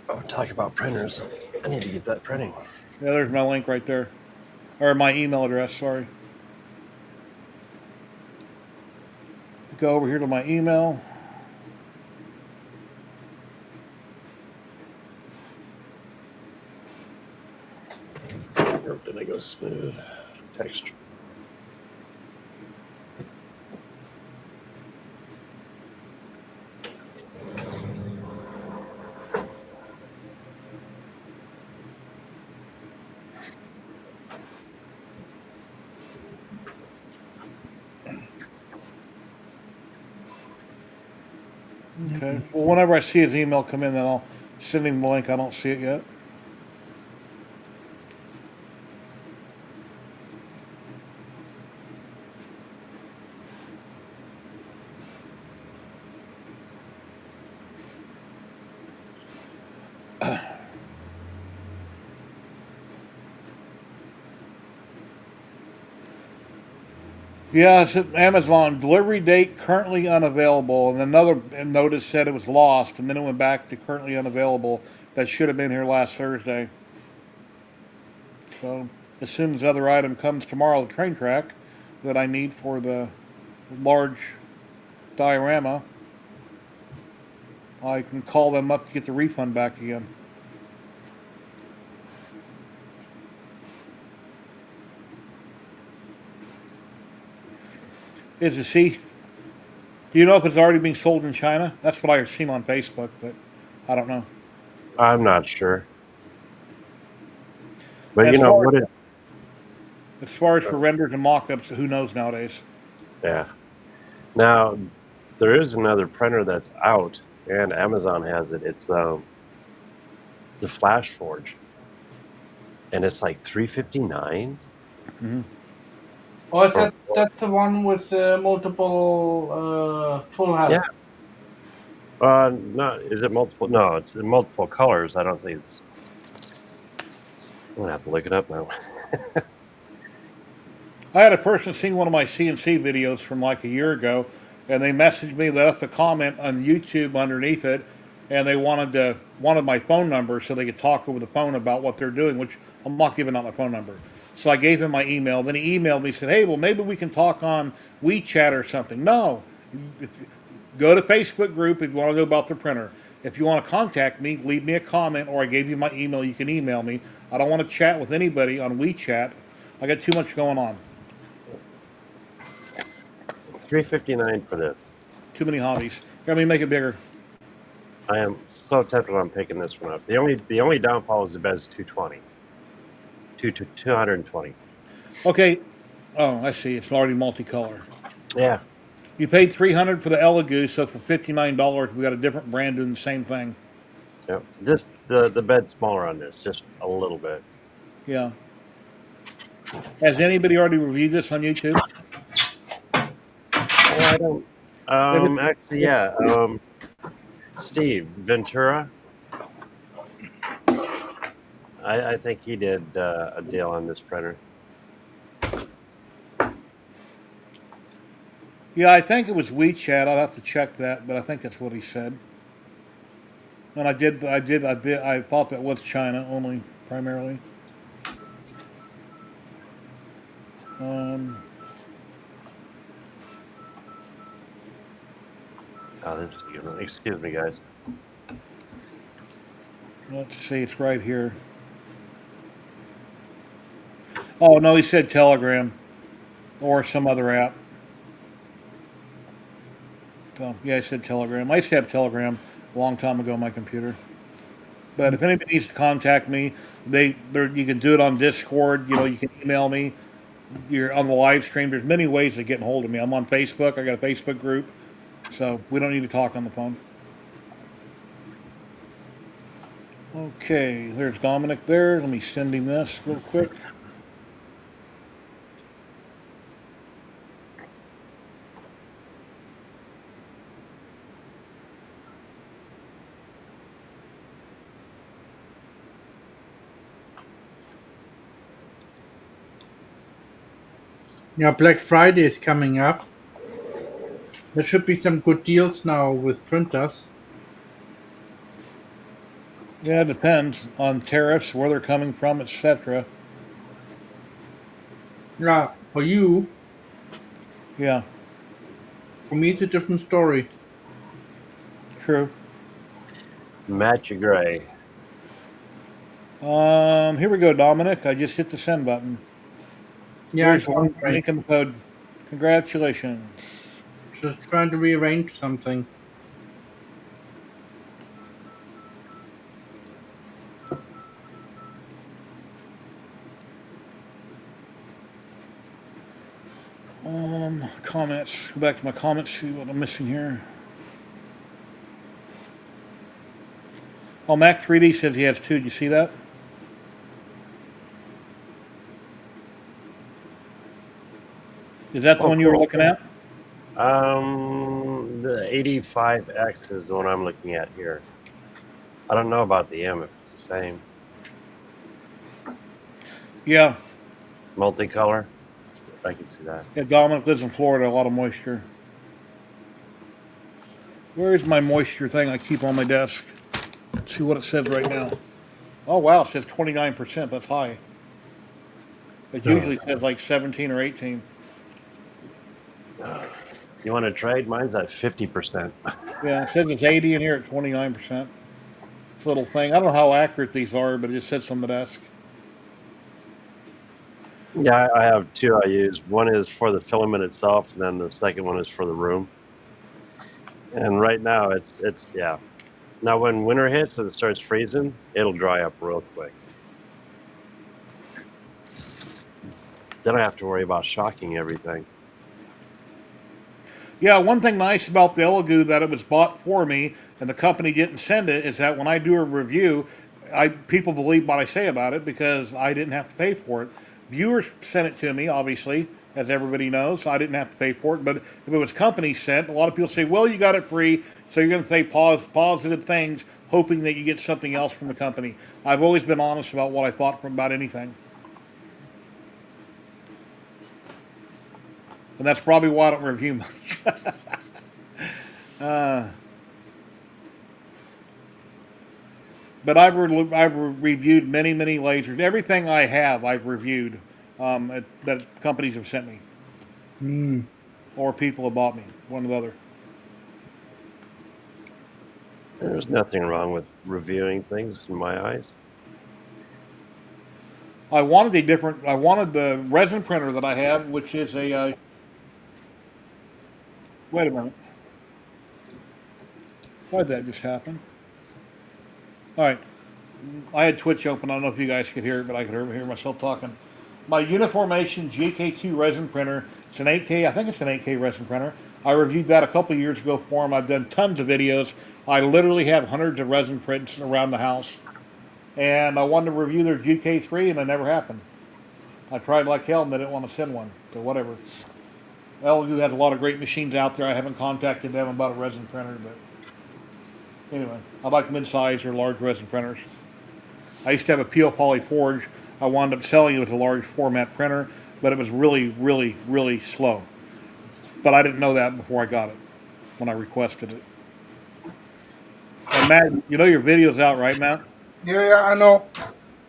Oh, talk about printers. I need to get that printing. Yeah, there's my link right there. Or my email address, sorry. Go over here to my email. Or did I go smooth? Texture. Okay. Well, whenever I see his email come in, then I'll send him the link. I don't see it yet. Yeah, it's at Amazon. Delivery date currently unavailable, and another notice said it was lost, and then it went back to currently unavailable. That should have been here last Thursday. So as soon as the other item comes tomorrow, the train track that I need for the large diorama, I can call them up to get the refund back again. Is the see? Do you know if it's already being sold in China? That's what I seen on Facebook, but I don't know. I'm not sure. But As you know far what it as far as for renders and mock-ups, who knows nowadays? yeah. Now there is another printer that's out and Amazon has it. It's the Flash Forge. And it's like $359. Oh, is Or that's the one with multiple tool yeah. heads? No, is it multiple? No, it's in multiple colors. I don't think it's. I'm gonna have to look it up now. I had a person seen one of my CNC videos from like a year ago, and they messaged me, left a comment on YouTube underneath it, and they wanted my phone number so they could talk over the phone about what they're doing, which I'm not giving out my phone number. So I gave him my email. Then he emailed me, said, "Hey, well maybe we can talk on WeChat or something." No, if, go to Facebook group if you want to know about the printer. If you want to contact me, leave me a comment, or I gave you my email. You can email me. I don't want to chat with anybody on WeChat. I got too much going on. $359 for this. Too many hobbies. Let me make it bigger. I am so tempted on picking this one up. The only downfall is the bed's 220. 220. Okay. Oh, I see. It's already multicolor. Yeah. You paid $300 for the Elegoo, so for $59, we got a different brand doing the same thing. Yep. Just the bed's smaller on this, just a little bit. Yeah. Has anybody already reviewed this on YouTube? I don't. Actually, If- yeah. Steve Ventura. I think he did a deal on this printer. Yeah, I think it was WeChat. I'll have to check that, but I think that's what he said. And I thought that was China only, primarily. Um, Oh, excuse me, guys. let's see, it's right here. Oh, no, he said Telegram or some other app. So, yeah, I said Telegram. I used to have Telegram a long time ago on my computer. But if anybody needs to contact me, you can do it on Discord. You know, you can email me. You're on the live stream. There's many ways of getting hold of me. I'm on Facebook. I got a Facebook group, so we don't need to talk on the phone. Okay, there's Dominic there. Let me send him this real quick. Yeah, Black Friday is coming up. There should be some good deals now with printers. Yeah, it depends on tariffs, where they're coming from, etc. Yeah, for you, Yeah, for me, it's a different story. true. Matcha Gray. Here we go, Dominic. I just hit the send button. Yeah, Here's it's one one right. link in the code. Congratulations. Just trying to rearrange something. Comments. Go back to my comments. See what I'm missing here. Oh, Mac 3D says he has two. Did you see that? Is that the Oh, one you were cool. looking at? The 85X is the one I'm looking at here. I don't know about the M if it's the same. Yeah. Multicolor. I can see that. Yeah, Dominic lives in Florida, a lot of moisture. Where is my moisture thing I keep on my desk? Let's see what it says right now. Oh wow, it says 29%. That's high. It usually says like 17 or 18. You want to trade? Mine's at 50%. Yeah, it says it's 80 in here at 29%. This little thing. I don't know how accurate these are, but it just sits on the desk. Yeah, I have two I use. One is for the filament itself, and then the second one is for the room. And right now, it's yeah. Now, when winter hits and it starts freezing, it'll dry up real quick. Then I have to worry about shocking everything. Yeah, one thing nice about the Elegoo that it was bought for me and the company didn't send it is that when I do a review, people believe what I say about it because I didn't have to pay for it. Viewers sent it to me, obviously, as everybody knows, so I didn't have to pay for it. But if it was company sent, a lot of people say, "Well, you got it free," so you're going to say positive things, hoping that you get something else from the company. I've always been honest about what I thought about anything. And that's probably why I don't review much. But I've reviewed many lasers. Everything I have, I've reviewed that companies have sent me or people have bought me, one or the other. There's nothing wrong with reviewing things in my eyes. I wanted the resin printer that I have, which is a. Wait a minute. Why did that just happen? All right. I had Twitch open. I don't know if you guys could hear it, but I could hear myself talking. My Uniformation GK2 resin printer. It's an 8K. I think it's an 8K resin printer. I reviewed that a couple of years ago for them. I've done tons of videos. I literally have hundreds of resin prints around the house. And I wanted to review their GK3, and it never happened. I tried like hell, and they didn't want to send one. So whatever. LU has a lot of great machines out there. I haven't contacted them about a resin printer, but anyway, I like mid-size or large resin printers. I used to have a Peel Poly Forge. I wound up selling it with a large format printer, but it was really slow. But I didn't know that before I got it, when I requested it. And Matt, you know your video's out, right, Matt? Yeah, I know.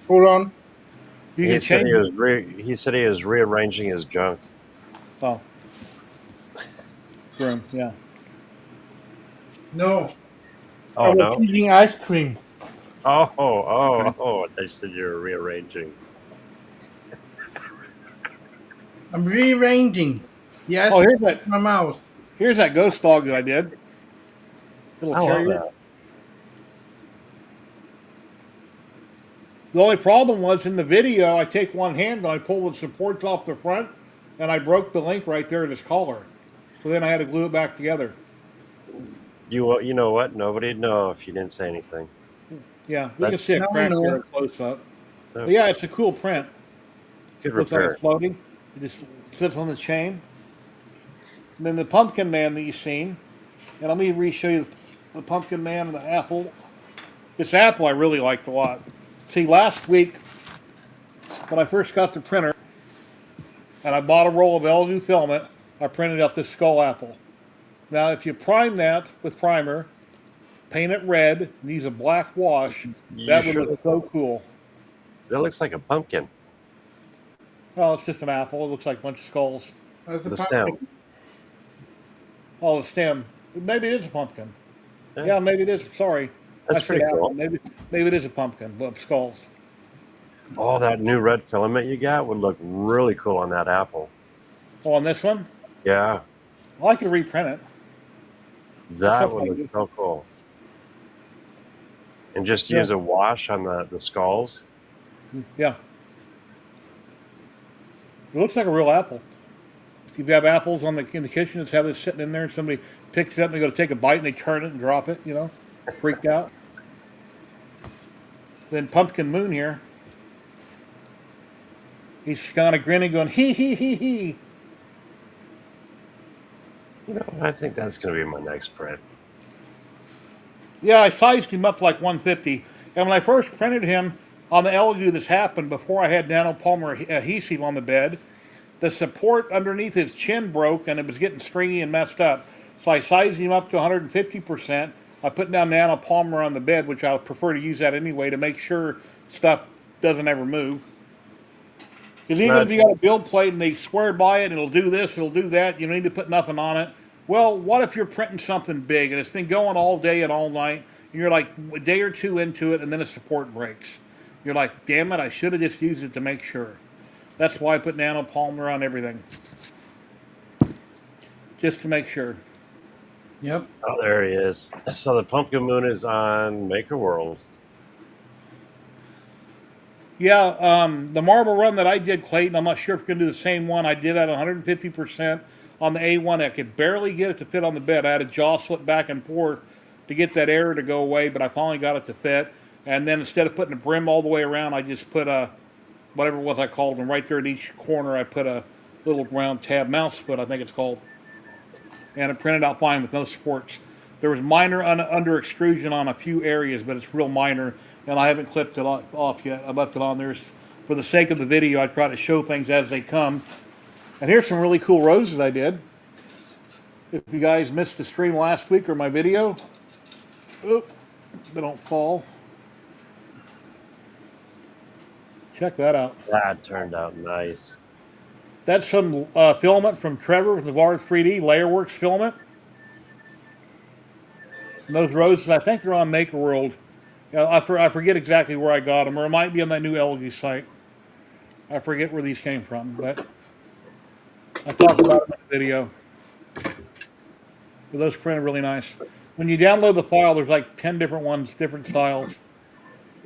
Hold on. You He can said change he it. was he said he was rearranging his junk. Oh. Room, yeah. No. I Oh was no! eating ice cream. Oh! They said you were rearranging. I'm rearranging. Yes, Oh, here's that. my mouse. Here's that ghost dog that I did. Little I love terrier. that. The only problem was in the video, I take one hand and I pull the supports off the front, and I broke the link right there in his collar. So then I had to glue it back together. You know what? Nobody'd know if you didn't say anything. Yeah, we can That's see a Now I crack know. there in close up. no, But yeah, it's a cool print. good Looks like repair. it's floating. It just sits on the chain. And then the pumpkin man that you've seen. And let me re-show you the pumpkin man and the apple. This apple I really liked a lot. See, last week when I first got the printer and I bought a roll of LU filament, I printed out this skull apple. Now, if you prime that with primer, paint it red, and use a black wash, that would look so cool. That looks like a pumpkin. Well, it's just an apple. It looks like a bunch of skulls. That's a The pumpkin. stem. Oh, the stem. Maybe it is a pumpkin. Yeah. Yeah, maybe it is. Sorry. That's I said pretty apple. cool. Maybe it is a pumpkin. Look, skulls. Oh, that new red filament you got would look really cool on that apple. Oh, on this one? Yeah, Well, I could reprint it. that Something would like look this. so cool. And just Yeah. use a wash on the skulls. Yeah. It looks like a real apple. If you have apples in the kitchen, just have this sitting in there, and somebody picks it up, and they go to take a bite, and they turn it and drop it. You know, freaked out. Then Pumpkin Moon here. He's kind of grinning, going hee hee hee hee. You know, I think that's going to be my next print. Yeah, I sized him up like 150, and when I first printed him on the LU, this happened before I had nanopolymer adhesive on the bed. the support underneath his chin broke and it was getting stringy and messed up. So I sized him up to 150%. I put down nanopolymer on the bed, which I prefer to use that anyway to make sure stuff doesn't ever move. Because even Not, if you got a build plate and they swear by it, it'll do this, it'll do that, you don't need to put nothing on it. Well, what if you're printing something big and it's been going all day and all night, and you're like a day or two into it and then a support breaks? You're like, damn it, I should have just used it to make sure. That's why I put nanopolymer on everything. Just to make sure. Yep. oh, there he is. So the Pumpkin Moon is on Maker World. Yeah, the marble run that I did, Clayton, I'm not sure if you're going to do the same one. I did at 150% on the A1. I could barely get it to fit on the bed. I had to jostle it back and forth to get that error to go away, but I finally got it to fit. And then instead of putting a brim all the way around, I just put a, whatever it was I called them, right there at each corner, I put a little round tab, mouse foot, I think it's called. And it printed out fine with no supports. There was minor under extrusion on a few areas, but it's real minor, and I haven't clipped it off yet. I left it on there for the sake of the video. I try to show things as they come. And here's some really cool roses I did. If you guys missed the stream last week or my video, oop, they don't fall. Check that out. That turned out nice. That's some filament from Trevor with the VAR 3D Layerworks filament. And those roses, I think they're on Maker World. I forget exactly where I got them, or it might be on that new Elegoo site. I forget where these came from, but I talked about them in the video. But those printed really nice. When you download the file, there's like 10 different ones, different styles.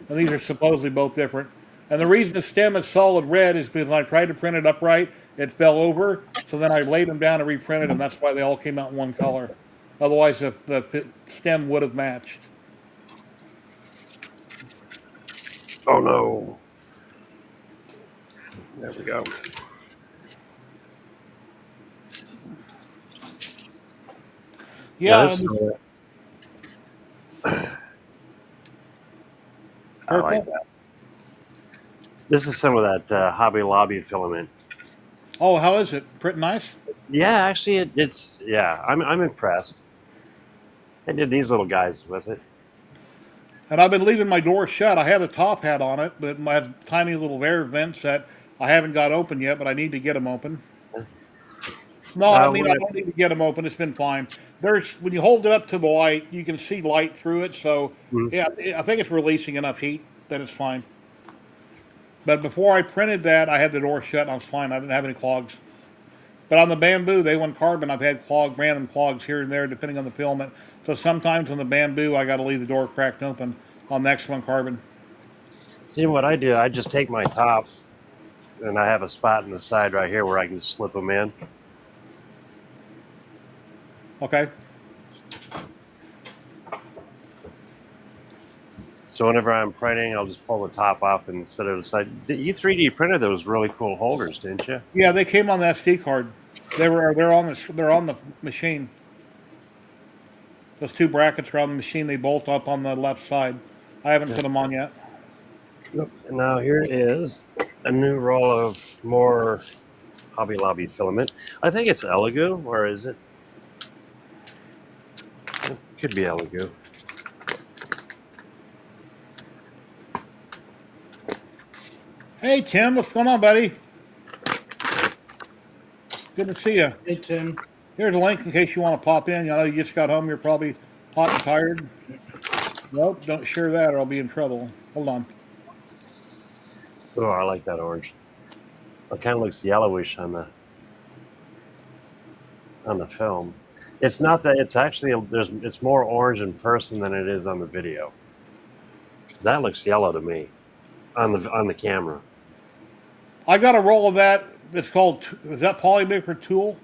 And these are supposedly both different. And the reason the stem is solid red is because when I tried to print it upright, it fell over. So then I laid them down and reprinted them. That's why they all came out in one color. Otherwise, the stem would have matched. Oh no. There we go. Yeah, this, I like that. This is some of that Hobby Lobby filament. oh, how is it? Pretty nice? Yeah, actually, it's yeah. I'm impressed. I did these little guys with it. And I've been leaving my door shut. I have a top hat on it, but I have tiny little air vents that I haven't got open yet, but I need to get them open. No, I mean, I don't need to get them open. It's been fine. When you hold it up to the light, you can see light through it. So, yeah, I think it's releasing enough heat that it's fine. But before I printed that, I had the door shut and I was fine. I didn't have any clogs. But on the bamboo, they went carbon. I've had random clogs here and there, depending on the filament. So sometimes on the bamboo, I got to leave the door cracked open. On the next one, carbon. See what I do? I just take my top, and I have a spot in the side right here where I can slip them in. Okay. So whenever I'm printing, I'll just pull the top off and set it aside. You 3D printed those really cool holders, didn't you? Yeah, they came on the SD card. They're on the machine. Those two brackets are on the machine. They bolt up on the left side. I haven't put them on yet. Yep. And now here is a new roll of more Hobby Lobby filament. I think it's Elegoo, or is it? It could be Elegoo. Hey, Tim, what's going on, buddy? Good to see you. Hey, Tim. Here's a link in case you want to pop in. I know you just got home. You're probably hot and tired. Nope, don't share that or I'll be in trouble. Hold on. Oh, I like that orange. It kind of looks yellowish on the film. It's not that. It's actually it's more orange in person than it is on the video. Because that looks yellow to me on the camera. I got a roll of that. That's called. Is that Polymaker Tool?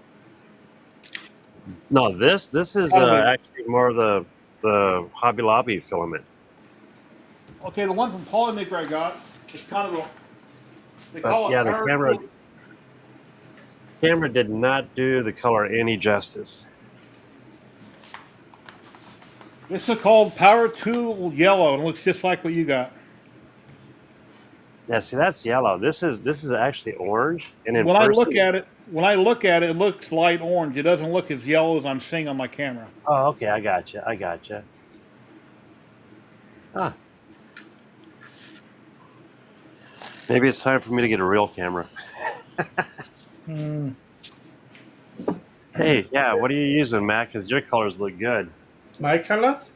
No, this is actually more of the Hobby Lobby filament. Okay, the one from Polymaker I got is kind of a. They call it the camera did not do the color any justice. This is called Power Tool Yellow, and it looks just like what you got. Yeah, see, that's yellow. This is actually orange, and in When I look person. at it, it looks light orange. It doesn't look as yellow as I'm seeing on my camera. Oh, okay, I got you. I got you. Huh. Maybe it's time for me to get a real camera. Hmm. Hey, yeah, what are you using, Matt? Because your colors look good My colors?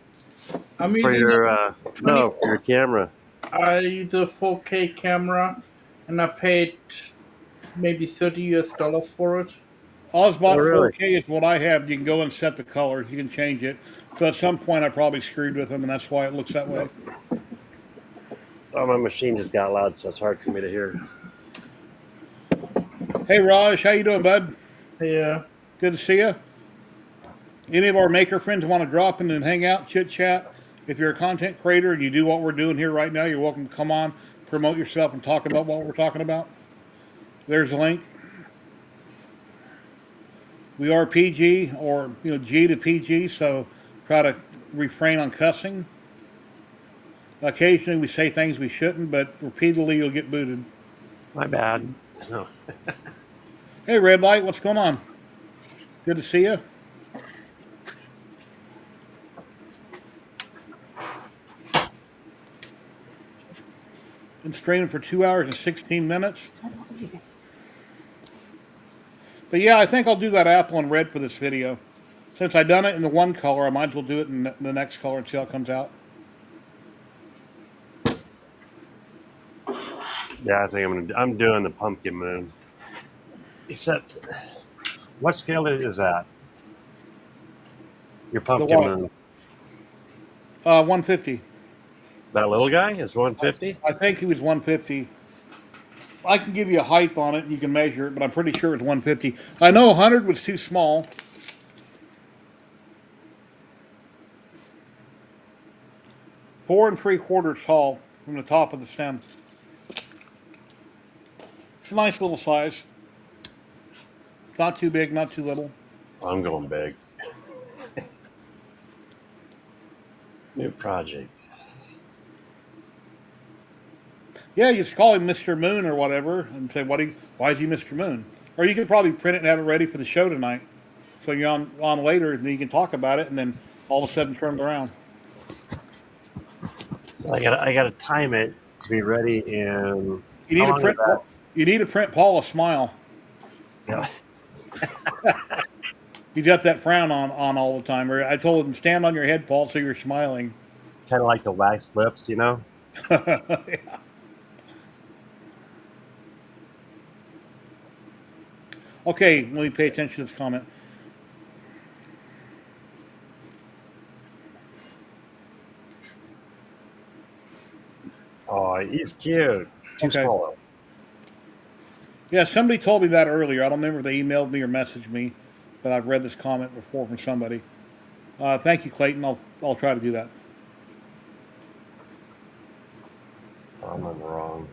I'm for using your a 20. no, for your camera. I use a 4K camera, and I paid maybe $30 for it. Oh, Osbot really? 4K is what I have. You can go and set the colors. You can change it. So at some point, I probably screwed with them, and that's why it looks that way. Oh, my machine just got loud, so it's hard for me to hear. Hey, Raj, how you doing, bud? Yeah. Good to see you. Any of our maker friends want to drop in and hang out, chit chat? If you're a content creator and you do what we're doing here right now, you're welcome to come on, promote yourself, and talk about what we're talking about. There's a link. We are PG, or G to PG, so try to refrain on cussing. Occasionally we say things we shouldn't, but repeatedly you'll get booted. My bad. No. Hey, Red Light, what's going on? Good to see you. Been streaming for 2 hours and 16 minutes. But yeah, I think I'll do that apple and red for this video. Since I've done it in the one color, I might as well do it in the next color and see how it comes out. Yeah, I think I'm doing the pumpkin moon. Except, what scale is that? Your The pumpkin what? moon. 150. That little guy is 150. I think he was 150. I can give you a height on it and you can measure it, but I'm pretty sure it's 150. I know 100 was too small. 4 3/4 tall from the top of the stem. It's a nice little size. Not too big, not too little. I'm going big. New project. Yeah, you just call him Mr. Moon or whatever and say, why is he Mr. Moon? Or you could probably print it and have it ready for the show tonight. So you're on later and then you can talk about it and then all of a sudden turn it around. So I gotta time it to be ready in. You How need to long is print that? you need to print Paul a smile. Yeah. He's got that frown on all the time. Or I told him, stand on your head, Paul, so you're smiling. Kind of like the waxed lips, you know. Yeah. Okay, let me pay attention to this comment. Oh, he's cute. Too Okay. small though. Yeah, somebody told me that earlier. I don't remember if they emailed me or messaged me, but I've read this comment before from somebody. Thank you, Clayton. I'll try to do that. I'm on the wrong.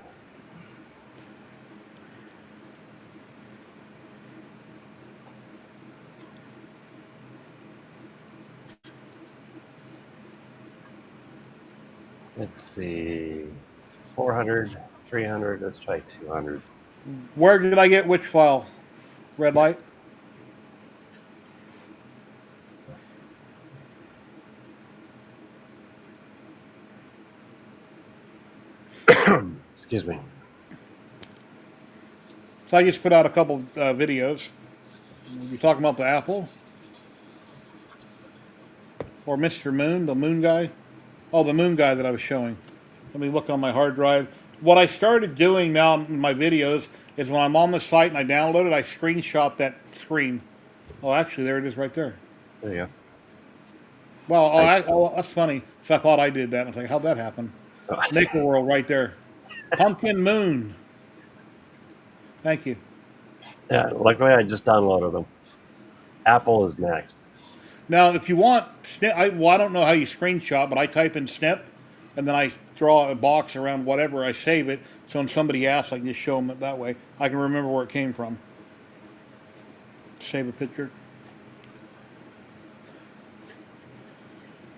Let's see. 400, 300. Let's try 200. Where did I get which file? Red light? Excuse me. So I just put out a couple videos. You talking about the Apple? Or Mr. Moon, the moon guy? Oh, the moon guy that I was showing. Let me look on my hard drive. What I started doing now in my videos is when I'm on the site and I download it, I screenshot that screen. Oh, actually, there it is right there. There you Well, go. that's funny. So I thought I did that. I was like, how'd that happen? Oh. Maker World right there. Pumpkin Moon. Thank you. Yeah, luckily I just downloaded them. Apple is next. Now, if you want, I don't know how you screenshot, but I type in snip, and then I draw a box around whatever. I save it, so when somebody asks, I can just show them it that way. I can remember where it came from. Save a picture.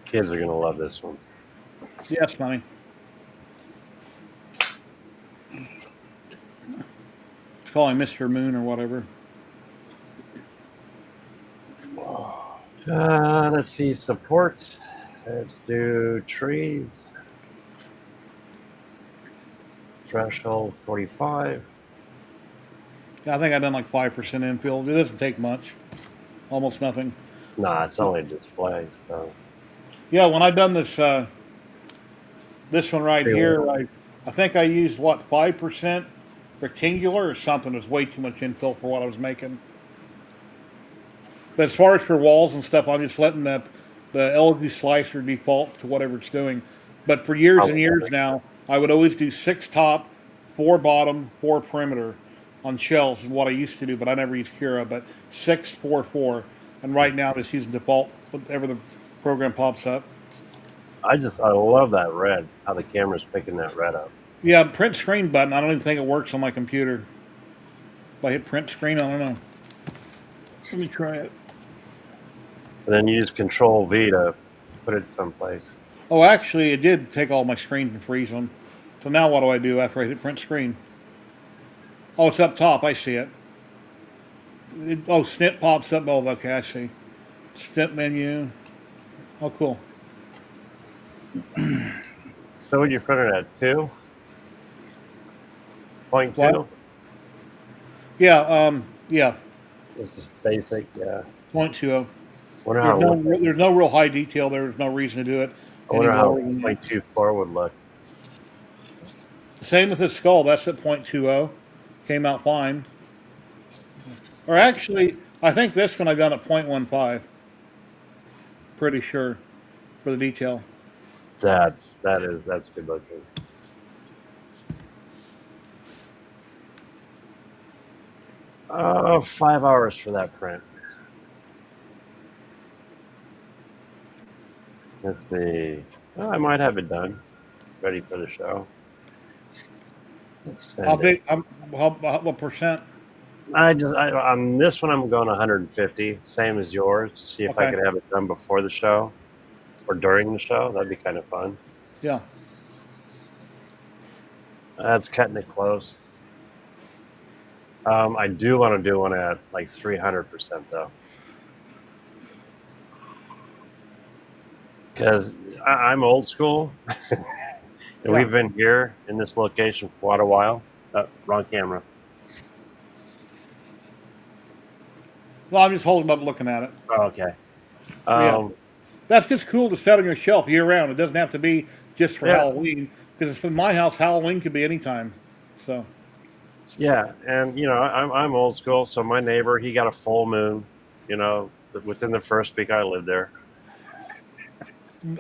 Kids are gonna love this one. Yes, honey. Let's call him Mr. Moon or whatever. Let's see, support. Let's do trees. Threshold 45. Yeah, I think I've done like 5% infill. It doesn't take much, almost nothing. Nah, it's only a display, so. Yeah, when I done this one right Tree here, line. I think I used what 5% rectangular or something. It was way too much infill for what I was making. But as far as for walls and stuff, I'm just letting the LG slicer default to whatever it's doing. But for years and Probably years better. now, I would always do 6 top, 4 bottom, 4 perimeter on shells is what I used to do, but I never used Cura. But 6, 4, 4, and right now I'm just using default whatever the program pops up. I love that red, how the camera's picking that red up. Yeah, print screen button. I don't even think it works on my computer. If I hit print screen, I don't know. Let me try it. And then you use Control V to put it someplace. Oh, actually, it did take all my screens and freeze them. So now what do I do after I hit print screen? Oh, it's up top. I see it. Oh, snip pops up. Oh, okay, I see. Snip menu. Oh, cool. So what you printed at 2.2? What? Yeah. Yeah. This is basic, yeah. 0.20. Wonder how There's no real high detail there. There's no reason to do it I wonder how anymore. 0.24 would look. Same with the skull. That's at 0.20. Came out fine. Or actually, I think this one I done at 0.15. Pretty sure for the detail. That's good looking. Oh, 5 hours for that print. Let's see. Oh, I might have it done. Ready for the show. Let's send How it. big? What percent? On this one I'm going 150, same as yours, to see if I Okay. could have it done before the show or during the show. That'd be kind of fun. Yeah. That's cutting it close. I do want to do one at like 300% though, because I'm old school, and Yeah. we've been here in this location for quite a while. Wrong camera. Well, I'm just holding up looking at it. Oh, okay. Yeah. That's just cool to set on your shelf year round. It doesn't have to be just for Yeah. Halloween. Because in my house, Halloween could be anytime. So. Yeah, and I'm old school, so my neighbor, he got a full moon, within the first week I lived there.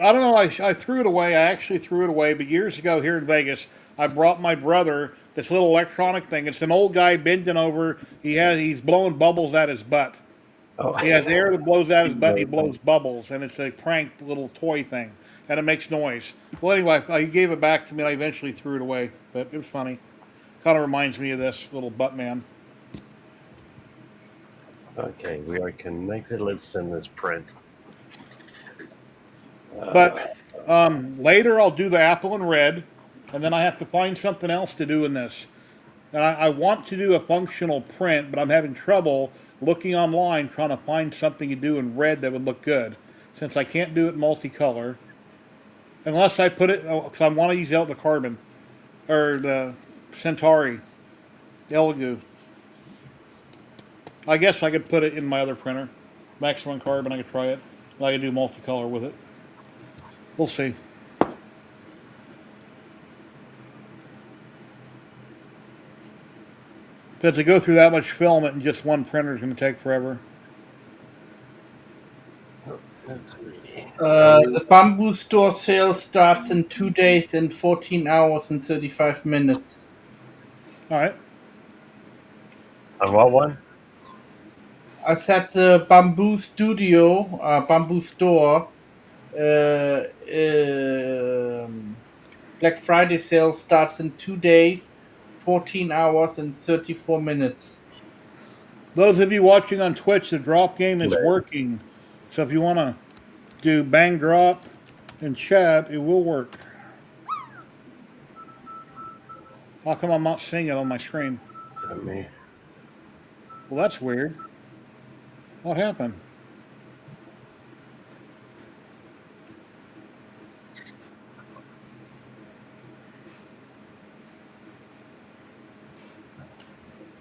I don't know. I threw it away. I actually threw it away. But years ago here in Vegas, I brought my brother this little electronic thing. It's an old guy bending over. He's blowing bubbles at his butt. Oh, He has air that blows out his butt. And he blows bubbles, and it's a prank little toy thing, and it makes noise. Well, anyway, he gave it back to me. And I eventually threw it away, but it was funny. Kind of reminds me of this little butt man. okay, we are connected. Let's send this print. But later I'll do the apple and red, and then I have to find something else to do in this. And I want to do a functional print, but I'm having trouble looking online trying to find something to do in red that would look good, since I can't do it multicolor. Unless I put it, because I want to use the carbon, or the Centauri, Elegoo. I guess I could put it in my other printer, Maximum Carbon. I could try it. I could do multicolor with it. We'll see. Because to go through that much filament in just one printer is going to take forever. Let's see. The bamboo store sale starts in 2 days and 14 hours and 35 minutes. All right. On what one? I said the bamboo bamboo store, Black Friday sale starts in 2 days, 14 hours and 34 minutes. Those of you watching on Twitch, the drop game is Right. working. So if you want to do bang drop and chat, it will work. How come I'm not seeing it on my screen? Let me. Well, that's weird. What happened?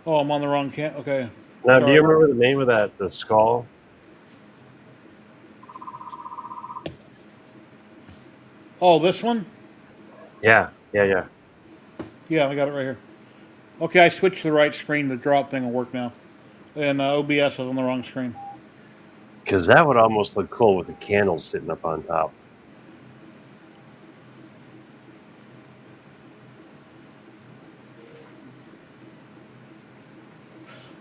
Oh, I'm on the wrong can. Okay. Now, do Sorry. you remember the name of that? The skull? Oh, this one? Yeah, yeah, yeah. Yeah, I got it right here. Okay, I switched to the right screen. The drop thing will work now. And OBS is on the wrong screen. Because that would almost look cool with the candles sitting up on top.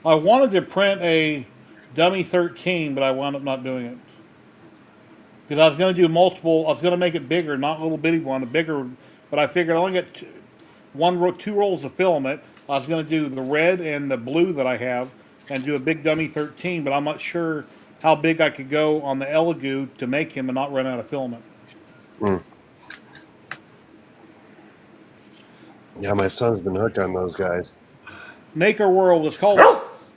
I wanted to print a dummy 13, but I wound up not doing it. Because I was going to do multiple, I was going to make it bigger, not a little bitty one, a bigger, but I figured I only get two rolls of filament. I was going to do the red and the blue that I have and do a big dummy 13, but I'm not sure how big I could go on the Elegoo to make him and not run out of filament. Mm. Yeah, my son's been hooked on those guys. Maker World is called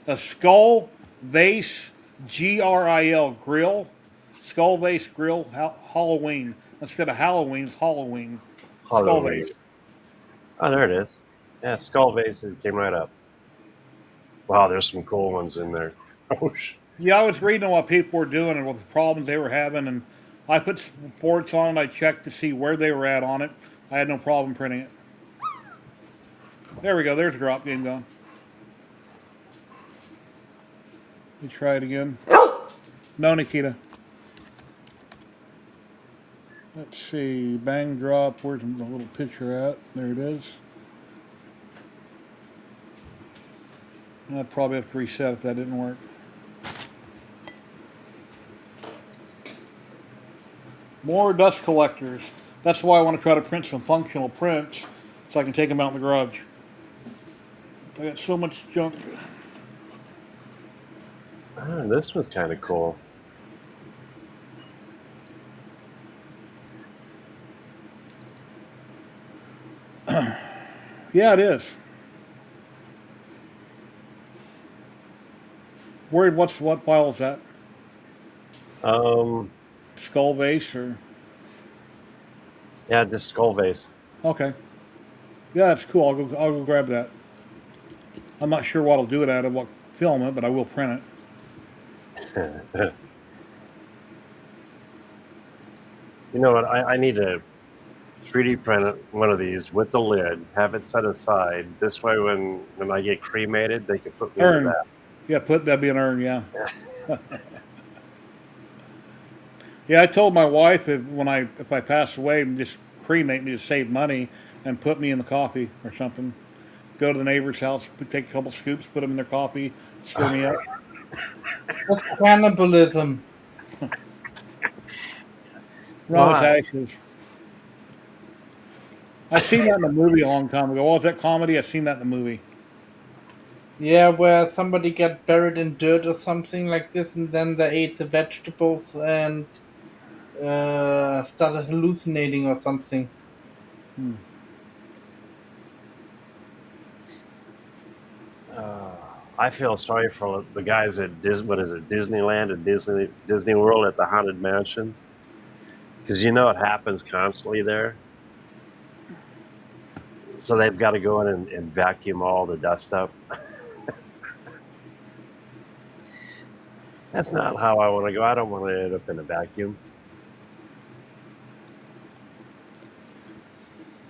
a Skull Vase GRIL grill. Skull Vase Grill Halloween. Instead of Halloween, it's Halloween. Skull Halloween. Vase. Oh, there it is. Yeah, skull vase. It came right up. Wow, there's some cool ones in there. Oh, Yeah, I was reading what people were doing and what the problems they were having, and I put reports on it. I checked to see where they were at on it. I had no problem printing it. There we go. There's a drop game going. Let me try it again. No, Nikita. Let's see. Bang drop. Where's the little picture at? There it is. I'd probably have to reset if that didn't work. More dust collectors. That's why I want to try to print some functional prints so I can take them out in the garage. I got so much junk. Oh, this was kind of cool. Yeah, it is. Worried what file is that? Um, Skull base or? yeah, just skull vase. Okay. Yeah, that's cool. I'll go grab that. I'm not sure what I'll do it out of, what filament, but I will print it. You know what? I need to 3D print one of these with the lid, have it set aside. This way, when I get cremated, they can put me in Urn. that. Yeah, that'd be an urn. Yeah. Yeah, I told my wife if I pass away, just cremate me to save money and put me in the coffee or something. Go to the neighbor's house, take a couple scoops, put them in their coffee, stir me up. That's cannibalism. No, it's Why? ashes. I seen that in a movie a long time ago. Oh, was that comedy? I seen that in the movie. Yeah, where somebody got buried in dirt or something like this, and then they ate the vegetables and started hallucinating or something. I feel sorry for the guys at what is it, Disneyland and Disney World at the Haunted Mansion, because you know it happens constantly there. So they've got to go in and vacuum all the dust up. That's not how I want to go. I don't want to end up in a vacuum.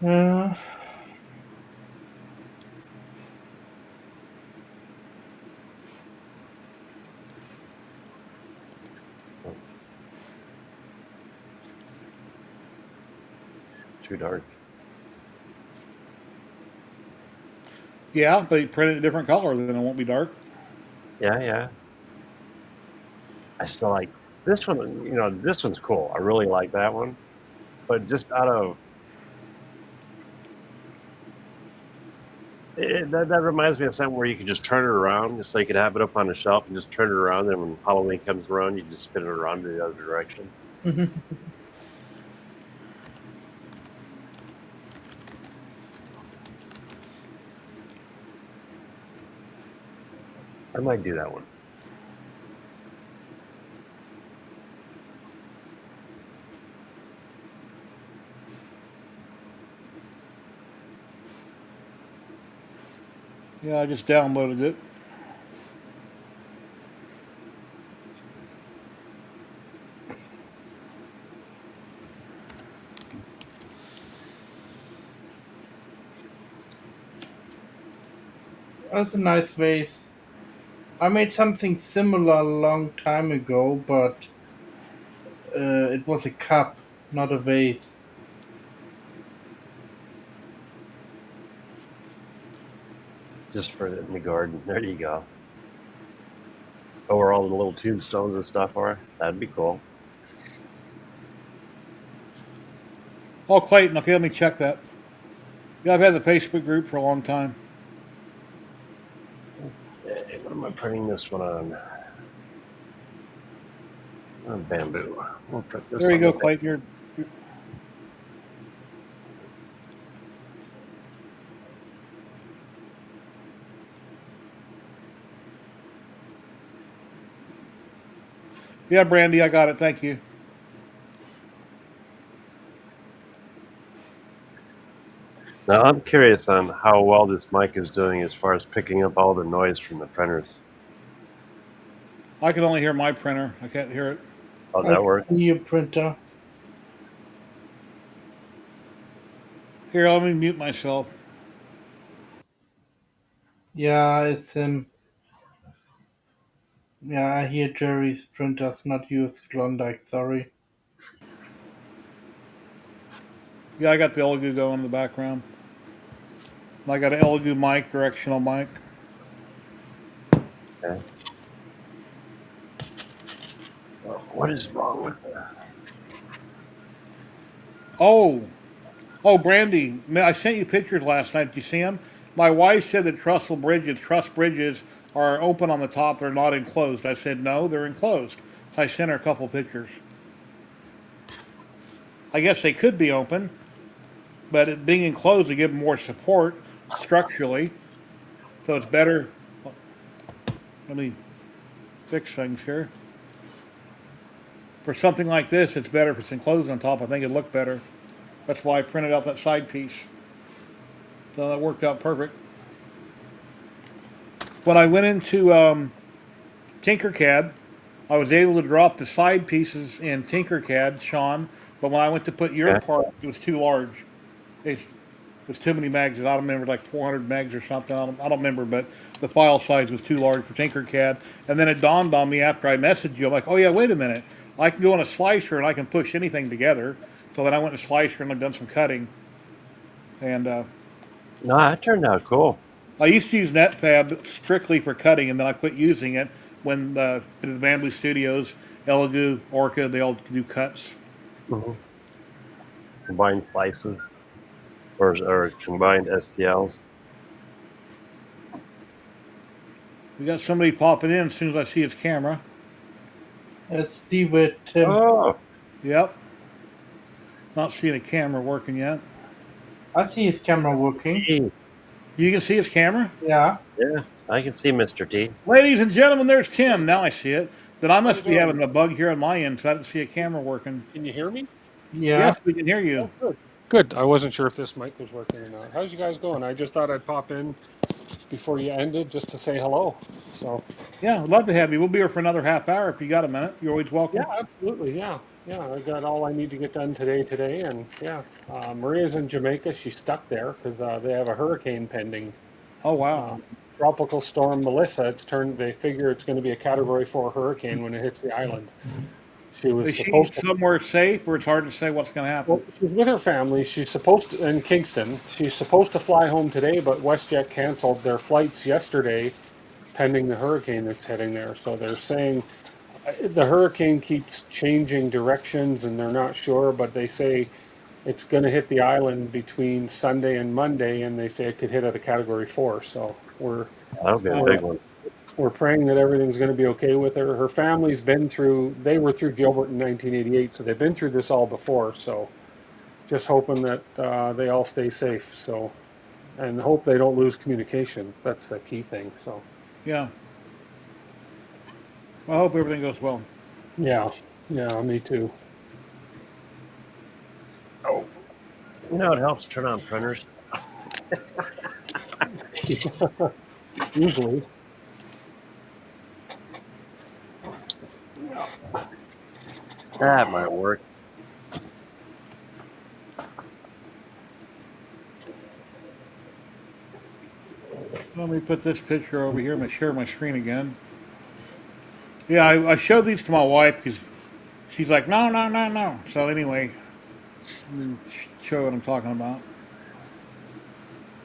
Uh, Too dark. Yeah, but you print it a different color, then it won't be dark. Yeah, yeah. I still like this one. You know, this one's cool. I really like that one. But just out of that reminds me of something where you could just turn it around, just so you could have it up on the shelf and just turn it around. Then when Halloween comes around, you just spin it around to the other direction. I might do that one. Yeah, I just downloaded it. That's a nice vase. I made something similar a long time ago, but it was a cup, not a vase. Just for it in the garden. There you go. Oh, where all the little tombstones and stuff are? That'd be cool. Oh, Clayton. Okay, let me check that. Yeah, I've had the Facebook group for a long time. Hey, what am I printing this one on? On bamboo. We'll print this There you on go, the Clayton. Yeah, Brandy, I got it. Thank you. Now I'm curious on how well this mic is doing as far as picking up all the noise from the printers. I can only hear my printer. I can't hear it. How I that work? see your printer. Here, let me mute myself. Yeah, it's him. Yeah, I hear Jerry's printers, not yours, Klondike. Sorry. Yeah, I got the Elegoo going in the background. I got an Elegoo mic, directional mic. Okay. What is wrong with that? Oh, oh, Brandy, I sent you pictures last night. Did you see them? My wife said that truss bridges are open on the top. They're not enclosed. I said, no, they're enclosed. So I sent her a couple pictures. I guess they could be open, but it being enclosed to give them more support structurally. So it's better. Let me fix things here. For something like this, it's better if it's enclosed on top. I think it'd look better. That's why I printed out that side piece. So that worked out perfect. When I went into Tinkercad, I was able to drop the side pieces in Tinkercad, Sean, but when I went to put your Okay. part, it was too large. It was too many megs. I don't remember, like 400 megs or something. I don't remember, but the file size was too large for Tinkercad. And then it dawned on me after I messaged you, I'm like, oh yeah, wait a minute. I can go in a slicer and I can push anything together. So then I went to slicer and I've done some cutting. And No, that turned out cool. I used to use NetFab strictly for cutting, and then I quit using it when the Bamboo Studios, Elegoo, Orca, they all do cuts. Mm-hmm. Combined slices or combined STLs. We got somebody popping in as soon as I see his camera. It's Steve with Tim. Oh, Yep. Not seeing a camera working yet. I see his camera working. T. You can see his camera? Yeah. Yeah, I can see Mr. T. Ladies and gentlemen, there's Tim. Now I see it. Then I must How's it be going? having a bug here on my end because I didn't see a camera working. Can you hear me? Yeah. Yes, we can hear you. Oh, good. Good. I wasn't sure if this mic was working or not. How's you guys going? I just thought I'd pop in before you ended just to say hello. So, Yeah, I'd love to have you. We'll be here for another half hour if you got a minute. You're always yeah, welcome. absolutely. Yeah. Yeah. I got all I need to get done today. And yeah, Maria's in Jamaica. She's stuck there because they have a hurricane pending. Oh, wow. Um, Tropical storm Melissa. They figure it's going to be a category 4 hurricane when it hits the island. She was Is she supposed to. somewhere safe or it's hard to say what's going to happen? Well, she's with her family. She's supposed to in Kingston. She's supposed to fly home today, but WestJet canceled their flights yesterday, pending the hurricane that's heading there. So they're saying the hurricane keeps changing directions, and they're not sure. But they say it's going to hit the island between Sunday and Monday, and they say it could hit at a Category 4. So That'll be a Oh, big one. we're praying that everything's going to be okay with her. Her family's been through. They were through Gilbert in 1988, so they've been through this all before. So just hoping that they all stay safe. So, and hope they don't lose communication. That's the key thing. So, yeah. I hope everything goes well. Yeah, yeah, me too. Oh, you know, it helps turn on printers. Usually. That might work. Let me put this picture over here. I'm gonna share my screen again. Yeah, I showed these to my wife because she's like, no, no, no, no. So anyway, show what I'm talking about.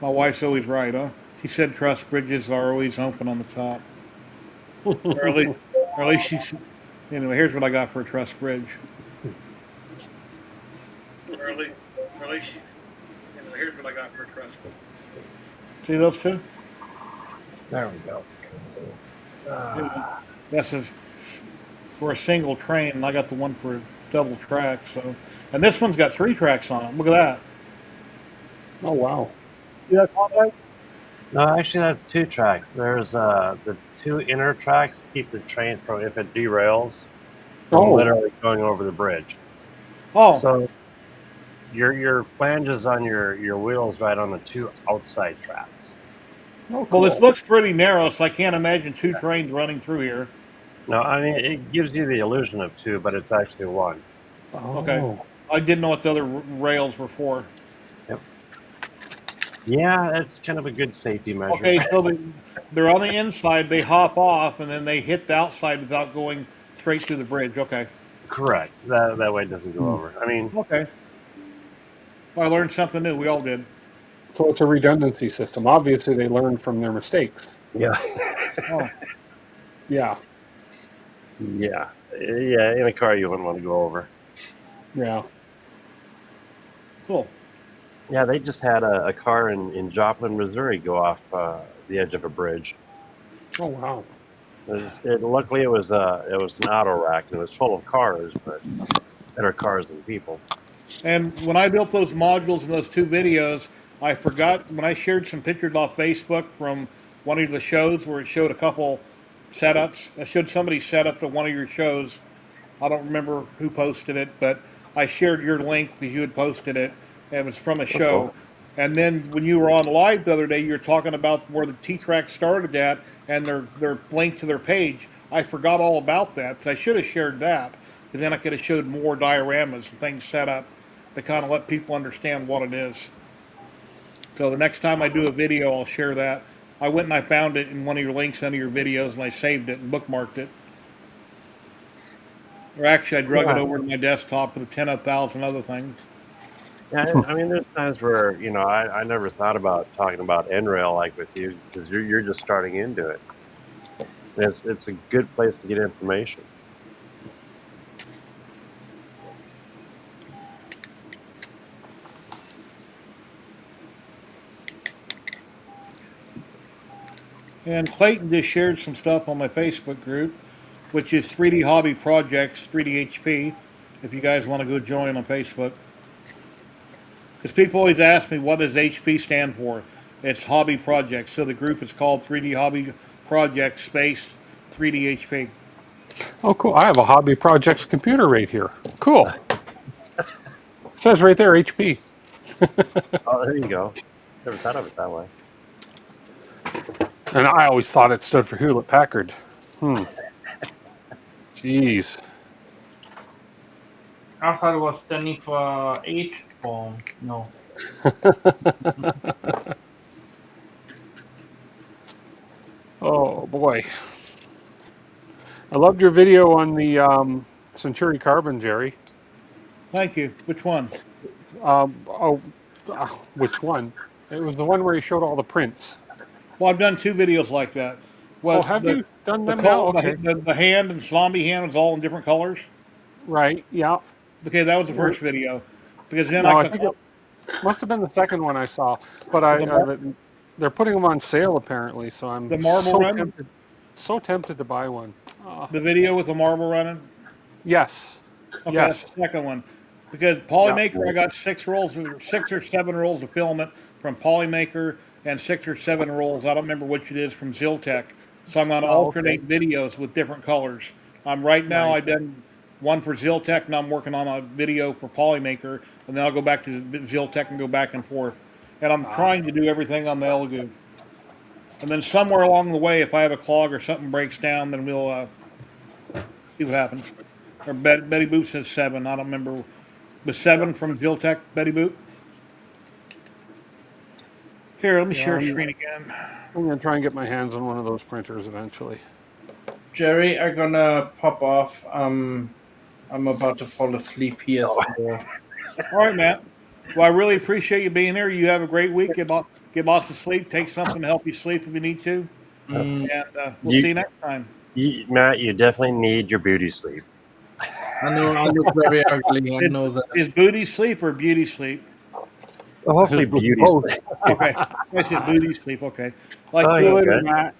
My wife's always right, huh? She said truss bridges are always open on the top, or at least, or at least she's. Anyway, here's what I got for a truss bridge. Or at least, or at least, anyway, here's what I got for a truss bridge. See those two? There we go. Anyway, that's for a single train, and I got the one for a double track. So, and this one's got 3 tracks on it. Look at that. Oh wow. See that, Klondike? No, actually, that's 2 tracks. There's the 2 inner tracks keep the train from, if it derails, from Oh, literally going over the bridge. Oh, So your flanges on your wheels right on the 2 outside tracks. oh, well, this cool. looks pretty narrow, so I can't imagine 2 trains running through here. No, I mean it gives you the illusion of 2, but it's actually 1. Okay. Oh, I didn't know what the other rails were for. Yep. Yeah, that's kind of a good safety measure. Okay, so they're on the inside, they hop off, and then they hit the outside without going straight through the bridge. Okay. Correct. That way it doesn't go over. I mean, Okay. Well, I learned something new. We all did. so it's a redundancy system. Obviously, they learned from their mistakes. yeah, Oh, Yeah, yeah, yeah. In a car, you wouldn't want to go over. yeah. cool. Yeah, they just had a car in Joplin, Missouri, go off the edge of a bridge. Oh wow. Luckily, it was an auto rack and it was full of cars, but better cars than people. And when I built those modules in those 2 videos, I forgot when I shared some pictures off Facebook from one of the shows where it showed a couple setups. I showed somebody set up to one of your shows. I don't remember who posted it, but I shared your link because you had posted it. And it was from a Oh, cool. show. And then when you were on live the other day, you were talking about where the T track started at and their link to their page. I forgot all about that because I should have shared that because then I could have showed more dioramas and things set up to kind of let people understand what it is. So the next time I do a video, I'll share that. I went and I found it in one of your links under your videos and I saved it and bookmarked it. Or actually, I drug it Yeah, over to my desktop with 10,000 other things. yeah. I mean, there's times where I never thought about talking about NRail like with you because you're just starting into it. And it's a good place to get information. And Clayton just shared some stuff on my Facebook group, which is 3D Hobby Projects, 3D HP, if you guys want to go join on Facebook. Because people always ask me, what does HP stand for? It's Hobby Projects. So the group is called 3D Hobby Projects space 3D HP. Oh, cool. I have a hobby projects computer right here. Cool. Says right there, HP. Oh, there you go. Never thought of it that way. And I always thought it stood for Hewlett Packard. Jeez. I thought it was standing for H bomb. No. Oh boy. I loved your video on the Century Carbon, Jerry. Thank you. Which one? Oh, which one? It was the one where you showed all the prints. Well, I've done 2 videos like that. Oh, Was have the you done the them now? col- Okay. the hand and zombie hand was all in different colors? Right. Yeah. Okay, that was the first video. Because then No, I I could think it must have been the second one I saw. But the, mar- they're putting them on sale apparently, so I'm the marble run, so tempted to buy one. the video with the marble running. Yes. Okay, that's Yes. the second one. Because Yeah. Polymaker, I got 6 or 7 rolls of filament from Polymaker and 6 or 7 rolls. I don't remember which it is from Ziltech. So I'm going to Oh, okay. alternate videos with different colors. Right now Nice. I done one for Ziltech, and I'm working on a video for Polymaker, and then I'll go back to Ziltech and go back and forth. And I'm trying to do everything on the Elegoo. And then somewhere along the way, if I have a clog or something breaks down, then we'll see what happens. Or Betty Boop says 7. I don't remember. Was 7 from Ziltech, Betty Boop? Here, let me Yeah, share I'm, screen again. I'm gonna try and get my hands on one of those printers eventually. Jerry, I'm gonna pop off. I'm about to fall asleep here. Oh. So. All right, Matt. Well, I really appreciate you being here. You have a great week. Get lots of sleep. Take something to help you sleep if you need to. Mm, And we'll see you next time. Matt, you definitely need your beauty sleep. I know I look very ugly. I know that. Is booty sleep or beauty sleep? Well, hopefully beauty Both. sleep. Okay. I said booty sleep. Okay. Like Oh, See you yeah, later, good. Matt.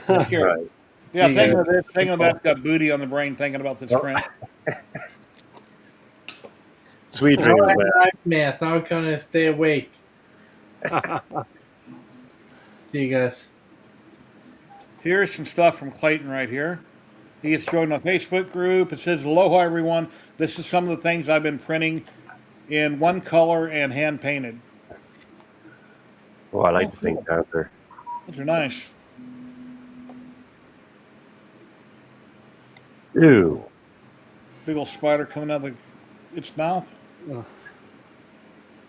That's here. right. Yeah, See you thinking guys. of this, thinking about got booty on the brain, thinking about this Oh. print. Sweet Now dreams, I have man. nightmares. Now I'm gonna stay awake. See you guys. Here's some stuff from Clayton right here. He has joined a Facebook group. It says, "Aloha, everyone. This is some of the things I've been printing in one color and hand painted. Oh, I like Oh, the cool. Pink Panther. Those are nice. Ew. Big old spider coming out of its mouth.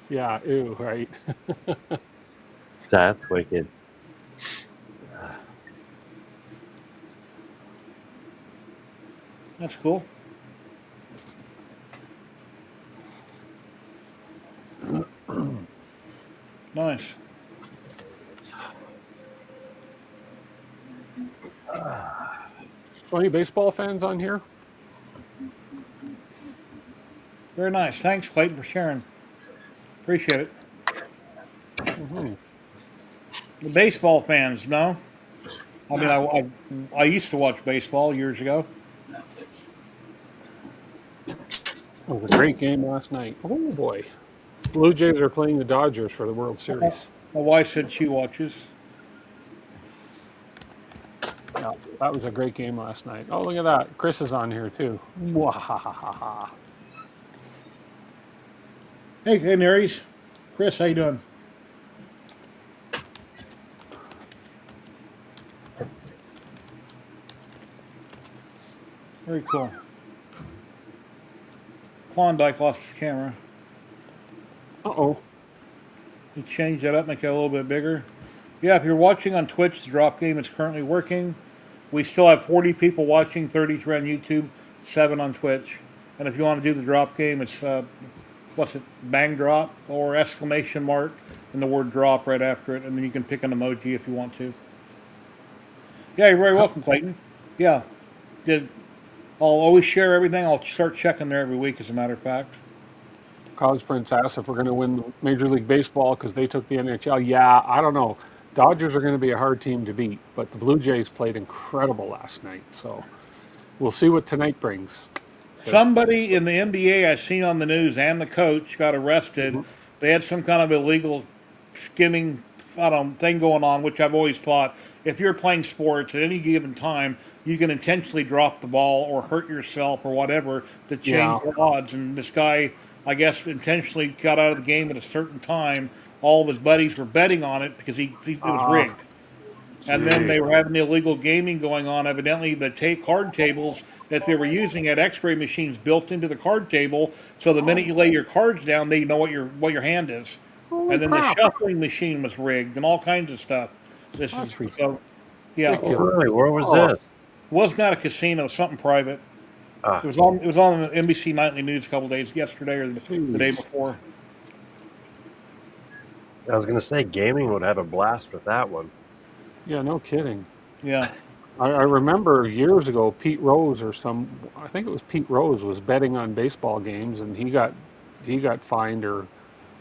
Yeah, ew, right. That's wicked. That's cool. Nice. So any baseball fans on here? Very nice. Thanks, Clayton, for sharing. Appreciate it. Mm-hmm. The baseball fans, no? I mean, I used to watch baseball years ago. It was a great game last night. Oh boy. Blue Jays are playing the Dodgers for the World Series. My wife said she watches. Yeah, that was a great game last night. Oh, look at that. Chris is on here too. Mwahahaha. Hey, Naries. Chris, how you doing? Very cool. Klondike lost his camera. Uh-oh. He changed that up, make it a little bit bigger. Yeah, if you're watching on Twitch, the drop game is currently working. We still have 40 people watching, 33 on YouTube, 7 on Twitch. And if you want to do the drop game, it's, what's it, bang drop or exclamation mark and the word drop right after it. And then you can pick an emoji if you want to. Yeah, you're very welcome, Clayton. Yeah, I'll always share everything. I'll start checking there every week, as a matter of fact. College Prince asked if we're going to win the Major League Baseball because they took the NHL. Yeah, I don't know. Dodgers are going to be a hard team to beat, but the Blue Jays played incredible last night. So we'll see what tonight brings. Somebody in the NBA I seen on the news and the coach got arrested. They had some kind of illegal skimming, I don't know, thing going on, which I've always thought if you're playing sports at any given time, you can intentionally drop the ball or hurt yourself or whatever to change Yeah. the odds. And this guy, I guess, intentionally got out of the game at a certain time. All of his buddies were betting on it because it was rigged. And then they were having illegal gaming going on. Evidently, the card tables that they were using had X-ray machines built into the card table, so the minute you lay your cards down, they know what your hand is. Holy And then crap. the shuffling machine was rigged, and all kinds of stuff. This That's is ridiculous. so. Yeah, Ridiculous. Oh, really? Where was Oh. this? was not a casino, something private. Ah, It was on. It was on the NBC Nightly News a couple days yesterday or the day Jeez. before. I was going to say gaming would have a blast with that one. Yeah, no kidding. Yeah, I remember years ago, Pete Rose I think it was Pete Rose was betting on baseball games, and he got fined or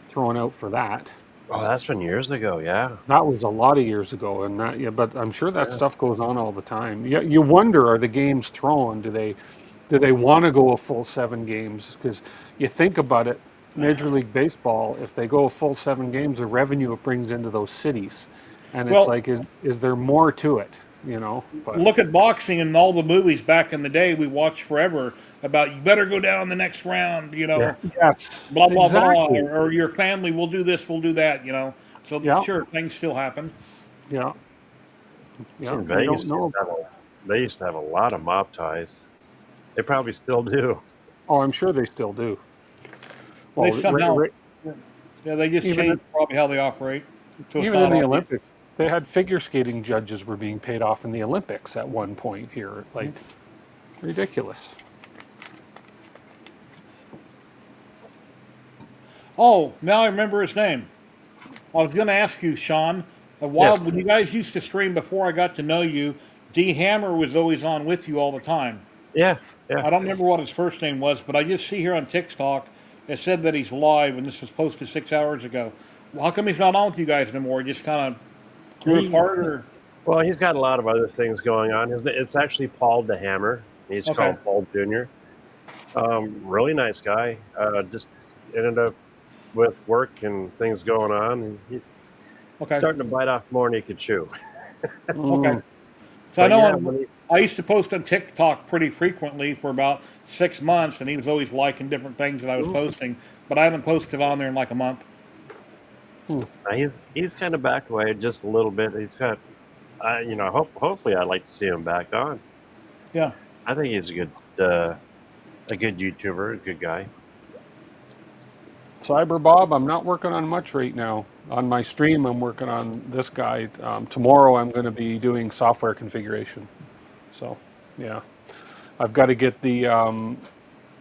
thrown out for that. Oh, that's been years ago. Yeah. That was a lot of years ago, and that yeah, but I'm sure that Yeah. stuff goes on all the time. You wonder, are the games thrown? Do they want to go a full 7 games? Because you think about it, Major League Baseball, if they go a full 7 games, the revenue it brings into those cities, and it's Well, like, is there more to it? But look at boxing and all the movies back in the day we watched forever about you better go down the next round, Yeah. yes, blah blah blah, exactly. or your family will do this, we'll do that. So Yeah, sure, things still happen. yeah, See, yeah. in You don't Vegas know. they used to have a lot of mob ties. They probably still do. Oh, I'm sure they still do. They Well, somehow, yeah, they just even changed probably how they operate, so it's even in not the obvious. Olympics, they had figure skating judges were being paid off in the Olympics at one point here. Like, ridiculous. Oh, now I remember his name. I was going to ask you, Sean, a while Yes. when you guys used to stream before I got to know you. D Hammer was always on with you all the time. Yeah. Yeah. I don't remember what his first name was, but I just see here on TikTok it said that he's live, and this was posted 6 hours ago. Well, how come he's not on with you guys anymore? He just kind of grew He apart, or Well, he's got a lot of other things going on. It's actually Paul the Hammer. He's okay, called Paul Jr. Really nice guy. Just ended up with work and things going on, and he's okay, starting to bite off more than he could chew. okay. Mm. So I But know yeah, when he, I used to post on TikTok pretty frequently for about 6 months, and he was always liking different things that I was posting. But I haven't posted on there in like a month. he's kind of backed away just a little bit. He's got, hopefully I'd like to see him back on. Yeah, I think he's a good YouTuber, a good guy. Cyber Bob, I'm not working on much right now. On my stream, I'm working on this guy. Tomorrow, I'm going to be doing software configuration. So, yeah, I've got to get the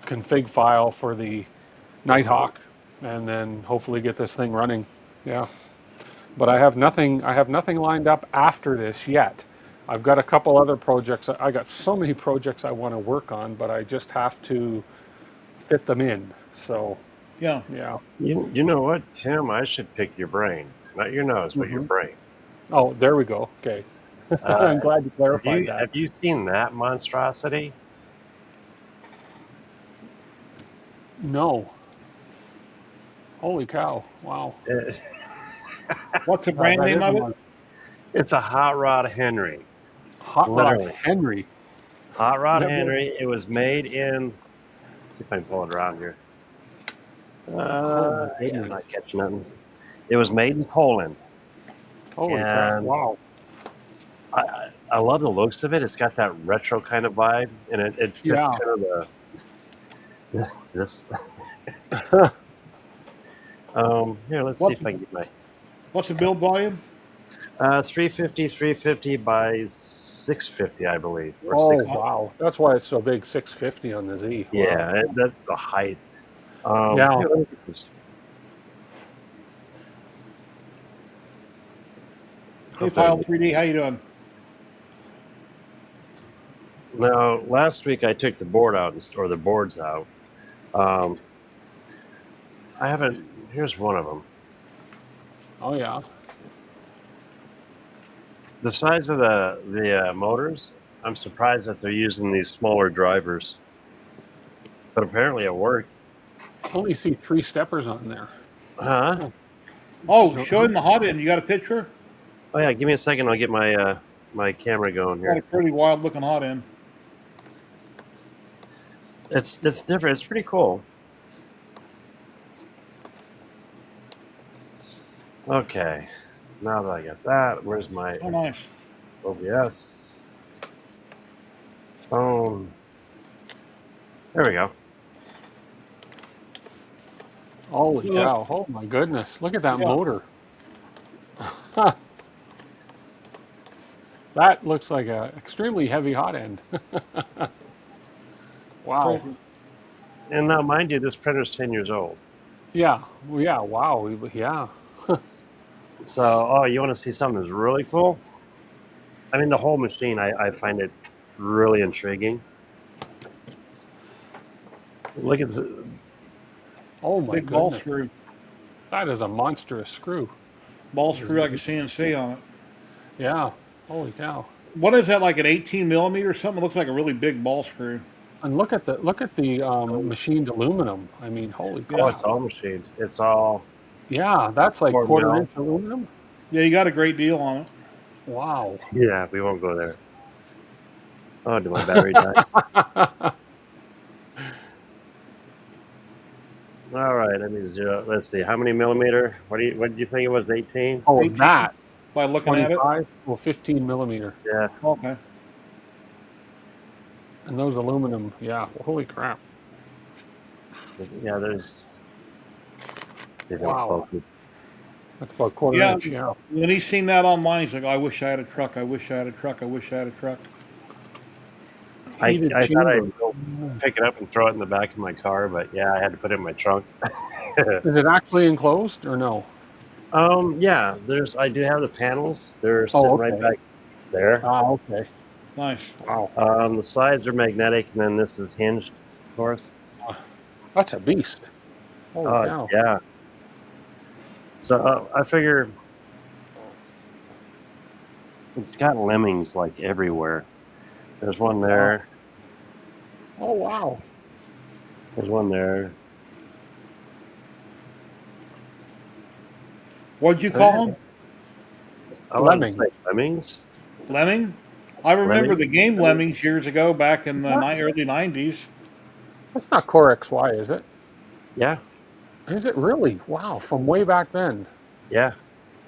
config file for the Nighthawk, and then hopefully get this thing running. Yeah, but I have nothing. I have nothing lined up after this yet. I've got a couple other projects. I got so many projects I want to work on, but I just have to fit them in. So, yeah. yeah. You know what, Tim? I should pick your brain, not your nose, but your Hmm. brain. Oh, there we go. Okay. Uh, I'm glad you have clarified you that. have you seen that monstrosity? No. Holy cow. Wow. It- What's the brand That name is a of it? monster. it's a hot rod Henry, Hot Rod literally. Henry. Hot rod Never. Henry. It was made in. Let's see if I can pull it around here. Oh my Yeah, I'm goodness. not catching nothing. It was made in Poland, Holy crap. and Wow. I love the looks of it. It's got that retro kind of vibe, and it fits Yeah. kind of the this. Here, let's see What's if I can get my what's the build volume? 350 by 650, I believe, or Oh, 6. wow. That's why it's so big. 650 on the Z. Wow. Yeah, that's the height. Yeah. Here, let me get this. Hey, Pile 3D, how you doing? Now, last week I took the board out or the boards out. I haven't. Here's one of them. Oh, yeah. The size of the motors. I'm surprised that they're using these smaller drivers, but apparently it worked. Only see 3 steppers on there. Huh? Oh, show him the hot end. You got a picture? Oh yeah. Give me a second. I'll get my my camera going Got a here. pretty wild looking hot end. It's different. It's pretty cool. Okay. Now that I got that, where's my Oh, nice. OBS? Phone. There we go. Holy Look. cow. Oh, my goodness. Look at that Yeah. motor. That looks like a extremely heavy hot end. Wow. Crazy. And now, mind you, this printer's 10 years old. Yeah. Well, yeah. Wow. Yeah. So, oh, you want to see something that's really cool? I mean, the whole machine, I find it really intriguing. Look at the, Oh, my Big ball goodness. screw. That is a monstrous screw. Ball screw like a CNC on it. Yeah. Holy cow. What is that, like an 18 millimeter or something? It looks like a really big ball screw. And look at the machined aluminum. I mean, holy Yeah. oh, crap. it's all machined. It's all Yeah, that's like Or quarter mill. inch aluminum. Yeah, you got a great deal on it. Wow. Yeah, we won't go there. Oh, did my battery die? All right, let me zero. Let's see. How many millimeter? What did you think it was? 18? Oh, 18 that by looking at it. 25 or 15 millimeter, Yeah. Okay. and those aluminum. Yeah. Holy crap. Yeah, there's. See if it'll Wow. focus. That's about a quarter Yeah. inch. Yeah. When he's seen that online, he's like, "I wish I had a truck. I wish I had a truck. I wish I had a truck." Heated I thought chamber. I'd go pick it up and throw it in the back of my car, but yeah, I had to put it in my trunk. Is it actually enclosed or no? Yeah, I do have the panels. They're Oh, sitting right okay. back there. Ah, okay. Nice. Wow. The sides are magnetic, and then this is hinged, of course. That's a beast. Holy Oh, cow. yeah. So I figure it's got lemmings like everywhere. There's one there. Oh, wow. There's one there. What'd you call him? I wanted to Lemming. say lemmings. Lemming? I remember Lemming? the game Lemmings years ago, back in the What? early '90s. That's not Core XY, is it? Yeah, Is it really? Wow. From way back then. yeah.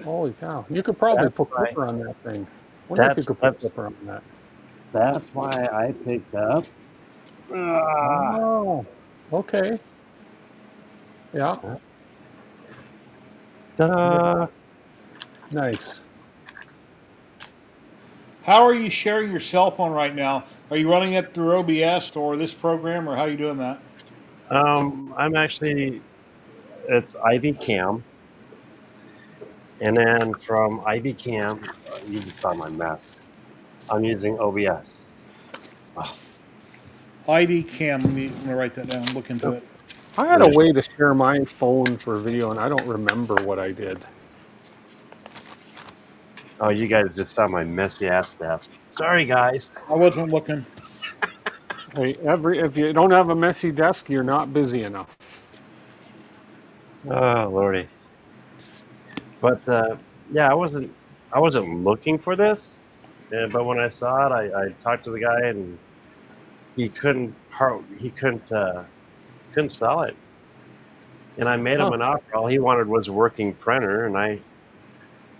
Holy cow. You could probably That's put why. clipper on that thing. Wonder if you That's could put that's clipper on that. that's why I picked up. Ah. Oh, okay. Yeah. Ta-da! Nice. How are you sharing your cell phone right now? Are you running it through OBS or this program, or how are you doing that? I'm actually it's Ivy Cam, and then from Ivy Cam, you just saw my mess. I'm using OBS. ID cam. Let me write that down. Look into it. I had a way to share my phone for video, and I don't remember what I did. Oh, you guys just saw my messy ass desk. Sorry, guys. I wasn't looking. Hey, if you don't have a messy desk, you're not busy enough. Oh, lordy. But yeah, I wasn't looking for this. But when I saw it, I talked to the guy, and he couldn't sell it. And I made him Huh. an offer. All he wanted was a working printer, and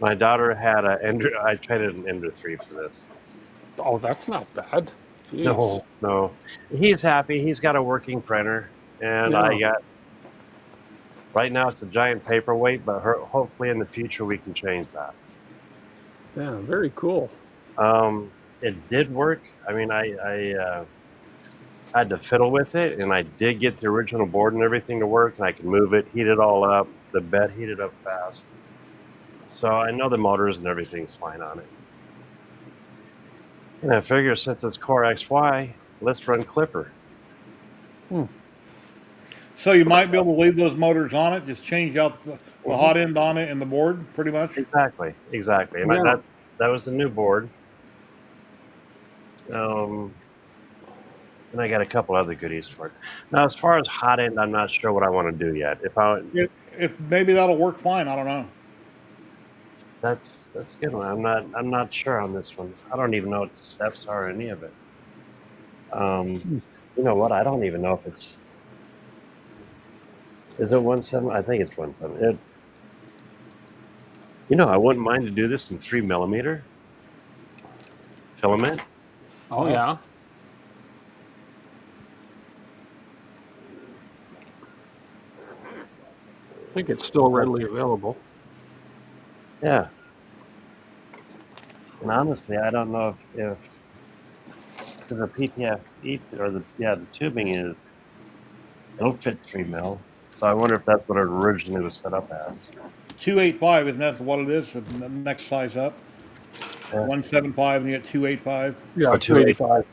my daughter had I traded an Ender 3 for this. Oh, that's not bad. Jeez. No, he's happy. He's got a working printer, and Yeah. I got. Right now, it's a giant paperweight, but hopefully in the future we can change that. Yeah. Very cool. It did work. I mean, I had to fiddle with it, and I did get the original board and everything to work, and I could move it, heat it all up. The bed heated up fast. So I know the motors and everything's fine on it. And I figure since it's Core XY, let's run Clipper. So you might be able to leave those motors on it. Just change out the hot end on it and the board, pretty much. Exactly. And Yeah. that was the new board. And I got a couple other goodies for it. Now, as far as hot end, I'm not sure what I want to do yet. If maybe that'll work fine. I don't know. That's a good one. I'm not sure on this one. I don't even know what the steps are or any of it. You know what? I don't even know if it's. Is it 1.7? I think it's 1.7. I wouldn't mind to do this in 3 millimeter filament. Oh, yeah. I think it's still readily available. Yeah. And honestly, I don't know if the PTF or the tubing it'll fit 3 mil. So I wonder if that's what it originally was set up as. 285, isn't that what it is? The next size up. Yeah. 175, and you get 285. Yeah, Oh, 285.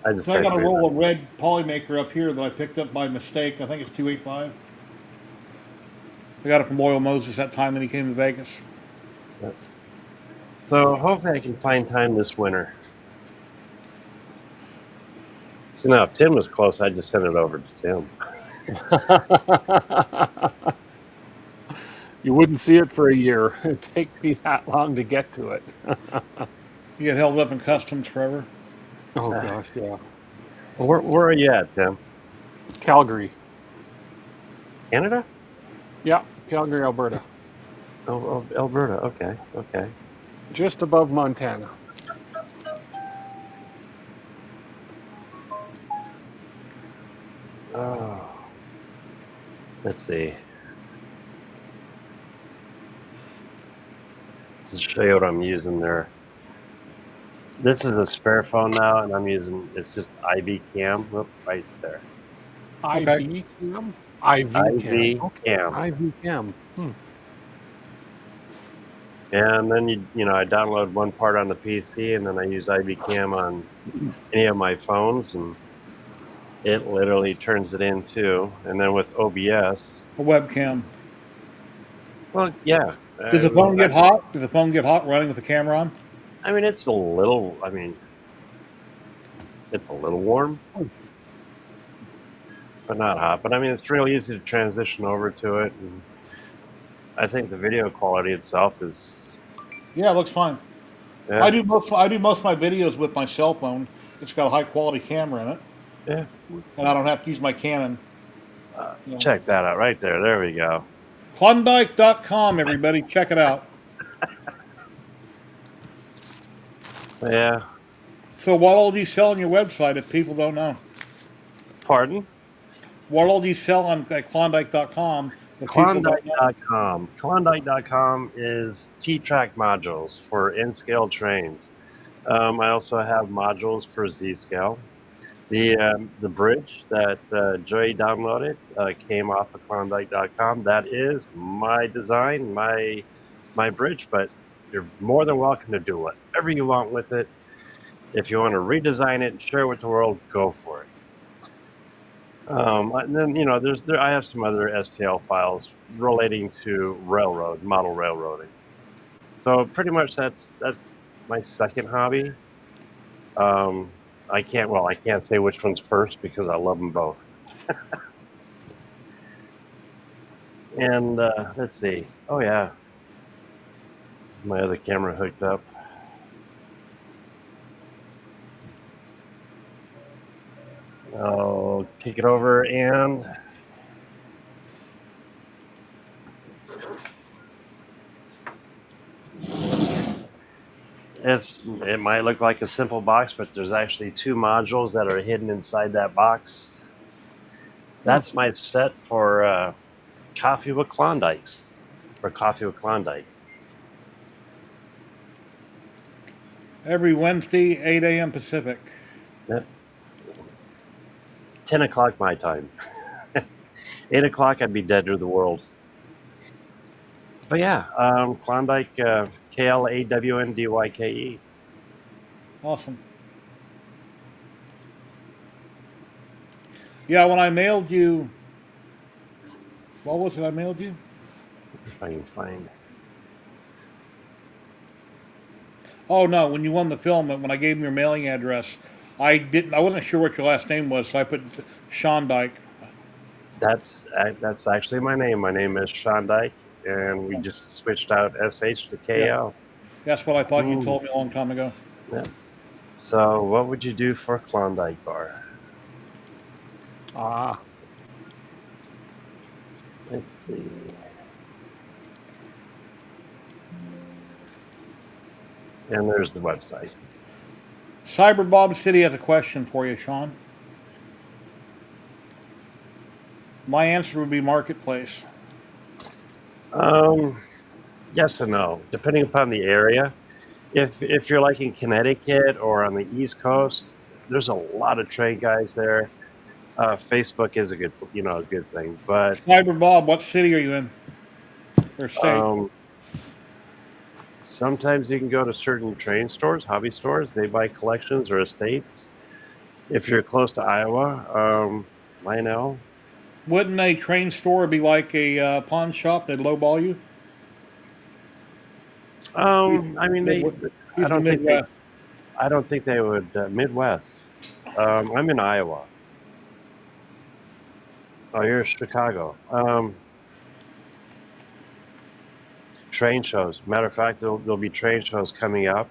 I just So I got a typed roll of red polymaker up here that I picked up by mistake. I think it's 285. I got it from Loyal Moses that time when he came to Vegas. it. So hopefully I can find time this winter. So now if Tim was close, I'd just send it over to Tim. You wouldn't see it for a year. It'd take me that long to get to it. You get held up in customs forever. Oh Ah, gosh, yeah. where are you at, Tim? Calgary. Canada? Yeah, Calgary, Alberta. Oh, Alberta. Okay, okay. Just above Montana. Oh, let's see. Let's show you what I'm using there. This is a spare phone now, and I'm using it's just IV cam. Whoop, right there. Okay. IB cam? IV cam. IV Okay. cam. IV cam. And then I download one part on the PC, and then I use IV cam on any of my phones, and it literally turns it into. And then with OBS, A webcam. well, yeah. Did the phone get hot? Did the phone get hot running with the camera on? I mean, it's a little. I mean, it's a little warm, but not hot. But I mean, it's real easy to transition over to it, and I think the video quality itself is. Yeah, it looks fine. Yeah, I do most of my videos with my cell phone. It's got a high quality camera in it, yeah. and I don't have to use my Canon. You know. Check that out right there. There we go. Klondike.com, everybody, check it out. Yeah. So, what all do you sell on your website if people don't know? Pardon? What all do you sell on Klondike.com if people don't know? Klondike.com. Klondike.com is T-track modules for N-scale trains. I also have modules for Z-scale. The bridge that Joey downloaded came off of Klondike.com. That is my design, my bridge, but you're more than welcome to do whatever you want with it. If you want to redesign it and share it with the world, go for it. And then I have some other STL files relating to model railroading. So pretty much that's my second hobby. I can't say which one's first because I love them both. And let's see. Oh yeah, my other camera hooked up. I'll kick it over and it might look like a simple box, but there's actually two modules that are hidden inside that box. That's my set for coffee with Klondikes, or coffee with Klondike. Every Wednesday, 8 a.m. Pacific. Yep. 10 o'clock my time. 8 o'clock, I'd be dead to the world. But yeah, Klondike, KLAWNDYKE. Awesome. Yeah, when I mailed you, what was it I mailed you? If I can find. Oh no, when you won the film, when I gave him your mailing address, I wasn't sure what your last name was, so I put Sean Dyke. That's actually my name. My name is Sean Dyke, and we just switched out SH to KL. That's what I thought you told me a long time ago. Yeah. So, what would you do for a Klondike bar? Let's see. And there's the website. Cyber Bob City has a question for you, Sean. My answer would be marketplace. Yes and no, depending upon the area. If you're like in Connecticut or on the East Coast, there's a lot of trade guys there. Facebook is a good thing, but Cyber Bob, what city are you in? Or state? sometimes you can go to certain train stores, hobby stores. They buy collections or estates. If you're close to Iowa, Lionel. Wouldn't a train store be like a pawn shop? They'd lowball you. I mean, He's the Midwest. I don't think they would. Midwest. I'm in Iowa. Oh, you're Chicago. train shows. Matter of fact, there'll be train shows coming up,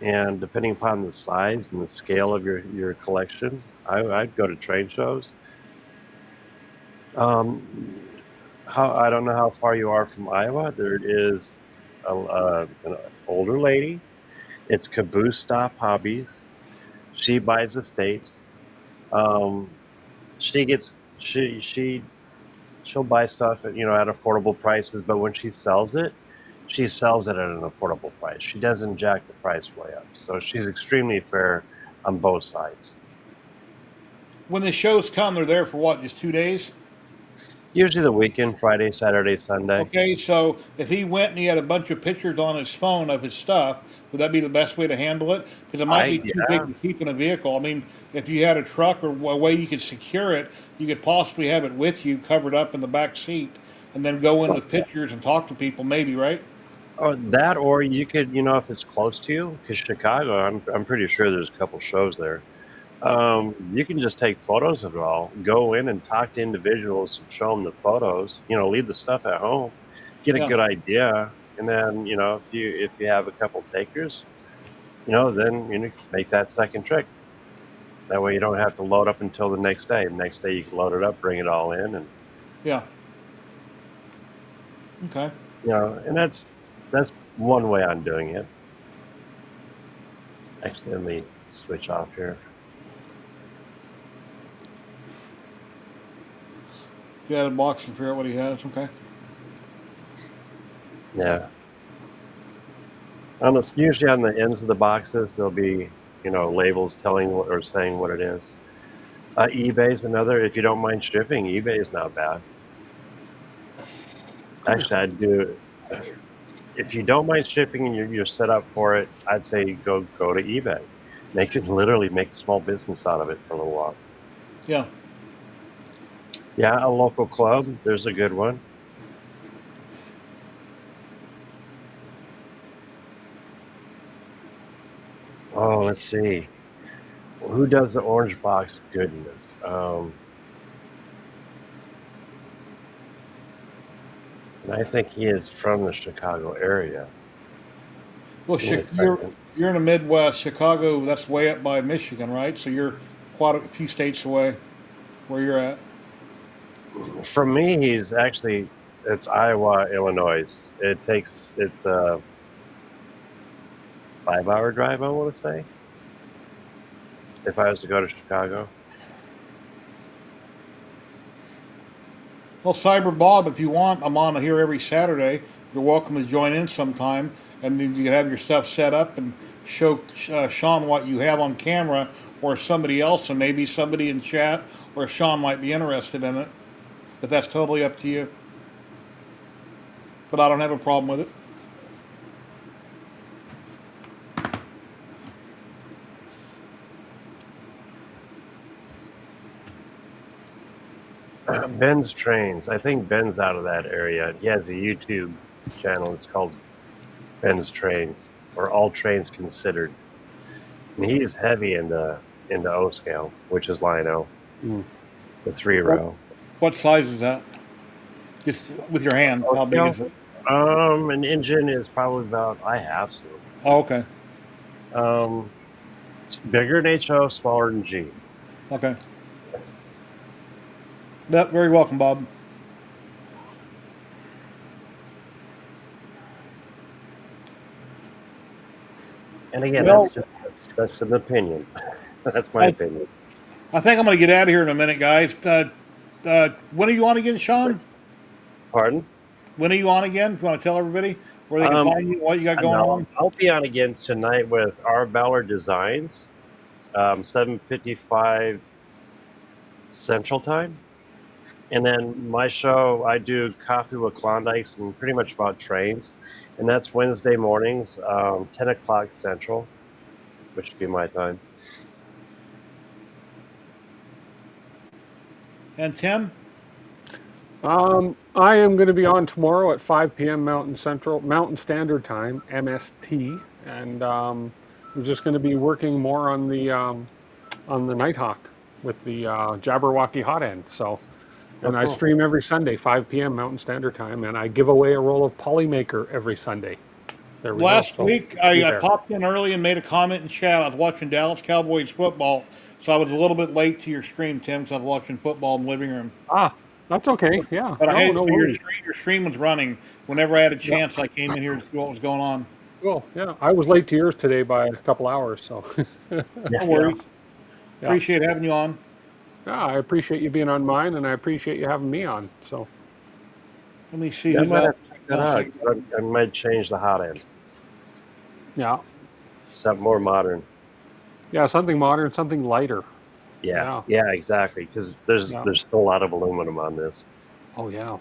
and depending upon the size and the scale of your collection, I'd go to train shows. How I don't know how far you are from Iowa. There is an older lady. It's Caboose Stop Hobbies. She buys estates. Um, she'll buy stuff at at affordable prices, but when she sells it at an affordable price. She doesn't jack the price way up. So she's extremely fair on both sides. When the shows come, they're there for what? Just 2 days? Usually the weekend, Friday, Saturday, Sunday. Okay, so if he went and he had a bunch of pictures on his phone of his stuff, would that be the best way to handle it? Because it might be too big Yeah. to keep in a vehicle. I mean, if you had a truck or a way you could secure it, you could possibly have it with you, covered up in the back seat, and then go in with pictures and talk to people, maybe, right? Or that, or you could, if it's close to you, because Chicago, I'm pretty sure there's a couple shows there. You can just take photos of it all, go in and talk to individuals and show them the photos. Leave the stuff at home, get a Yeah, good idea, and then if you have a couple takers, then make that second trip. That way you don't have to load up until the next day. The next day you can load it up, bring it all in, and yeah. Okay. and that's one way I'm doing it. Actually, let me switch off here. Get out of the box and figure out what he has. Okay. Yeah. Usually on the ends of the boxes, there'll be, labels telling or saying what it is. eBay's another. If you don't mind shipping, eBay is not bad. Actually, I'd do. If you don't mind shipping and you're set up for it, I'd say go to eBay. Literally make a small business out of it for a little while. Yeah. Yeah, a local club. There's a good one. Oh, let's see. Who does the orange box goodness? And I think he is from the Chicago area. Well, Give me a you're second. you're in the Midwest, Chicago. That's way up by Michigan, right? So you're quite a few states away where you're at. From me, it's Iowa, Illinois. It's a 5-hour drive, I want to say, if I was to go to Chicago. Well, Cyber Bob, if you want, I'm on here every Saturday. You're welcome to join in sometime, and then you can have your stuff set up and show Sean what you have on camera, or somebody else, and maybe somebody in chat, or Sean might be interested in it. But that's totally up to you. But I don't have a problem with it. Ben's Trains. I think Ben's out of that area. He has a YouTube channel. It's called Ben's Trains, or All Trains Considered. And he is heavy into O scale, which is Lino, the 3-row. What size is that? Just with your hand, how big is it? An engine is probably about I have to. Oh, okay. It's bigger than HO, smaller than G. Okay. Yep, very welcome, Bob. And again, Well, that's an opinion. That's my opinion. I think I'm going to get out of here in a minute, guys. When are you on again, Sean? Pardon? When are you on again? Do you want to tell everybody where they can find you, what you got going No, on? I'll be on again tonight with R. Ballard Designs, 7:55 Central Time. And then my show, I do Coffee with Klondikes and pretty much about trains. And that's Wednesday mornings, 10 o'clock Central, which would be my time. And Tim? I am going to be on tomorrow at 5 p.m. Mountain Standard Time, MST, and I'm just going to be working more on the Nighthawk with the Jabberwocky hot end. So And Oh, I cool. stream every Sunday, 5 p.m. Mountain Standard Time, and I give away a roll of Polymaker every Sunday. There we go. Last So week, be I there. popped in early and made a comment in chat. I was watching Dallas Cowboys football, so I was a little bit late to your stream, Tim, because I was watching football in the living room. Ah, that's okay. Yeah. But I No, had no your worries. stream was running. Whenever I had a Yeah. chance, I came in here to see what was going on. Well, yeah. I was late to yours today by a couple hours, so No Yeah. worries. yeah. Appreciate having you on. Yeah, I appreciate you being on mine, and I appreciate you having me on. So Let me see Yeah, I who's might out. have to check that out. 'Cause I might change the hot end. yeah, Something more modern. yeah, something modern, something lighter. Yeah. Yeah. Yeah, exactly. Because there's Yeah. still a lot of aluminum on this. Oh yeah.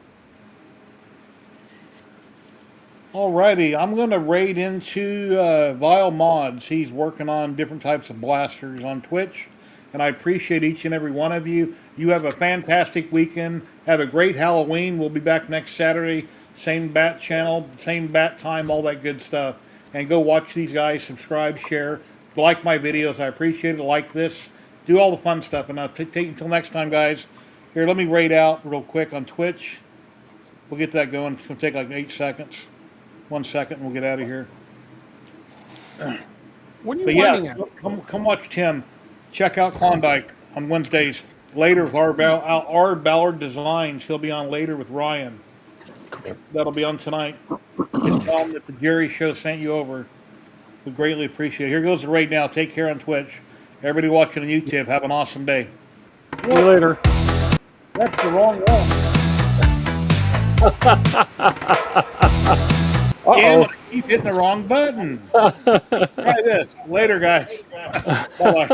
Alrighty, I'm going to raid into Vile Mods. He's working on different types of blasters on Twitch, and I appreciate each and every one of you. You have a fantastic weekend. Have a great Halloween. We'll be back next Saturday. Same bat channel, same bat time, all that good stuff. And go watch these guys, subscribe, share, like my videos. I appreciate it. Like this. Do all the fun stuff. And I'll take until next time, guys. Here, let me raid out real quick on Twitch. We'll get that going. It's going to take like 8 seconds. 1 second, and we'll get out of here. What are you But whining yeah, at? come watch Tim. Check out Klondike on Wednesdays. Later with our Ballard Designs. He'll be on later with Ryan. That'll be on tonight. Just tell him that the Jerry Show sent you over. We greatly appreciate it. Here goes the raid now. Take care on Twitch. Everybody watching on YouTube, have an awesome day. See you later. That's the wrong one. Damn it, I keep hitting the wrong button. Try this. Later, guys. Bye-bye.